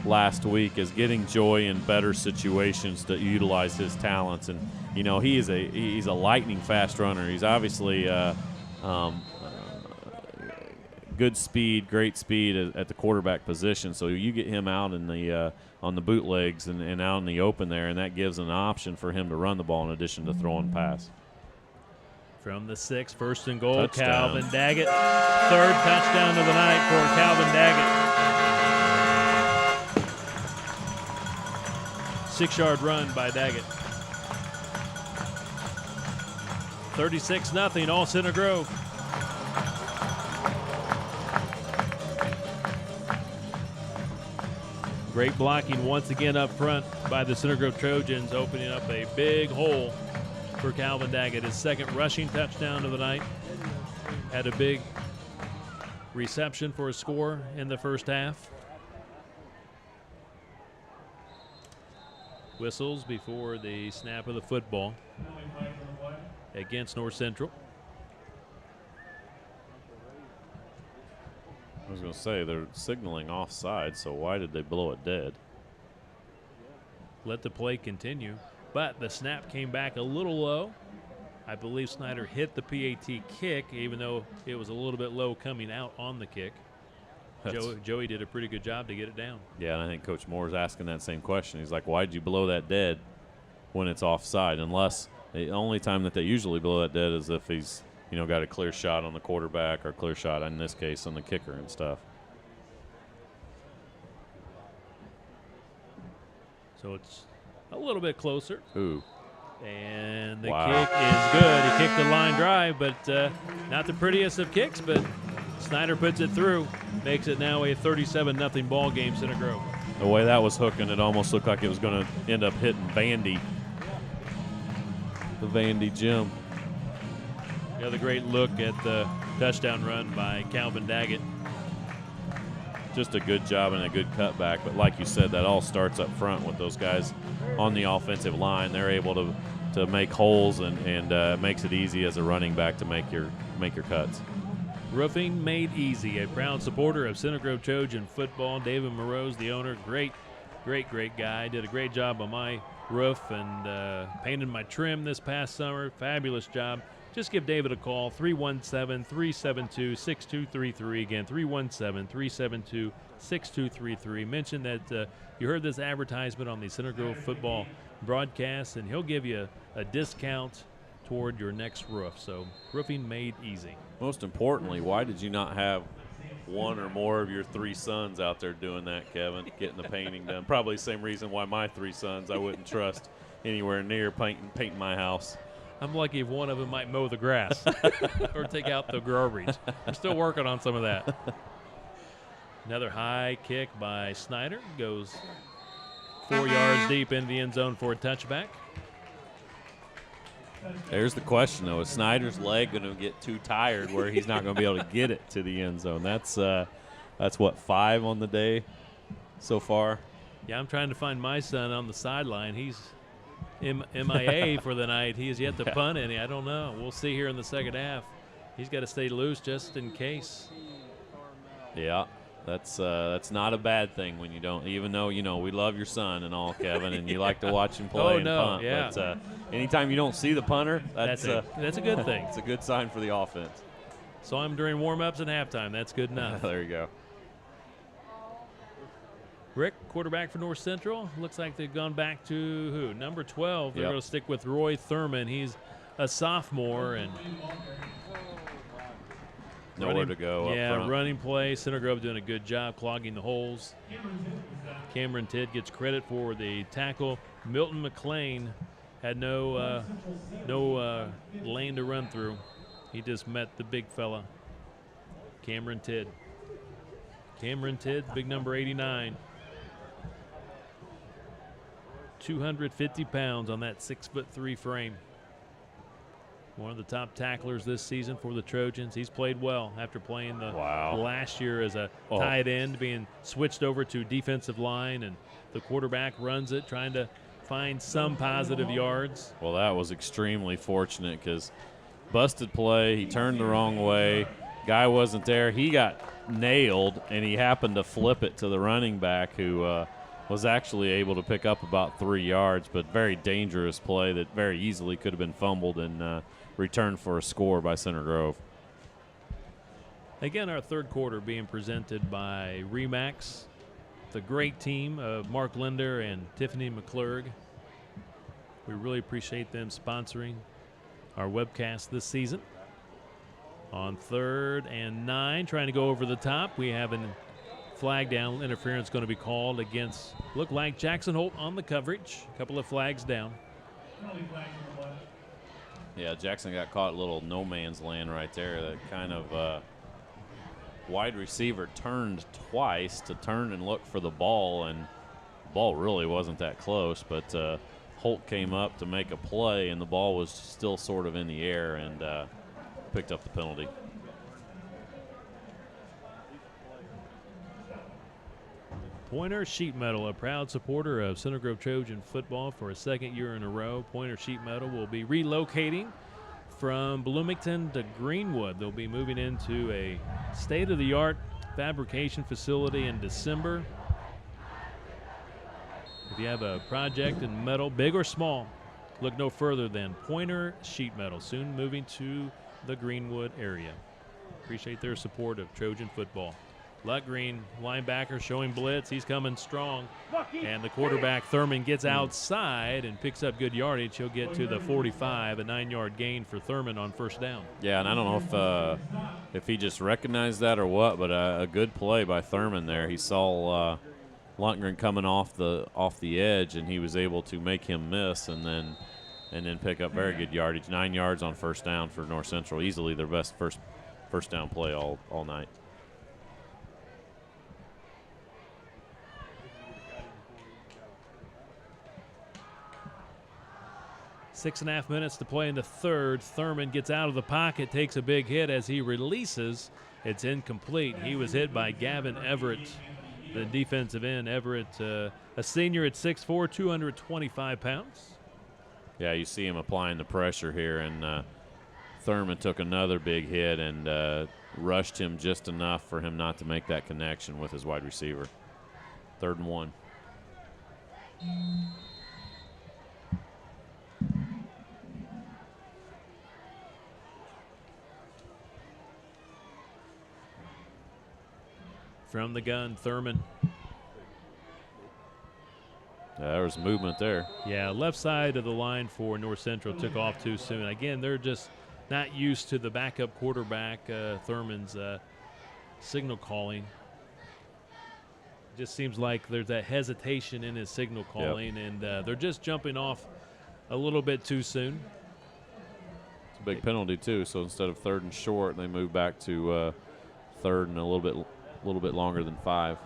last week, is getting Joy in better situations to utilize his talents. And you know, he's a lightning fast runner. He's obviously good speed, great speed at the quarterback position. So you get him out in the on the bootlegs and out in the open there, and that gives an option for him to run the ball in addition to throwing pass. From the 6, 1st and goal, Touchdown. Calvin Daggett. 3rd touchdown of the night for Calvin Daggett. 6-yard run by Daggett. 36-0, all Center Grove. Great blocking once again up front by the Center Grove Trojans, opening up a big hole for Calvin Daggett. His 2nd rushing touchdown of the night. Had a big reception for a score in the first half. Whistles before the snap of the football against North Central. I was going to say, they're signaling offside, so why did they blow it dead? Let the play continue, but the snap came back a little low. I believe Snyder hit the PAT kick, even though it was a little bit low coming out on the kick. Joey did a pretty good job to get it down. Yeah, and I think Coach Moore is asking that same question. He's like, why did you blow that dead when it's offside? Unless the only time that they usually blow that dead is if he's, got a clear shot on the quarterback or clear shot, in this case, on the kicker and stuff. So it's a little bit closer. Ooh. And the kick is good. He kicked the line drive, but not the prettiest of kicks, but Snyder puts it through. Makes it now a 37-0 ball game, Center Grove. The way that was hooking, it almost looked like it was going to end up hitting Vandy. The Vandy gym. The other great look at the touchdown run by Calvin Daggett. Just a good job and a good cutback, but like you said, that all starts up front with those guys on the offensive line. They're able to make holes and makes it easy as a running back to make your cuts. Roofing made easy. A proud supporter of Center Grove Trojan football. David Morose, the owner, great guy. Did a great job on my roof and painted my trim this past summer. Fabulous job. Just give David a call, 317-372-6233. Again, 317-372-6233. Mention that you heard this advertisement on the Center Grove football broadcast, and he'll give you a discount toward your next roof. So roofing made easy. Most importantly, why did you not have one or more of your 3 sons out there doing that, Kevin, getting the painting done? Probably the same reason why my 3 sons I wouldn't trust anywhere near painting my house. I'm lucky if one of them might mow the grass or take out the garbage. I'm still working on some of that. Another high kick by Snyder. Goes 4 yards deep in the end zone for a touchback. There's the question, though. Is Snyder's leg going to get too tired where he's not going to be able to get it to the end zone? That's what, 5 on the day so far? Yeah, I'm trying to find my son on the sideline. He's MIA for the night. He has yet to punt any. I don't know. We'll see here in the second half. He's got to stay loose just in case. Yeah, that's not a bad thing when you don't. Even though we love your son and all, Kevin, and you like to watch him play and punt. Yeah. But anytime you don't see the punter, that's a good thing. It's a good sign for the offense. Saw him during warm-ups and halftime. That's good enough. There you go. Rick, quarterback for North Central. Looks like they've gone back to who? Number 12. They're going to stick with Roy Thurman. He's a sophomore and nowhere to go. Yeah, up front. Running play. Center Grove doing a good job clogging the holes. Cameron Tidd gets credit for the tackle. Milton McLean had no lane to run through. He just met the big fella, Cameron Tidd. Cameron Tidd, big number 89. 250 pounds on that 6'3" frame. One of the top tacklers this season for the Trojans. He's played well after playing the last year as a tight end, being switched over to defensive line, and the quarterback runs it, trying to find some positive yards. Well, that was extremely fortunate because busted play. He turned the wrong way. Guy wasn't there. He got nailed, and he happened to flip it to the running back who was actually able to pick up about 3 yards, but very dangerous play that very easily could have been fumbled and returned for a score by Center Grove. Again, our third quarter being presented by RE/MAX, the great team of Mark Linder and Tiffany McClurg. We really appreciate them sponsoring our webcast this season. On 3rd and 9, trying to go over the top. We have a flag down. Interference going to be called against, look like Jackson Holt on the coverage. A couple of flags down. Yeah, Jackson got caught a little no man's land right there. That kind of wide receiver turned twice to turn and look for the ball, and the ball really wasn't that close, but Holt came up to make a play, and the ball was still sort of in the air and picked up the penalty. Pointer Sheet Metal, a proud supporter of Center Grove Trojan football for a second year in a row. Pointer Sheet Metal will be relocating from Bloomington to Greenwood. They'll be moving into a state-of-the-art fabrication facility in December. If you have a project in metal, big or small, look no further than Pointer Sheet Metal, soon moving to the Greenwood area. Appreciate their support of Trojan football. Lutgreen, linebacker, showing blitz. He's coming strong. And the quarterback, Thurman, gets outside and picks up good yardage. He'll get to the 45, a 9-yard gain for Thurman on first down. Yeah, and I don't know if he just recognized that or what, but a good play by Thurman there. He saw Lundgren coming off the edge, and he was able to make him miss and then pick up very good yardage. 9 yards on first down for North Central. Easily their best first down play all night. Six and a half minutes to play in the third. Thurman gets out of the pocket, takes a big hit as he releases. It's incomplete. He was hit by Gavin Everett, the defensive end. Everett, a senior at 6'4", 225 pounds. Yeah, you see him applying the pressure here, and Thurman took another big hit and rushed him just enough for him not to make that connection with his wide receiver. 3rd and 1. From the gun, Thurman. There was movement there. Yeah, left side of the line for North Central took off too soon. Again, they're just not used to the backup quarterback, Thurman's signal calling. Just seems like there's that hesitation in his signal calling, and they're just jumping off a little bit too soon. It's a big penalty too. So instead of 3rd and short, they move back to 3rd and a little bit longer than 5.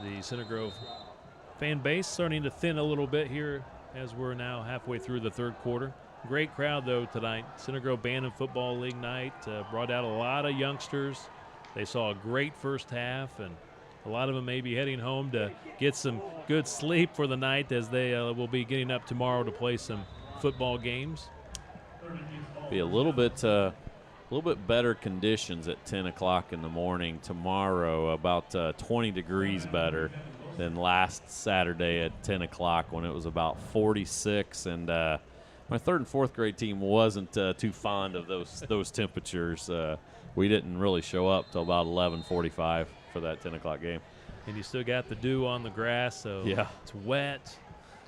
The Center Grove fan base starting to thin a little bit here as we're now halfway through the 3rd quarter. Great crowd, though, tonight. Center Grove Band and Football League night brought out a lot of youngsters. They saw a great first half, and a lot of them may be heading home to get some good sleep for the night as they will be getting up tomorrow to play some football games. Be a little bit better conditions at 10 o'clock in the morning tomorrow, about 20 degrees better than last Saturday at 10 o'clock when it was about 46. And my 3rd and 4th grade team wasn't too fond of those temperatures. We didn't really show up till about 11:45 for that 10 o'clock game. And you still got the dew on the grass, so yeah, it's wet,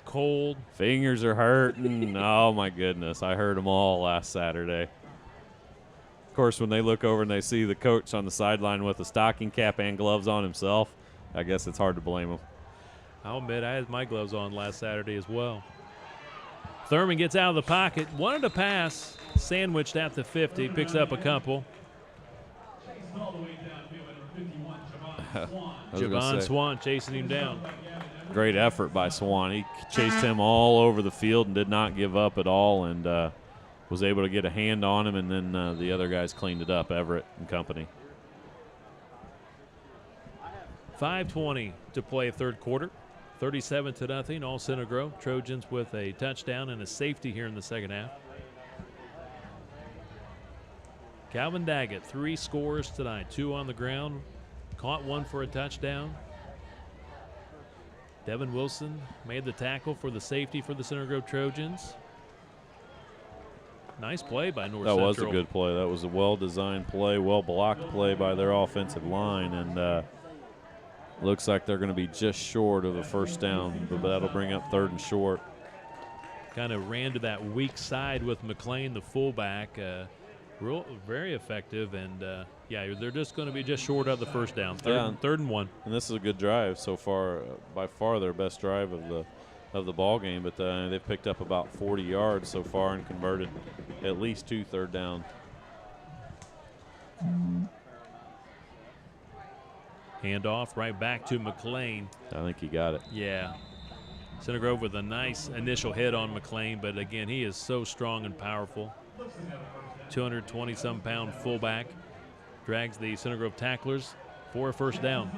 cold. Fingers are hurting. Oh, my goodness. I heard them all last Saturday. Of course, when they look over and they see the coach on the sideline with a stocking cap and gloves on himself, I guess it's hard to blame him. I'll admit I had my gloves on last Saturday as well. Thurman gets out of the pocket, wanted to pass, sandwiched at the 50, picks up a couple. Javon Swan chasing him down. Great effort by Swan. He chased him all over the field and did not give up at all, and was able to get a hand on him, and then the other guys cleaned it up, Everett and company. 5:20 to play 3rd quarter. 37-0, all Center Grove. Trojans with a touchdown and a safety here in the 2nd half. Calvin Daggett, 3 scores tonight, 2 on the ground. Caught 1 for a touchdown. Devin Wilson made the tackle for the safety for the Center Grove Trojans. Nice play by North Central. That was a good play. That was a well-designed play, well-blocked play by their offensive line, and looks like they're going to be just short of a first down, but that'll bring up 3rd and short. Kind of ran to that weak side with McLean, the fullback. Very effective, and yeah, they're just going to be just short of the first down. 3rd and 1. And this is a good drive so far, by far their best drive of the ball game, but they've picked up about 40 yards so far and converted at least 2 third down. Handoff right back to McLean. I think he got it. Yeah. Center Grove with a nice initial hit on McLean, but again, he is so strong and powerful. 220-some pound fullback. Drags the Center Grove tacklers for a first down.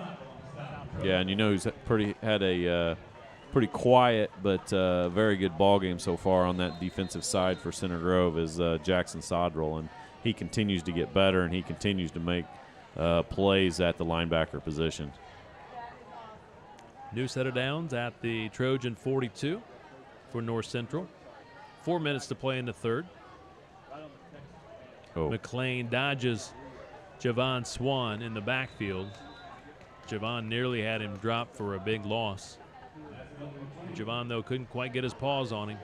Yeah, and you know he's had a pretty quiet but very good ball game so far on that defensive side for Center Grove is Jackson Sodrell, and he continues to get better, and he continues to make plays at the linebacker position. New set of downs at the Trojan 42 for North Central. 4 minutes to play in the third. McLean dodges Javon Swan in the backfield. Javon nearly had him drop for a big loss. Javon, though, couldn't quite get his paws on him.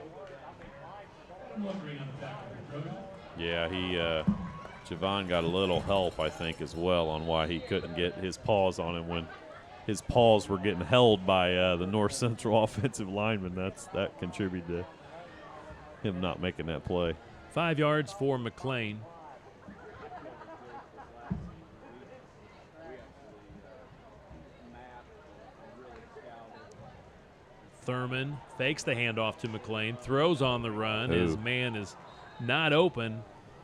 Yeah, Javon got a little help, I think, as well on why he couldn't get his paws on him when his paws were getting held by the North Central offensive lineman. That contributed to him not making that play. 5 yards for McLean. Thurman fakes the handoff to McLean, throws on the run. His man is not open.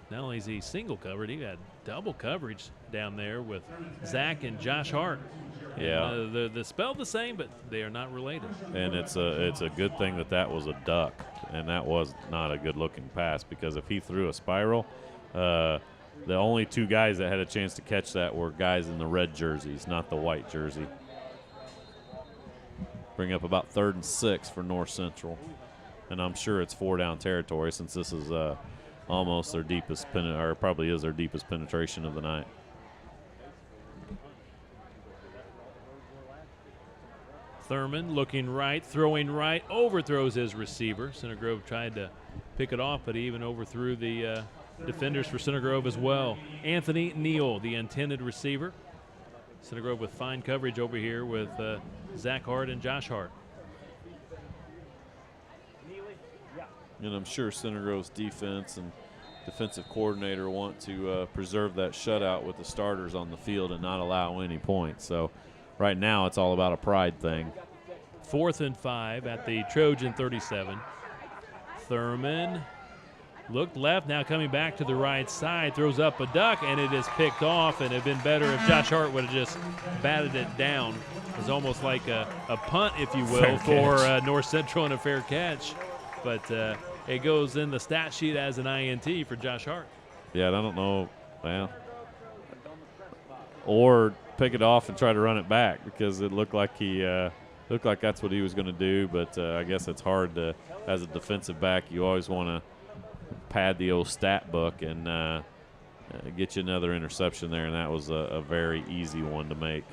Not only is he single covered, he had double coverage down there with Zach and Josh Hart. Yeah. They're spelled the same, but they are not related. And it's a good thing that was a duck, and that was not a good-looking pass, because if he threw a spiral, the only 2 guys that had a chance to catch that were guys in the red jerseys, not the white jersey. Bring up about 3rd and 6 for North Central, and I'm sure it's 4-down territory since this is almost their deepest or probably is their deepest penetration of the night. Thurman looking right, throwing right, overthrows his receiver. Center Grove tried to pick it off, but he even overthrew the defenders for Center Grove as well. Anthony Neal, the intended receiver. Center Grove with fine coverage over here with Zach Hart and Josh Hart. And I'm sure Center Grove's defense and defensive coordinator want to preserve that shutout with the starters on the field and not allow any points. So right now it's all about a pride thing. 4th and 5 at the Trojan 37. Thurman looked left, now coming back to the right side, throws up a duck, and it is picked off. And it would have been better if Josh Hart would have just batted it down. It was almost like a punt, if you will, for North Central, and a fair catch. But it goes in the stat sheet as an INT for Josh Hart. Yeah, I don't know. Well, or pick it off and try to run it back, because it looked like that's what he was going to do. But I guess it's hard to, as a defensive back, you always want to pad the old stat book and get you another interception there, and that was a very easy one to make.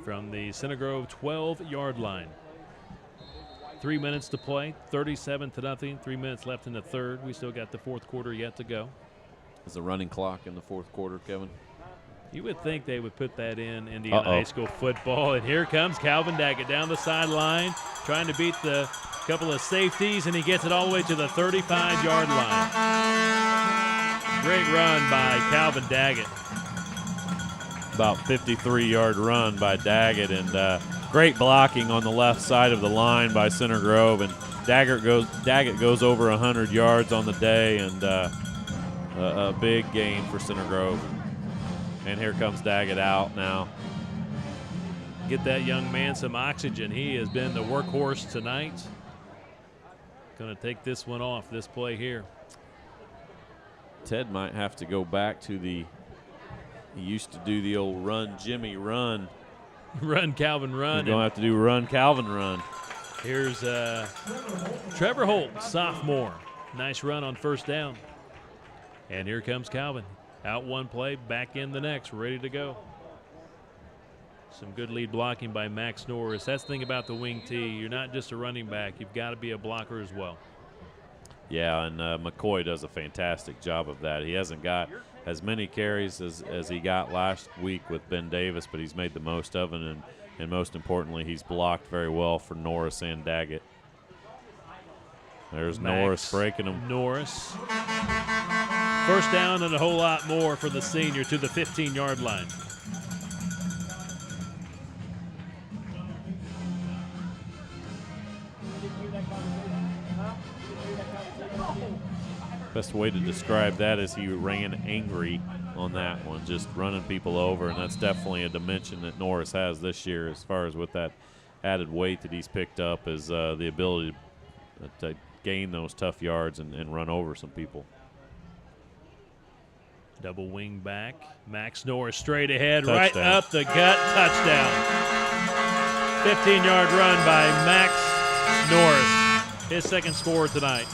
From the Center Grove 12-yard line. 3 minutes to play, 37-0. 3 minutes left in the third. We still got the fourth quarter yet to go. Is the running clock in the fourth quarter, Kevin? You would think they would put that in Indiana High School football. And here comes Calvin Daggett down the sideline, trying to beat the couple of safeties, and he gets it all the way to the 35-yard line. Great run by Calvin Daggett. About 53-yard run by Daggett, and great blocking on the left side of the line by Center Grove. And Daggett goes over 100 yards on the day, and a big gain for Center Grove. And here comes Daggett out now. Get that young man some oxygen. He has been the workhorse tonight. Going to take this one off, this play here. Ted might have to go back to he used to do the old run, Jimmy, run. Run, Calvin, run. He's going to have to do run, Calvin, run. Here's Trevor Holt, sophomore. Nice run on first down. And here comes Calvin. Out one play, back in the next, ready to go. Some good lead blocking by Max Norris. That's the thing about the wing T. You're not just a running back. You've got to be a blocker as well. Yeah, and McCoy does a fantastic job of that. He hasn't got as many carries as he got last week with Ben Davis, but he's made the most of it, and most importantly, he's blocked very well for Norris and Daggett. There's Max Norris breaking him. Norris. First down and a whole lot more for the senior to the 15-yard line. Best way to describe that is he ran angry on that one, just running people over, and that's definitely a dimension that Norris has this year as far as with that added weight that he's picked up is the ability to gain those tough yards and run over some people. Double wing back. Max Norris straight ahead, Touchdown. right up the gut, touchdown. 15-yard run by Max Norris, his second score tonight.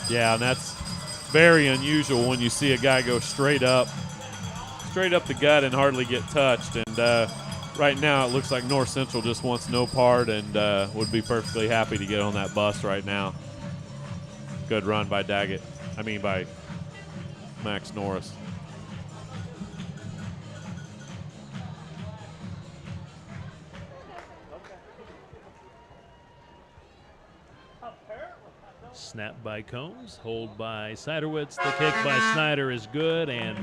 Yeah, and that's very unusual when you see a guy go straight up the gut and hardly get touched. And right now it looks like North Central just wants no part and would be perfectly happy to get on that bus right now. Good run by by Max Norris. Snap by Combs, hold by Siderwitz. The kick by Snyder is good, and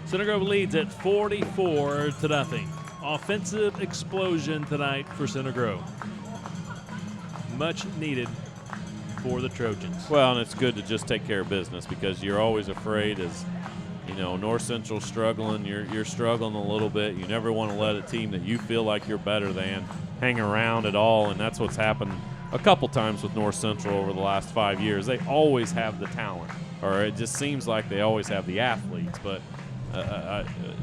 Center Grove leads at 44-0. Offensive explosion tonight for Center Grove. Much needed for the Trojans. Well, and it's good to just take care of business because you're always afraid as, North Central struggling, you're struggling a little bit. You never want to let a team that you feel like you're better than hang around at all, and that's what's happened a couple times with North Central over the last 5 years. They always have the talent, or it just seems like they always have the athletes, but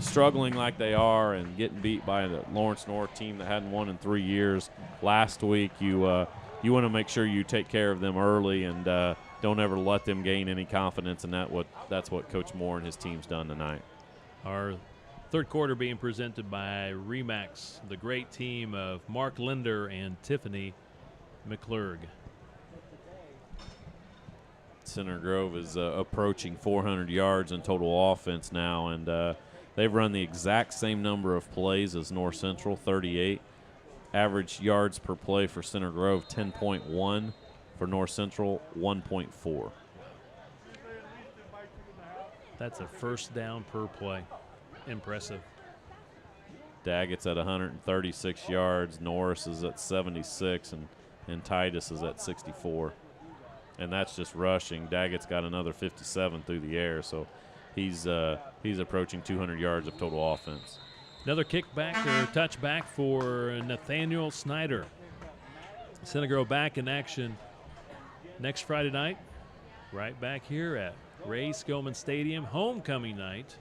struggling like they are and getting beat by the Lawrence North team that hadn't won in 3 years last week, you want to make sure you take care of them early and don't ever let them gain any confidence, and that's what Coach Moore and his team's done tonight. Our third quarter being presented by Remax, the great team of Mark Linder and Tiffany McClurg. Center Grove is approaching 400 yards in total offense now, and they've run the exact same number of plays as North Central, 38. Average yards per play for Center Grove, 10.1. For North Central, 1.4. That's a first down per play. Impressive. Daggett's at 136 yards. Norris is at 76, and Titus is at 64. And that's just rushing. Daggett's got another 57 through the air, so he's approaching 200 yards of total offense. Another kickback or touchback for Nathaniel Snyder. Center Grove back in action next Friday night, right back here at Ray Skillman Stadium, homecoming night.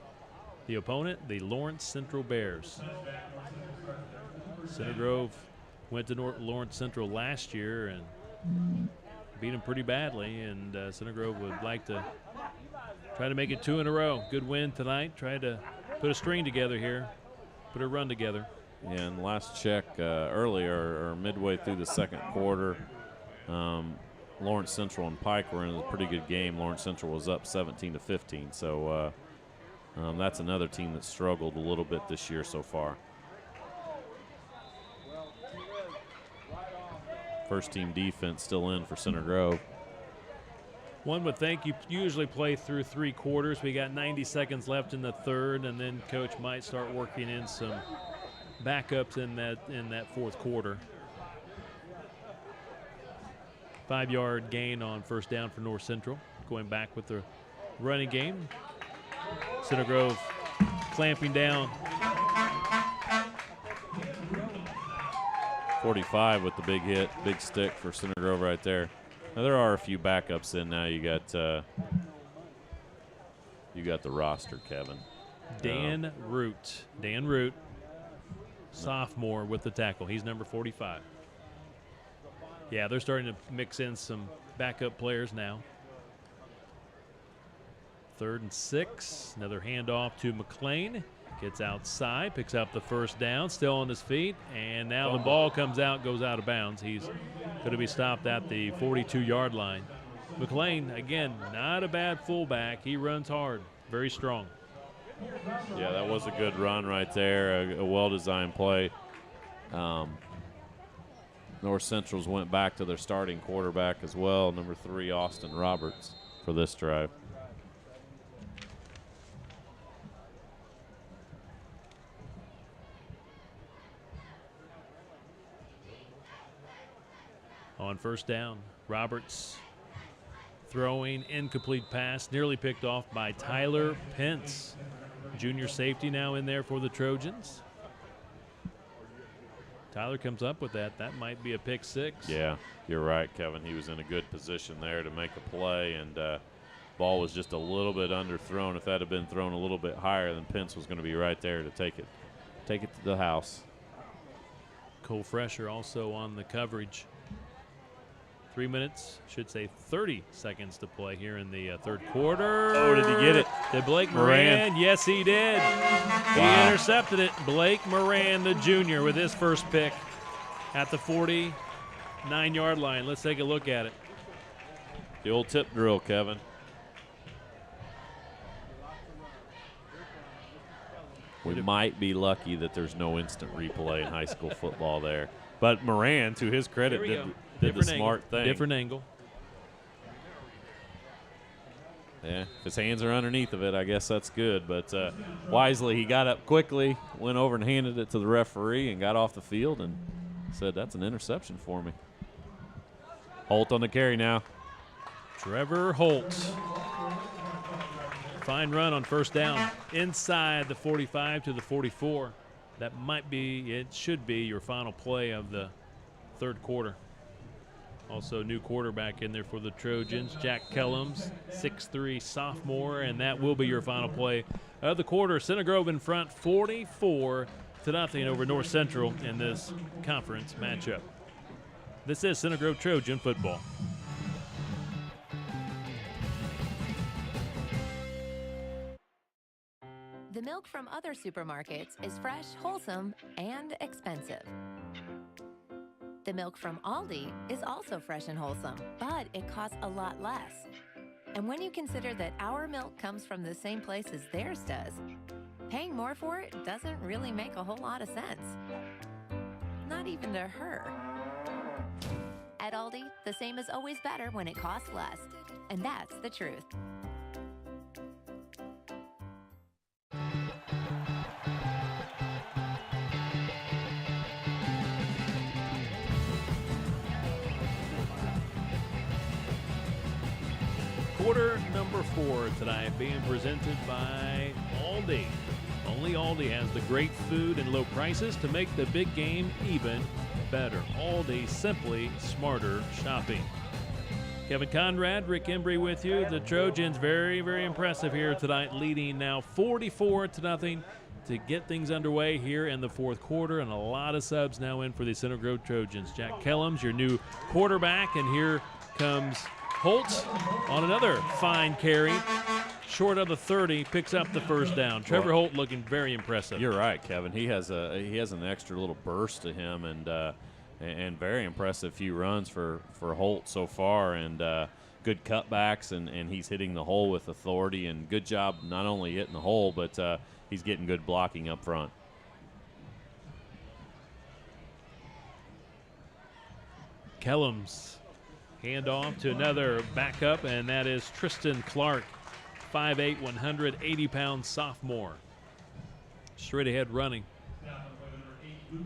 The opponent, the Lawrence Central Bears. Center Grove went to Lawrence Central last year and beat them pretty badly, and Center Grove would like to try to make it 2 in a row. Good win tonight. Try to put a string together here, put a run together. Yeah, and last check earlier, or midway through the second quarter, Lawrence Central and Pike were in a pretty good game. Lawrence Central was up 17-15, so that's another team that struggled a little bit this year so far. First team defense still in for Center Grove. One would think you usually play through 3 quarters. We got 90 seconds left in the third, and then coach might start working in some backups in that fourth quarter. 5-yard gain on first down for North Central. Going back with the running game. Center Grove clamping down. 45 with the big hit, big stick for Center Grove right there. Now there are a few backups in now. You got the roster, Kevin. Dan Root, sophomore with the tackle. He's number 45. Yeah, they're starting to mix in some backup players now. 3rd and 6. Another handoff to McLean. Gets outside, picks up the first down, still on his feet, and now the ball comes out, goes out of bounds. He's going to be stopped at the 42-yard line. McLean, again, not a bad fullback. He runs hard, very strong. Yeah, that was a good run right there, a well-designed play. North Central's went back to their starting quarterback as well, number 3, Austin Roberts, for this drive. On first down, Roberts throwing, incomplete pass, nearly picked off by Tyler Pence. Junior safety now in there for the Trojans. Tyler comes up with that. That might be a pick 6. Yeah, you're right, Kevin. He was in a good position there to make a play, and Ball was just a little bit underthrown. If that had been thrown a little bit higher, then Pence was going to be right there to take it to the house. Cole Fresher also on the coverage. 3 minutes, should say 30 seconds to play here in the third quarter. Oh, did he get it? Did Blake Moran? Yes, he did. He intercepted it. Blake Moran, the junior, with his first pick at the 49-yard line. Let's take a look at it. The old tip drill, Kevin. We might be lucky that there's no instant replay in high school football there. But Moran, to his credit, did the smart thing. Different angle. Yeah, if his hands are underneath of it, I guess that's good. But wisely, he got up quickly, went over and handed it to the referee and got off the field and said, that's an interception for me. Holt on the carry now. Trevor Holt. Fine run on first down inside the 45 to the 44. That should be your final play of the third quarter. Also new quarterback in there for the Trojans, Jack Kellums, 6'3" sophomore, and that will be your final play of the quarter. Center Grove in front 44-0 over North Central in this conference matchup. This is Center Grove Trojan football. The milk from other supermarkets is fresh, wholesome, and expensive. The milk from Aldi is also fresh and wholesome, but it costs a lot less. And when you consider that our milk comes from the same place as theirs does, paying more for it doesn't really make a whole lot of sense. Not even to her. At Aldi, the same is always better when it costs less. And that's the truth. Quarter number 4 tonight being presented by Aldi. Only Aldi has the great food and low prices to make the big game even better. Aldi, simply smarter shopping. Kevin Conrad, Rick Embry with you. The Trojans very, very impressive here tonight, leading now 44-0 to get things underway here in the fourth quarter, and a lot of subs now in for the Center Grove Trojans. Jack Kellums, your new quarterback, and here comes Holt on another fine carry, short of the 30, picks up the first down. Trevor Holt looking very impressive. You're right, Kevin. He has an extra little burst to him, and very impressive few runs for Holt so far, and good cutbacks, and he's hitting the hole with authority, and good job not only hitting the hole, but he's getting good blocking up front. Kellums. Hand off to another backup, and that is Tristan Clark, 5'8", 180-pound sophomore. Straight ahead running.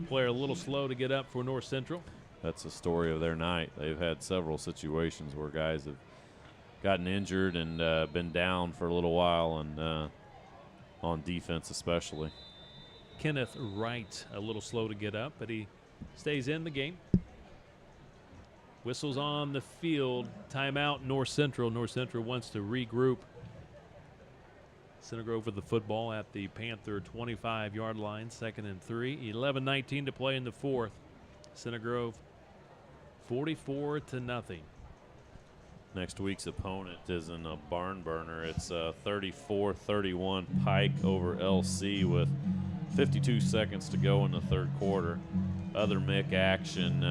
Player a little slow to get up for North Central. That's the story of their night. They've had several situations where guys have gotten injured and been down for a little while, and on defense especially. Kenneth Wright a little slow to get up, but he stays in the game. Whistles on the field. Timeout, North Central. North Central wants to regroup. Center Grove with the football at the Panther 25-yard line, 2nd and 3. 11:19 to play in the fourth. Center Grove 44-0. Next week's opponent isn't a barn burner. It's 34-31 Pike over LC with 52 seconds to go in the third quarter. Other MIC action,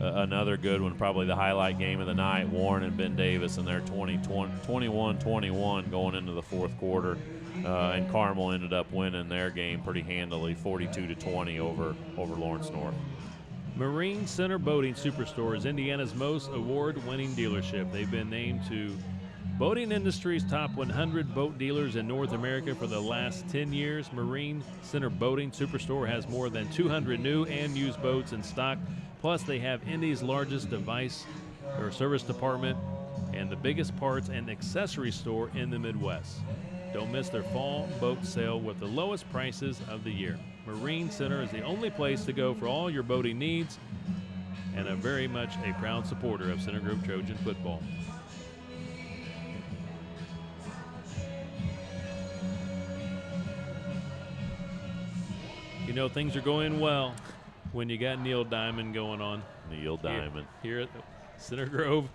another good one, probably the highlight game of the night, Warren and Ben Davis, and they're 21-21 going into the fourth quarter. And Carmel ended up winning their game pretty handily, 42-20 over Lawrence North. Marine Center Boating Superstore is Indiana's most award-winning dealership. They've been named to Boating Industry's top 100 boat dealers in North America for the last 10 years. Marine Center Boating Superstore has more than 200 new and used boats in stock. Plus, they have Indy's largest device or service department and the biggest parts and accessory store in the Midwest. Don't miss their fall boat sale with the lowest prices of the year. Marine Center is the only place to go for all your boating needs, and very much a proud supporter of Center Grove Trojan football. You know things are going well when you got Neil Diamond going on. Neil Diamond. Here at Center Grove,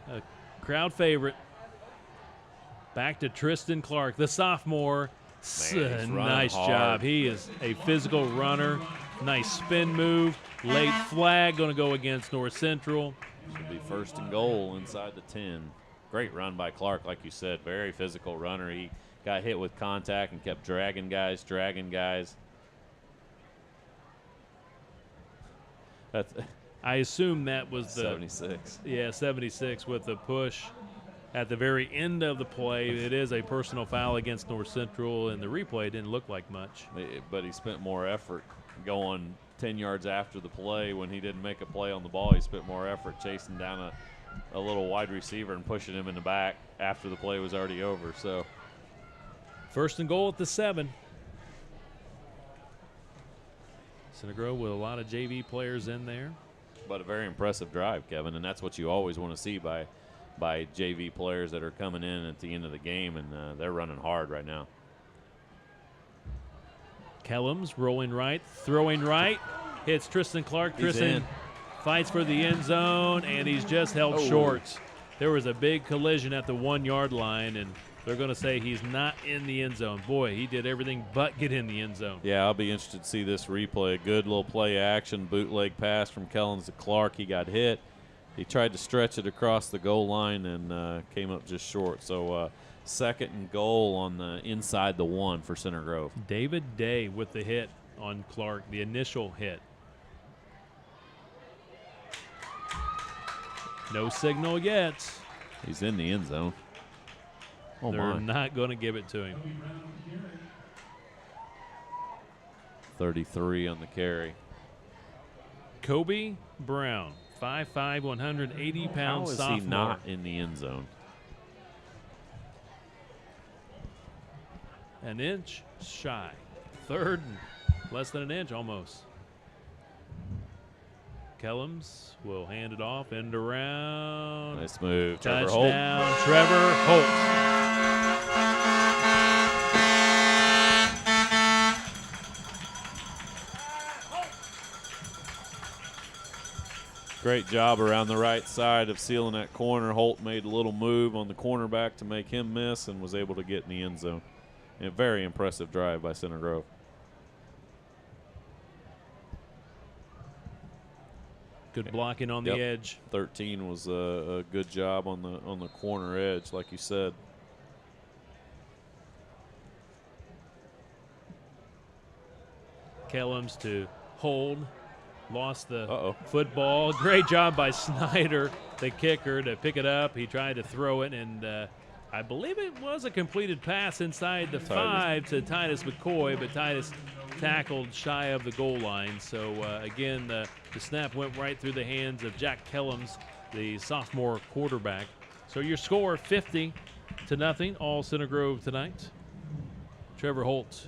a crowd favorite. Back to Tristan Clark, the sophomore. Nice job. He is a physical runner. Nice spin move. Late flag going to go against North Central. Should be first and goal inside the 10. Great run by Clark, like you said. Very physical runner. He got hit with contact and kept dragging guys. I assume that was the 76. Yeah, 76 with the push at the very end of the play. It is a personal foul against North Central, and the replay didn't look like much. But he spent more effort going 10 yards after the play. When he didn't make a play on the ball, he spent more effort chasing down a little wide receiver and pushing him in the back after the play was already over. So first and goal at the 7. Center Grove with a lot of JV players in there. But a very impressive drive, Kevin, and that's what you always want to see by JV players that are coming in at the end of the game, and they're running hard right now. Kellums rolling right, throwing right, hits Tristan Clark. Tristan fights for the end zone, and he's just held short. There was a big collision at the 1 yard line, and they're going to say he's not in the end zone. Boy, he did everything but get in the end zone. Yeah, I'll be interested to see this replay. Good little play action, bootleg pass from Kellums to Clark. He got hit. He tried to stretch it across the goal line and came up just short. So second and goal on the inside the 1 for Center Grove. David Day with the hit on Clark, the initial hit. No signal yet. He's in the end zone. Oh, they're not going to give it to him. 33 on the carry. Kobe Brown, 5'5", 180-pound sophomore. How is he not in the end zone? An inch shy. Third and less than an inch almost. Kellums will hand it off, end around. Nice move. Trevor Holt. Touchdown, Trevor Holt. Great job around the right side of sealing that corner. Holt made a little move on the cornerback to make him miss and was able to get in the end zone. A very impressive drive by Center Grove. Good blocking on the edge. 13 was a good job on the corner edge, like you said. Kellums to hold. Lost the football. Great job by Snyder, the kicker, to pick it up. He tried to throw it, and I believe it was a completed pass inside the 5 to Titus McCoy, but Titus tackled shy of the goal line. So, again, the snap went right through the hands of Jack Kellums, the sophomore quarterback. So your score, 50-0, all Center Grove tonight. Trevor Holt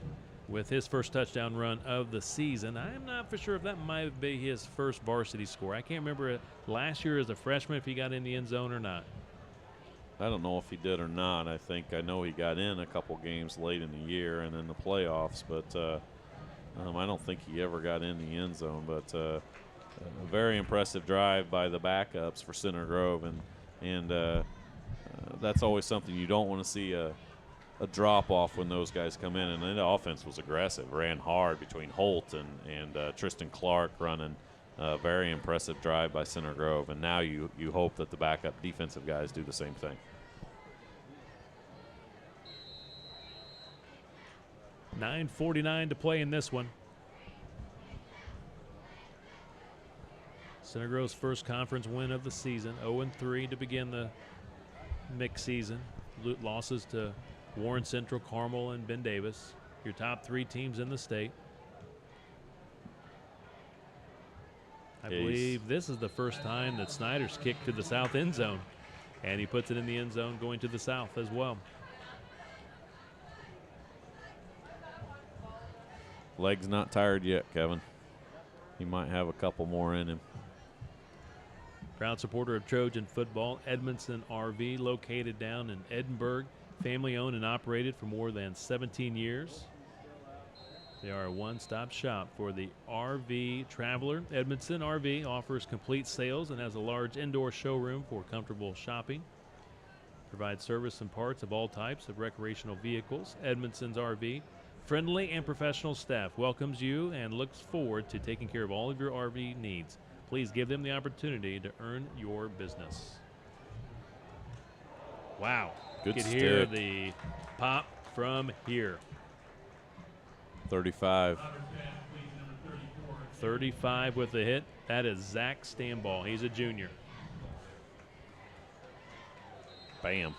with his first touchdown run of the season. I'm not for sure if that might be his first varsity score. I can't remember last year as a freshman if he got in the end zone or not. I don't know if he did or not. I know he got in a couple games late in the year and in the playoffs, but I don't think he ever got in the end zone. But a very impressive drive by the backups for Center Grove, and that's always something you don't want to see a drop off when those guys come in. And then the offense was aggressive, ran hard between Holt and Tristan Clark running. Very impressive drive by Center Grove, and now you hope that the backup defensive guys do the same thing. $9:49 to play in this one. Center Grove's first conference win of the season, 0-3 to begin the mixed season. Losses to Warren Central, Carmel, and Ben Davis, your top 3 teams in the state. I believe this is the first time that Snyder's kicked to the south end zone, and he puts it in the end zone going to the south as well. Leg's not tired yet, Kevin. He might have a couple more in him. Proud supporter of Trojan football, Edmondson RV, located down in Edinburgh, family owned and operated for more than 17 years. They are a one-stop shop for the RV traveler. Edmondson RV offers complete sales and has a large indoor showroom for comfortable shopping. Provides service and parts of all types of recreational vehicles. Edmondson's RV, friendly and professional staff, welcomes you and looks forward to taking care of all of your RV needs. Please give them the opportunity to earn your business. Wow. Good You can stick. hear the pop from here. 35. 35 with the hit. That is Zach Stanball. He's a junior. Bam.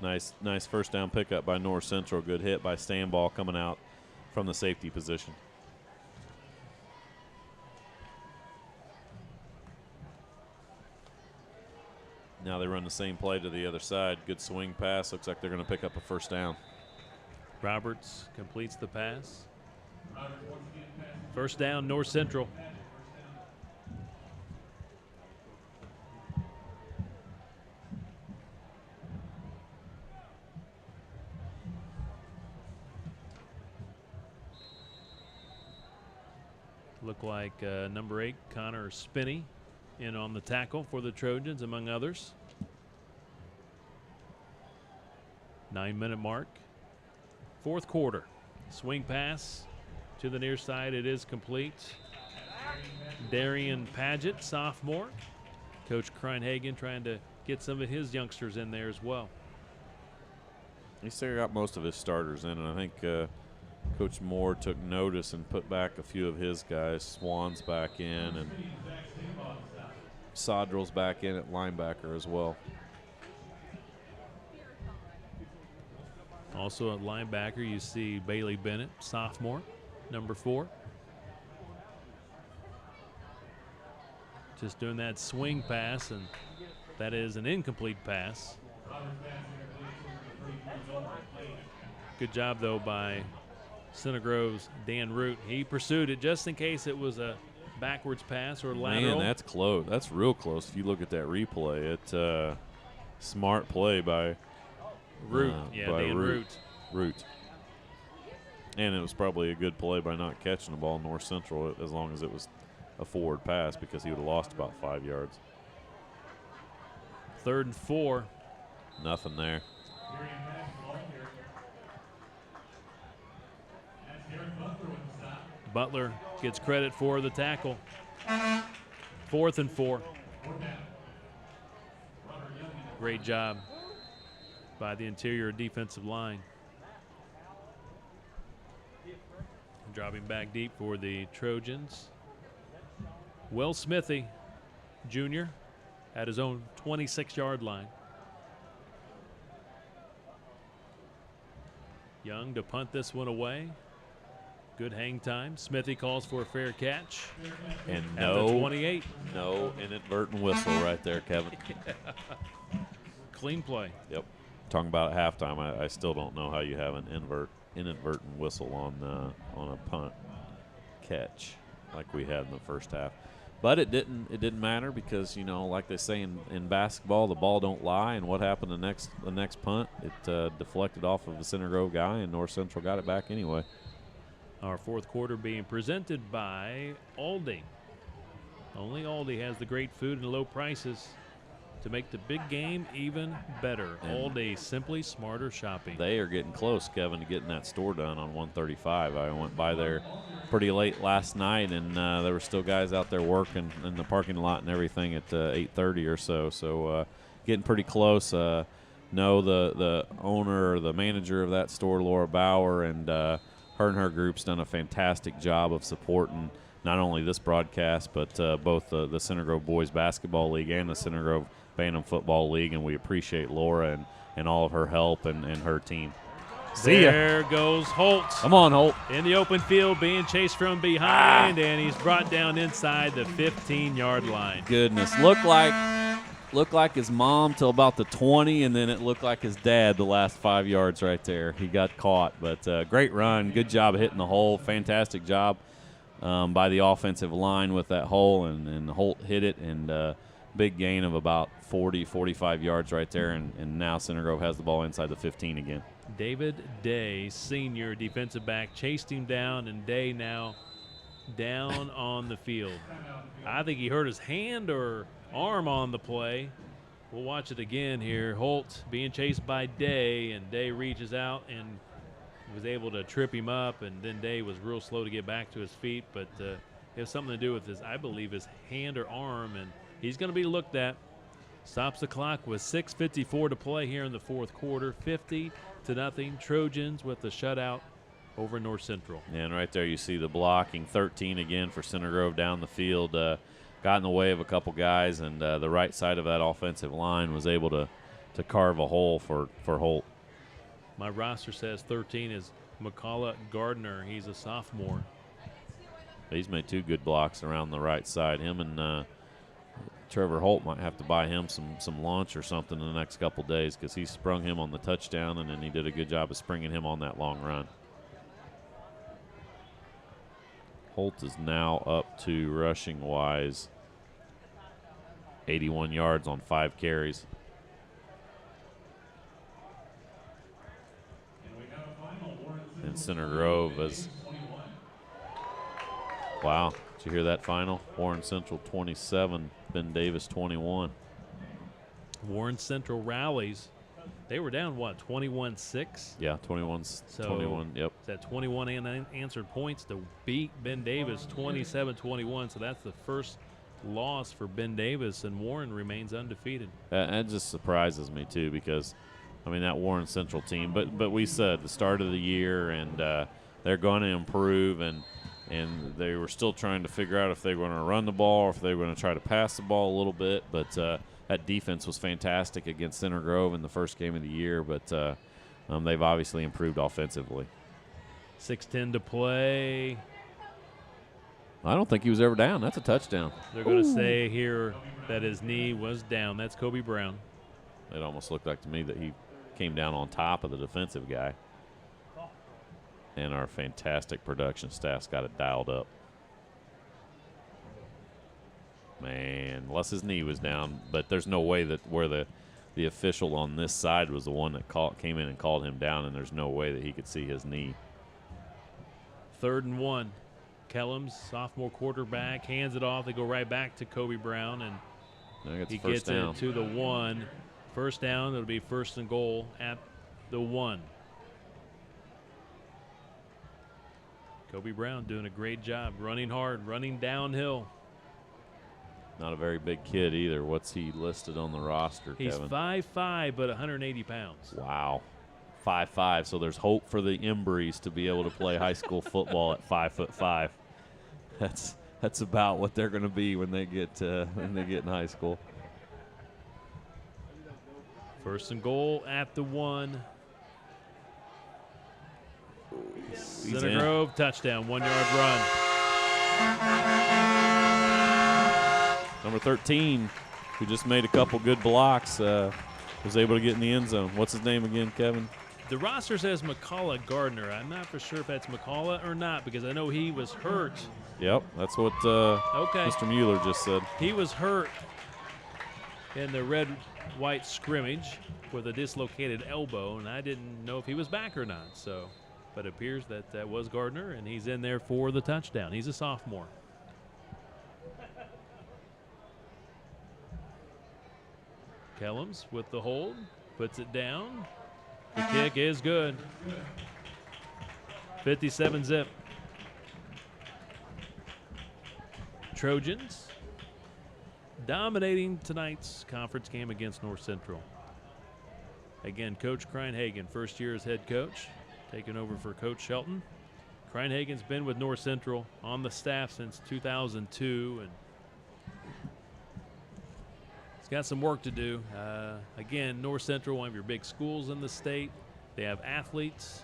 Nice first down pickup by North Central. Good hit by Stanball coming out from the safety position. Now they run the same play to the other side. Good swing pass. Looks like they're going to pick up a first down. Roberts completes the pass. First down, North Central. Look like number 8, Connor Spinney, in on the tackle for the Trojans, among others. 9-minute mark. Fourth quarter. Swing pass to the near side. It is complete. Darian Paget, sophomore. Coach Kreinhagen trying to get some of his youngsters in there as well. He still got most of his starters in, and I think Coach Moore took notice and put back a few of his guys. Swan's back in, and Sodrell's back in at linebacker as well. Also at linebacker, you see Bailey Bennett, sophomore, number 4. Just doing that swing pass, and that is an incomplete pass. Good job, though, by Center Grove's Dan Root. He pursued it just in case it was a backwards pass or lateral. Man, that's close. That's real close. If you look at that replay, it's smart play by Root. Dan Root. Root. And it was probably a good play by not catching the ball North Central, as long as it was a forward pass, because he would have lost about 5 yards. 3rd and 4. Nothing there. Butler gets credit for the tackle. 4th and 4. Great job by the interior defensive line. Dropping back deep for the Trojans. Will Smithy, junior, at his own 26-yard line. Young to punt this one away. Good hang time. Smithy calls for a fair catch. And at the 28. No inadvertent whistle right there, Kevin. Clean play. Yep. Talking about at halftime, I still don't know how you have an inadvertent whistle on a punt catch like we had in the first half. But it didn't matter, because, you know, like they say in basketball, the ball don't lie. And what happened the next punt? It deflected off of the Center Grove guy, and North Central got it back anyway. Our fourth quarter being presented by Aldi. Only Aldi has the great food and low prices to make the big game even better. Aldi, simply smarter shopping. They are getting close, Kevin, to getting that store done on 135. I went by there pretty late last night, and there were still guys out there working in the parking lot and everything at 8:30 or so. So getting pretty close. The owner or the manager of that store, Laura Bauer, and her group's done a fantastic job of supporting not only this broadcast, but both the Center Grove Boys Basketball League and the Center Grove Bantam Football League, and we appreciate Laura and all of her help and her team. See ya. There goes Holt. Come on, Holt. In the open field, being chased from behind, and he's brought down inside the 15-yard line. Goodness, looked like his mom till about the 20, and then it looked like his dad the last 5 yards right there. He got caught, but great run. Good job of hitting the hole. Fantastic job by the offensive line with that hole, and Holt hit it, and big gain of about 40, 45 yards right there, and now Center Grove has the ball inside the 15 again. David Day, senior defensive back, chased him down, and Day now down on the field. I think he hurt his hand or arm on the play. We'll watch it again here. Holt being chased by Day, and Day reaches out and was able to trip him up, and then Day was real slow to get back to his feet, but it has something to do with his, I believe, his hand or arm, and he's going to be looked at. Stops the clock with 6:54 to play here in the fourth quarter. 50-0. Trojans with the shutout over North Central. And right there you see the blocking. 13 again for Center Grove down the field. Got in the way of a couple guys, and the right side of that offensive line was able to carve a hole for Holt. My roster says 13 is McCullough Gardner. He's a sophomore. He's made 2 good blocks around the right side. Him and Trevor Holt might have to buy him some lunch or something in the next couple days, because he sprung him on the touchdown, and then he did a good job of springing him on that long run. Holt is now up to, rushing-wise, 81 yards on 5 carries. And Center Grove is, wow, did you hear that final? Warren Central 27, Ben Davis 21. Warren Central rallies. They were down, what, 21-6? Yeah, 21, yep. That 21 unanswered points to beat Ben Davis 27-21, so that's the first loss for Ben Davis, and Warren remains undefeated. That just surprises me, too, because, I mean, that Warren Central team, but we said the start of the year, and they're going to improve, and they were still trying to figure out if they were going to run the ball or if they were going to try to pass the ball a little bit, but that defense was fantastic against Center Grove in the first game of the year, but they've obviously improved offensively. 6:10 to play. I don't think he was ever down. That's a touchdown. They're going to say here that his knee was down. That's Kobe Brown. It almost looked like to me that he came down on top of the defensive guy. And our fantastic production staff's got it dialed up. Man, unless his knee was down, but there's no way that where the official on this side was the one that came in and called him down, and there's no way that he could see his knee. 3rd and 1. Kellums, sophomore quarterback, hands it off. They go right back to Kobe Brown, and he gets it to the 1. First down, it'll be 1st and goal at the 1. Kobe Brown doing a great job, running hard, running downhill. Not a very big kid either. What's he listed on the roster, He's Kevin? 5'5", but 180 pounds. Wow. 5'5", so there's hope for the Embrees to be able to play high school football at 5'5". That's about what they're going to be when they get in high school. 1st and goal at the 1. Center Grove touchdown, 1-yard run. Number 13, who just made a couple good blocks, was able to get in the end zone. What's his name again, Kevin? The roster says McCullough Gardner. I'm not for sure if that's McCullough or not, because I know he was hurt. Yep, that's what Mr. Mueller just said. He was hurt in the red-white scrimmage with a dislocated elbow, and I didn't know if he was back or not. So, but it appears that that was Gardner, and he's in there for the touchdown. He's a sophomore. Kellums with the hold, puts it down. The kick is good. 57-zip. Trojans dominating tonight's conference game against North Central. Again, Coach Kreinhagen, first year as head coach, taking over for Coach Shelton. Kreinhagen's been with North Central on the staff since 2002, and he's got some work to do. Again, North Central, one of your big schools in the state. They have athletes.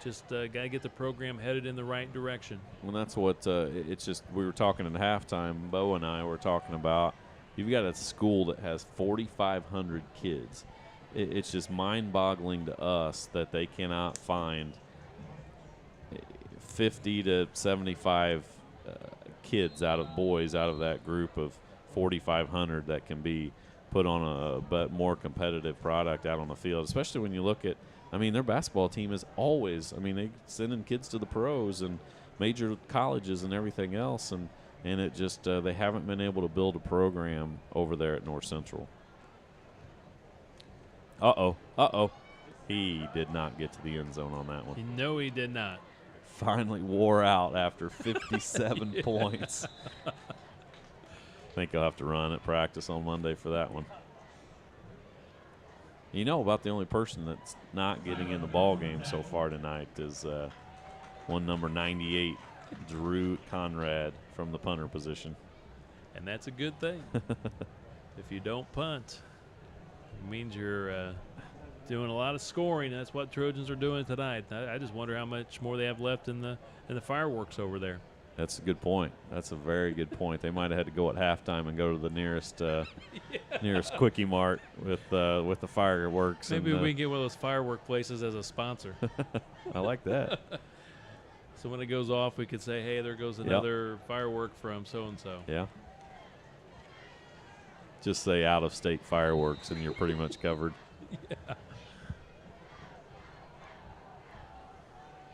Just got to get the program headed in the right direction. Well, that's what it's just, we were talking at halftime, Bo and I were talking about, you've got a school that has 4,500 kids. It's just mind-boggling to us that they cannot find 50 to 75 kids boys out of that group of 4,500 that can be put on a more competitive product out on the field, especially when you look at, I mean, their basketball team is always, I mean, they sending kids to the pros and major colleges and everything else, and it just, they haven't been able to build a program over there at North Central. Uh-oh. He did not get to the end zone on that one. No, he did not. Finally wore out after 57 points. I think he'll have to run at practice on Monday for that one. You know about the only person that's not getting in the ball game so far tonight is one number 98, Drew Conrad from the punter position. And that's a good thing. If you don't punt, it means you're doing a lot of scoring. That's what Trojans are doing tonight. I just wonder how much more they have left in the fireworks over there. That's a good point. That's a very good point. They might have had to go at halftime and go to the nearest nearest Quickie Mart with the fireworks. Maybe we can get one of those firework places as a sponsor. I like that. So when it goes off, we could say, hey, there goes another firework from so-and-so. Yeah. Just say out-of-state fireworks, and you're pretty much covered. Yeah.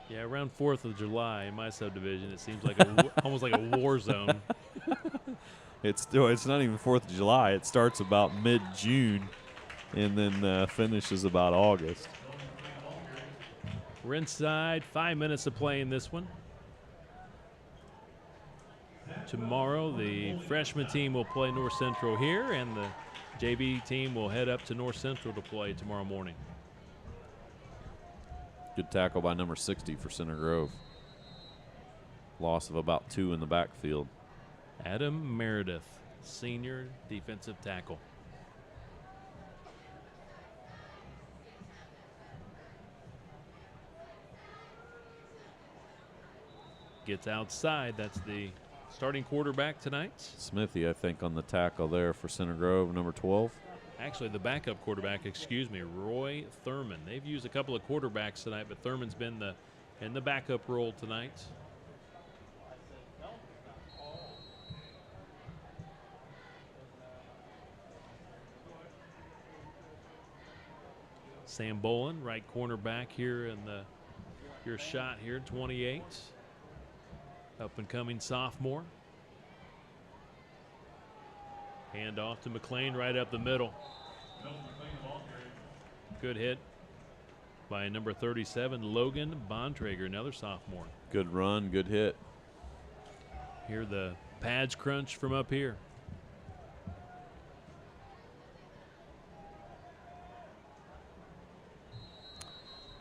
Yeah, around 4th of July in my subdivision, it seems like almost like a war zone. It's not even 4th of July. It starts about mid-June and then finishes about August. We're inside 5 minutes of play in this one. Tomorrow, the freshman team will play North Central here, and the JV team will head up to North Central to play tomorrow morning. Good tackle by number 60 for Center Grove. Loss of about 2 in the backfield. Adam Meredith, senior defensive tackle. Gets outside. That's the starting quarterback tonight. Smithy, I think, on the tackle there for Center Grove, number 12. Actually, the backup quarterback, Roy Thurman. They've used a couple of quarterbacks tonight, but Thurman's been in the backup role tonight. Sam Bolin, right cornerback here in your shot here, 28. Up and coming sophomore. Hand off to McLean right up the middle. Good hit by number 37, Logan Bontrager, another sophomore. Good run, good hit. Hear the pads crunch from up here.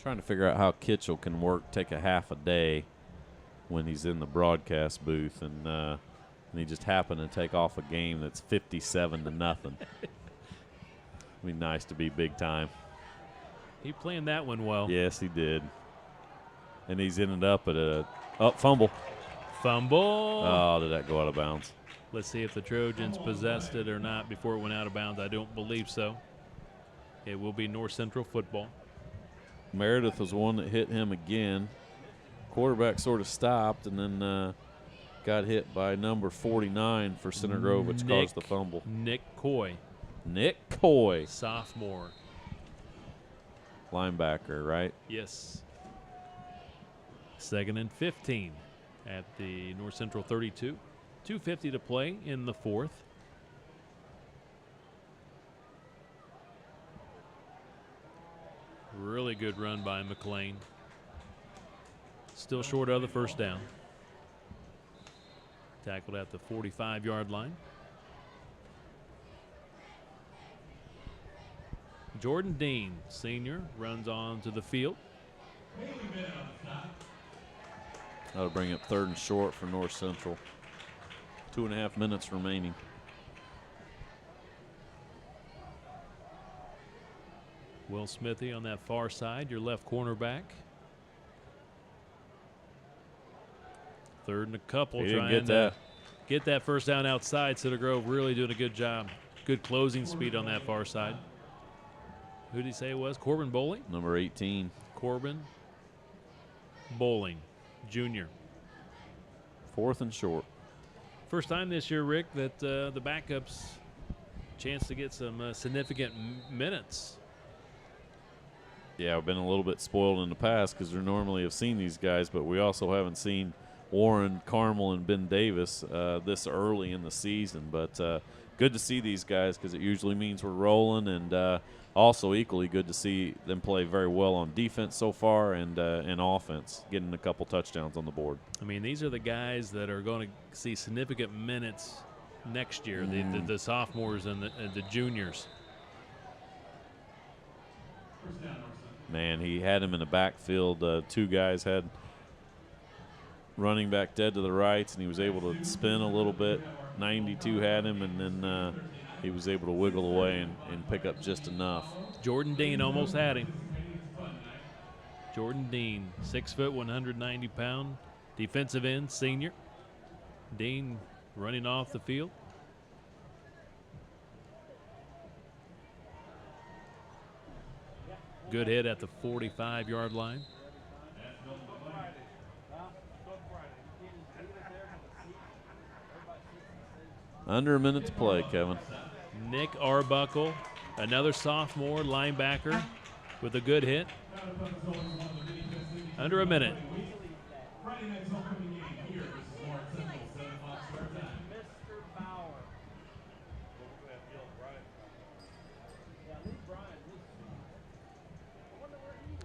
Trying to figure out how Kitchell can take a half a day when he's in the broadcast booth and he just happened to take off a game that's 57-0. It'd be nice to be big time. He planned that one well. Yes, he did. And he's ended up at a fumble. Fumble. Oh, did that go out of bounds? Let's see if the Trojans possessed it or not before it went out of bounds. I don't believe so. It will be North Central football. Meredith was one that hit him again. Quarterback sort of stopped and then got hit by number 49 for Center Grove, which caused the fumble. Nick Coy. Sophomore. Linebacker, right? Yes. 2nd and 15 at the North Central 32. 2:50 to play in the 4th. Really good run by McLean. Still short of the first down. Tackled at the 45-yard line. Jordan Dean, senior, runs on to the field. That'll bring up 3rd and short for North Central. 2.5 minutes remaining. Will Smithy on that far side, your left cornerback. 3rd and a couple, trying to get that first down outside. Cedar Grove really doing a good job. Good closing speed on that far side. Who did he say it was? Corbin Bowling? Number 18. Corbin Bowling, Jr. 4th and short. First time this year, Rick, that the backups chance to get some significant minutes. Yeah, we've been a little bit spoiled in the past because we normally have seen these guys, but we also haven't seen Warren, Carmel, and Ben Davis this early in the season. But good to see these guys because it usually means we're rolling, and also equally good to see them play very well on defense so far and offense, getting a couple touchdowns on the board. I mean, these are the guys that are going to see significant minutes next year, the sophomores and the juniors. Man, he had him in the backfield. Two guys had running back dead to the rights, and he was able to spin a little bit. 92 had him, and then he was able to wiggle away and pick up just enough. Jordan Dean almost had him. Jordan Dean, 6 foot, 190 pound, defensive end, senior. Dean running off the field. Good hit at the 45-yard line. Under a minute to play, Kevin. Nick Arbuckle, another sophomore linebacker with a good hit. Under a minute.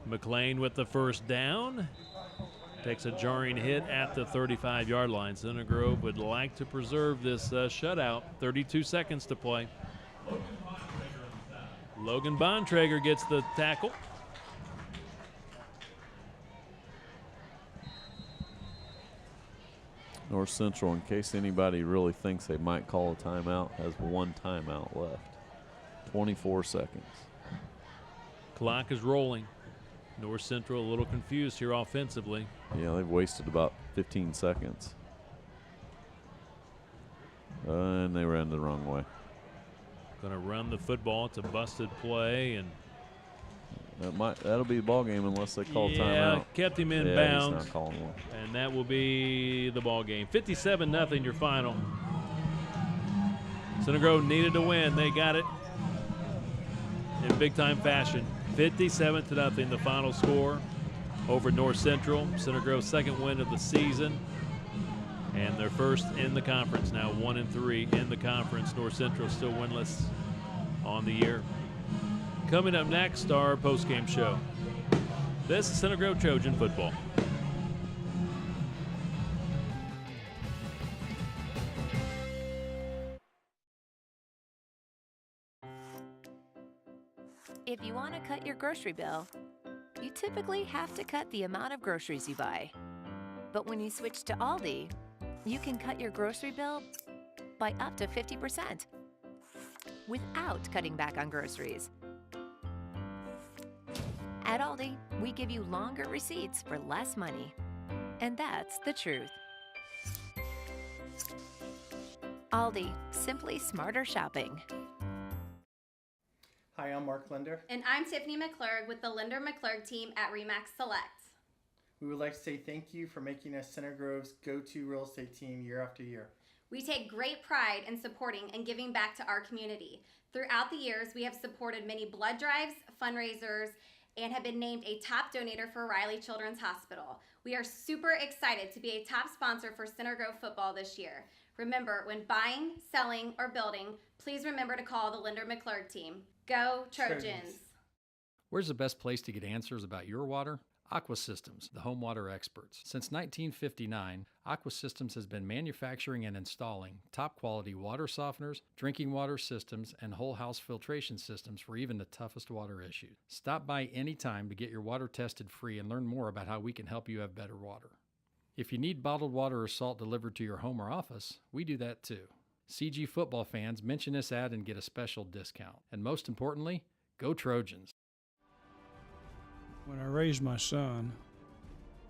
McLean with the first down. Takes a jarring hit at the 35-yard line. Center Grove would like to preserve this shutout. 32 seconds to play. Logan Bontrager gets the tackle. North Central, in case anybody really thinks they might call a timeout, has one timeout left. 24 seconds. Clock is rolling. North Central a little confused here offensively. Yeah, they've wasted about 15 seconds. And they ran the wrong way. Going to run the football. It's a busted play, and that'll be the ball game unless they call timeout. Kept him in yeah, bounds. He's not calling one. And that will be the ball game. 57-0 your final. Center Grove needed to win. They got it in big-time fashion. 57-0, the final score over North Central. Center Grove's second win of the season, and their first in the conference. Now 1-3 in the conference. North Central still winless on the year. Coming up next, our postgame show. This is Center Grove Trojan football. If you want to cut your grocery bill, you typically have to cut the amount of groceries you buy. But when you switch to Aldi, you can cut your grocery bill by up to 50% without cutting back on groceries. At Aldi, we give you longer receipts for less money. And that's the truth. Aldi, simply smarter shopping. Hi, I'm Mark Linder. And I'm Tiffany McClurg with the Linder McClurg team at RE/MAX Select. We would like to say thank you for making us Center Grove's go-to real estate team year after year. We take great pride in supporting and giving back to our community. Throughout the years, we have supported many blood drives, fundraisers, and have been named a top donator for Riley Children's Hospital. We are super excited to be a top sponsor for Center Grove football this year. Remember, when buying, selling, or building, please remember to call the Linder McClurg team. Go Trojans! Where's the best place to get answers about your water? Aqua Systems, the home water experts. Since 1959, Aqua Systems has been manufacturing and installing top-quality water softeners, drinking water systems, and whole house filtration systems for even the toughest water issues. Stop by anytime to get your water tested free and learn more about how we can help you have better water. If you need bottled water or salt delivered to your home or office, we do that too. CG football fans, mention this ad and get a special discount. And most importantly, go Trojans. When I raised my son,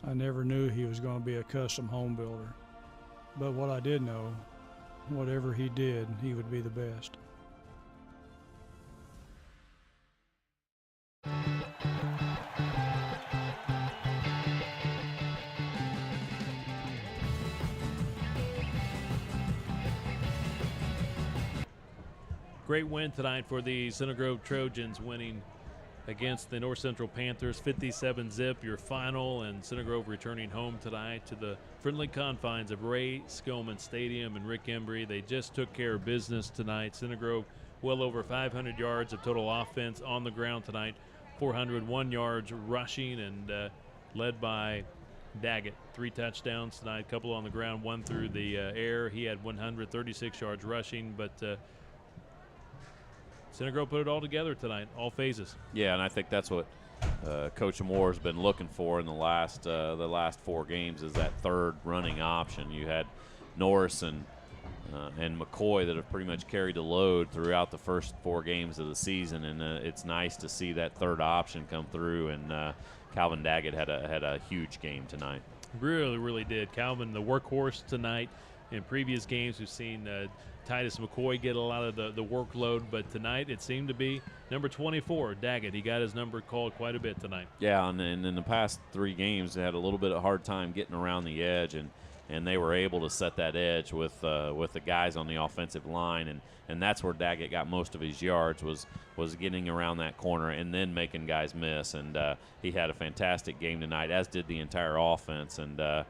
I never knew he was going to be a custom home builder. But what I did know, whatever he did, he would be the best. Great win tonight for the Center Grove Trojans, winning against the North Central Panthers, 57-zip, your final, and Center Grove returning home tonight to the friendly confines of Ray Skillman Stadium and Rick Embry. They just took care of business tonight. Center Grove well over 500 yards of total offense on the ground tonight, 401 yards rushing, and led by Daggett. 3 touchdowns tonight, a couple on the ground, 1 through the air. He had 136 yards rushing, but Center Grove put it all together tonight, all phases. Yeah, and I think that's what Coach Moore has been looking for in the last 4 games is that third running option. You had Norris and McCoy that have pretty much carried the load throughout the first 4 games of the season, and it's nice to see that third option come through. And Calvin Daggett had a huge game tonight. Really, really did. Calvin, the workhorse tonight. In previous games, we've seen Titus McCoy get a lot of the workload, but tonight it seemed to be number 24, Daggett. He got his number called quite a bit tonight. Yeah, and in the past 3 games, they had a little bit of hard time getting around the edge, and they were able to set that edge with the guys on the offensive line, and that's where Daggett got most of his yards was getting around that corner and then making guys miss. And he had a fantastic game tonight, as did the entire offense. And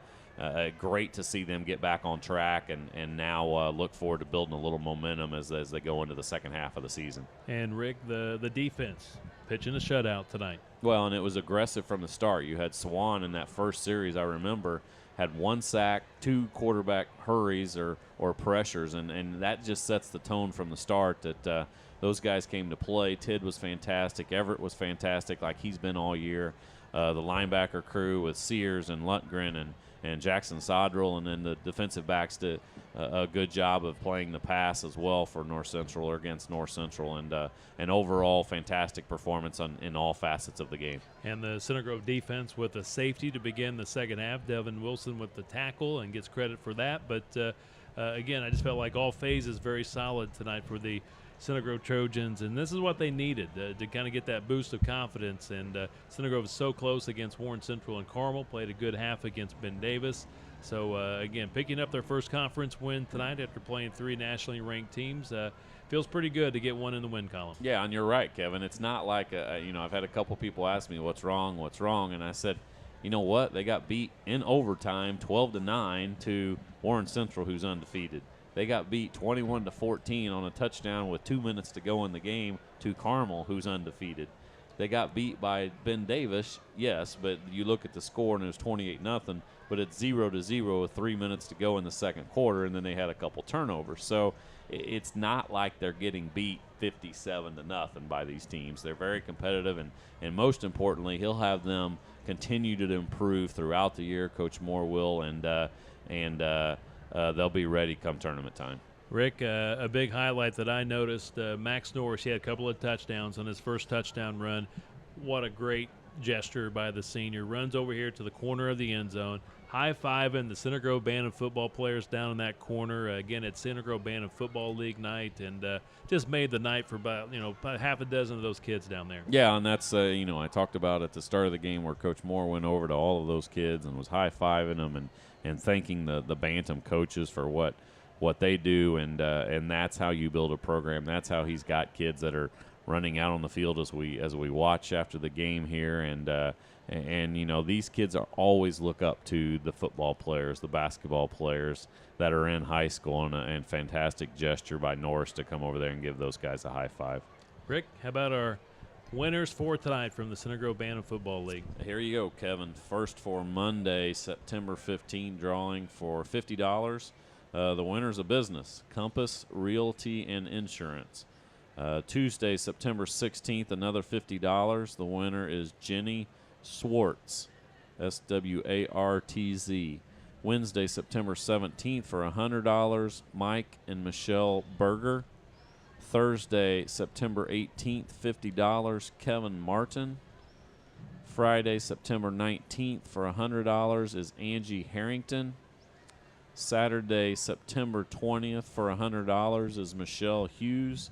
great to see them get back on track and now look forward to building a little momentum as they go into the second half of the season. And, Rick, the defense pitching a shutout tonight. Well, and it was aggressive from the start. You had Swan in that first series, I remember, had 1 sack, 2 quarterback hurries or pressures, and that just sets the tone from the start that those guys came to play. Tidd was fantastic. Everett was fantastic like he's been all year. The linebacker crew with Sears and Lundgren and Jackson Sodrell, and then the defensive backs did a good job of playing the pass as well for North Central or against North Central, and an overall fantastic performance in all facets of the game. And the Center Grove defense with a safety to begin the second half. Devin Wilson with the tackle and gets credit for that. But, again, I just felt like all phases very solid tonight for the Center Grove Trojans, and this is what they needed to kind of get that boost of confidence. And Center Grove is so close against Warren Central and Carmel, played a good half against Ben Davis. So, again, picking up their first conference win tonight after playing 3 nationally ranked teams. Feels pretty good to get one in the win column. Yeah, and you're right, Kevin. It's not like, I've had a couple people ask me what's wrong, and I said, you know what? They got beat in overtime 12-9 to Warren Central, who's undefeated. They got beat 21-14 on a touchdown with 2 minutes to go in the game to Carmel, who's undefeated. They got beat by Ben Davis, yes, but you look at the score and it was 28-0, but it's 0-0 with 3 minutes to go in the second quarter, and then they had a couple turnovers. So it's not like they're getting beat 57-0 by these teams. They're very competitive, and most importantly, he'll have them continue to improve throughout the year. Coach Moore will, and they'll be ready come tournament time. Rick, a big highlight that I noticed, Max Norris, he had a couple of touchdowns on his first touchdown run. What a great gesture by the senior. Runs over here to the corner of the end zone, high-fiving the Center Grove Band of football players down in that corner. Again, it's Center Grove Band of Football League night, and just made the night for about half a dozen of those kids down there. Yeah, and that's, I talked about at the start of the game where Coach Moore went over to all of those kids and was high-fiving them and thanking the Bantam coaches for what they do, and that's how you build a program. That's how he's got kids that are running out on the field as we watch after the game here, and these kids are always look up to the football players, the basketball players that are in high school, and fantastic gesture by Norris to come over there and give those guys a high five. Rick, how about our winners for tonight from the Center Grove Band of Football League? Here you go, Kevin. First for Monday, September 15, drawing for $50. The winner's a business, Compass Realty and Insurance. Tuesday, September 16th, another $50. The winner is Jenny Swartz, Swartz. Wednesday, September 17th, for $100, Mike and Michelle Berger. Thursday, September 18th, $50, Kevin Martin. Friday, September 19th, for $100 is Angie Harrington. Saturday, September 20th, for $100 is Michelle Hughes.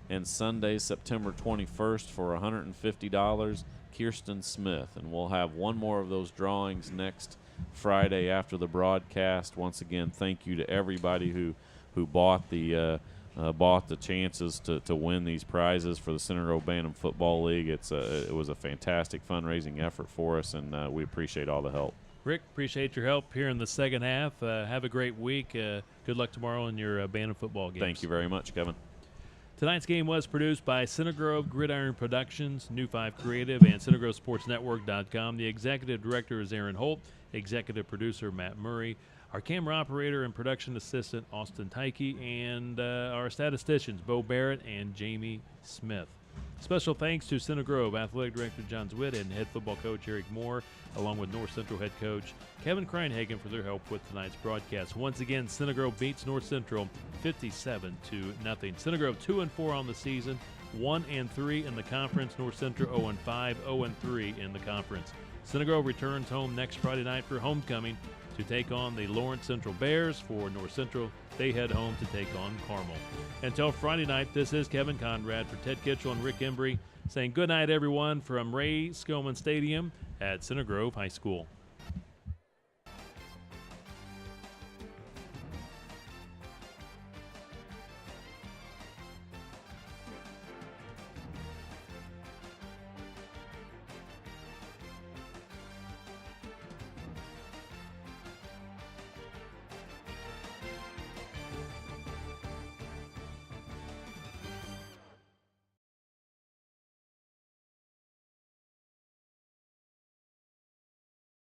And Sunday, September 21st, for $150, Kirsten Smith. And we'll have one more of those drawings next Friday after the broadcast. Once again, thank you to everybody who bought the bought the chances to win these prizes for the Center Grove Band and Football League. It was a fantastic fundraising effort for us, and we appreciate all the help. Rick, appreciate your help here in the second half. Have a great week. Good luck tomorrow in your band and football games. Thank you very much, Kevin. Tonight's game was produced by Center Grove Gridiron Productions, New 5 Creative, and CenterGroveSportsNetwork.com. The executive director is Aaron Holt, executive producer Matt Murray, our camera operator and production assistant Austin Tyke, and our statisticians Bo Barrett and Jamie Smith. Special thanks to Center Grove Athletic Director John Zwitt and head football coach Eric Moore, along with North Central head coach Kevin Kreinhagen for their help with tonight's broadcast. Once again, Center Grove beats North Central 57-0. Center Grove 2-4 on the season, 1-3 in the conference. North Central 0-5, 0-3 in the conference. Center Grove returns home next Friday night for homecoming to take on the Lawrence Central Bears. For North Central, they head home to take on Carmel. Until Friday night, this is Kevin Conrad for Ted Kitchell and Rick Embry saying good night, everyone, from Ray Skillman Stadium at Center Grove High School.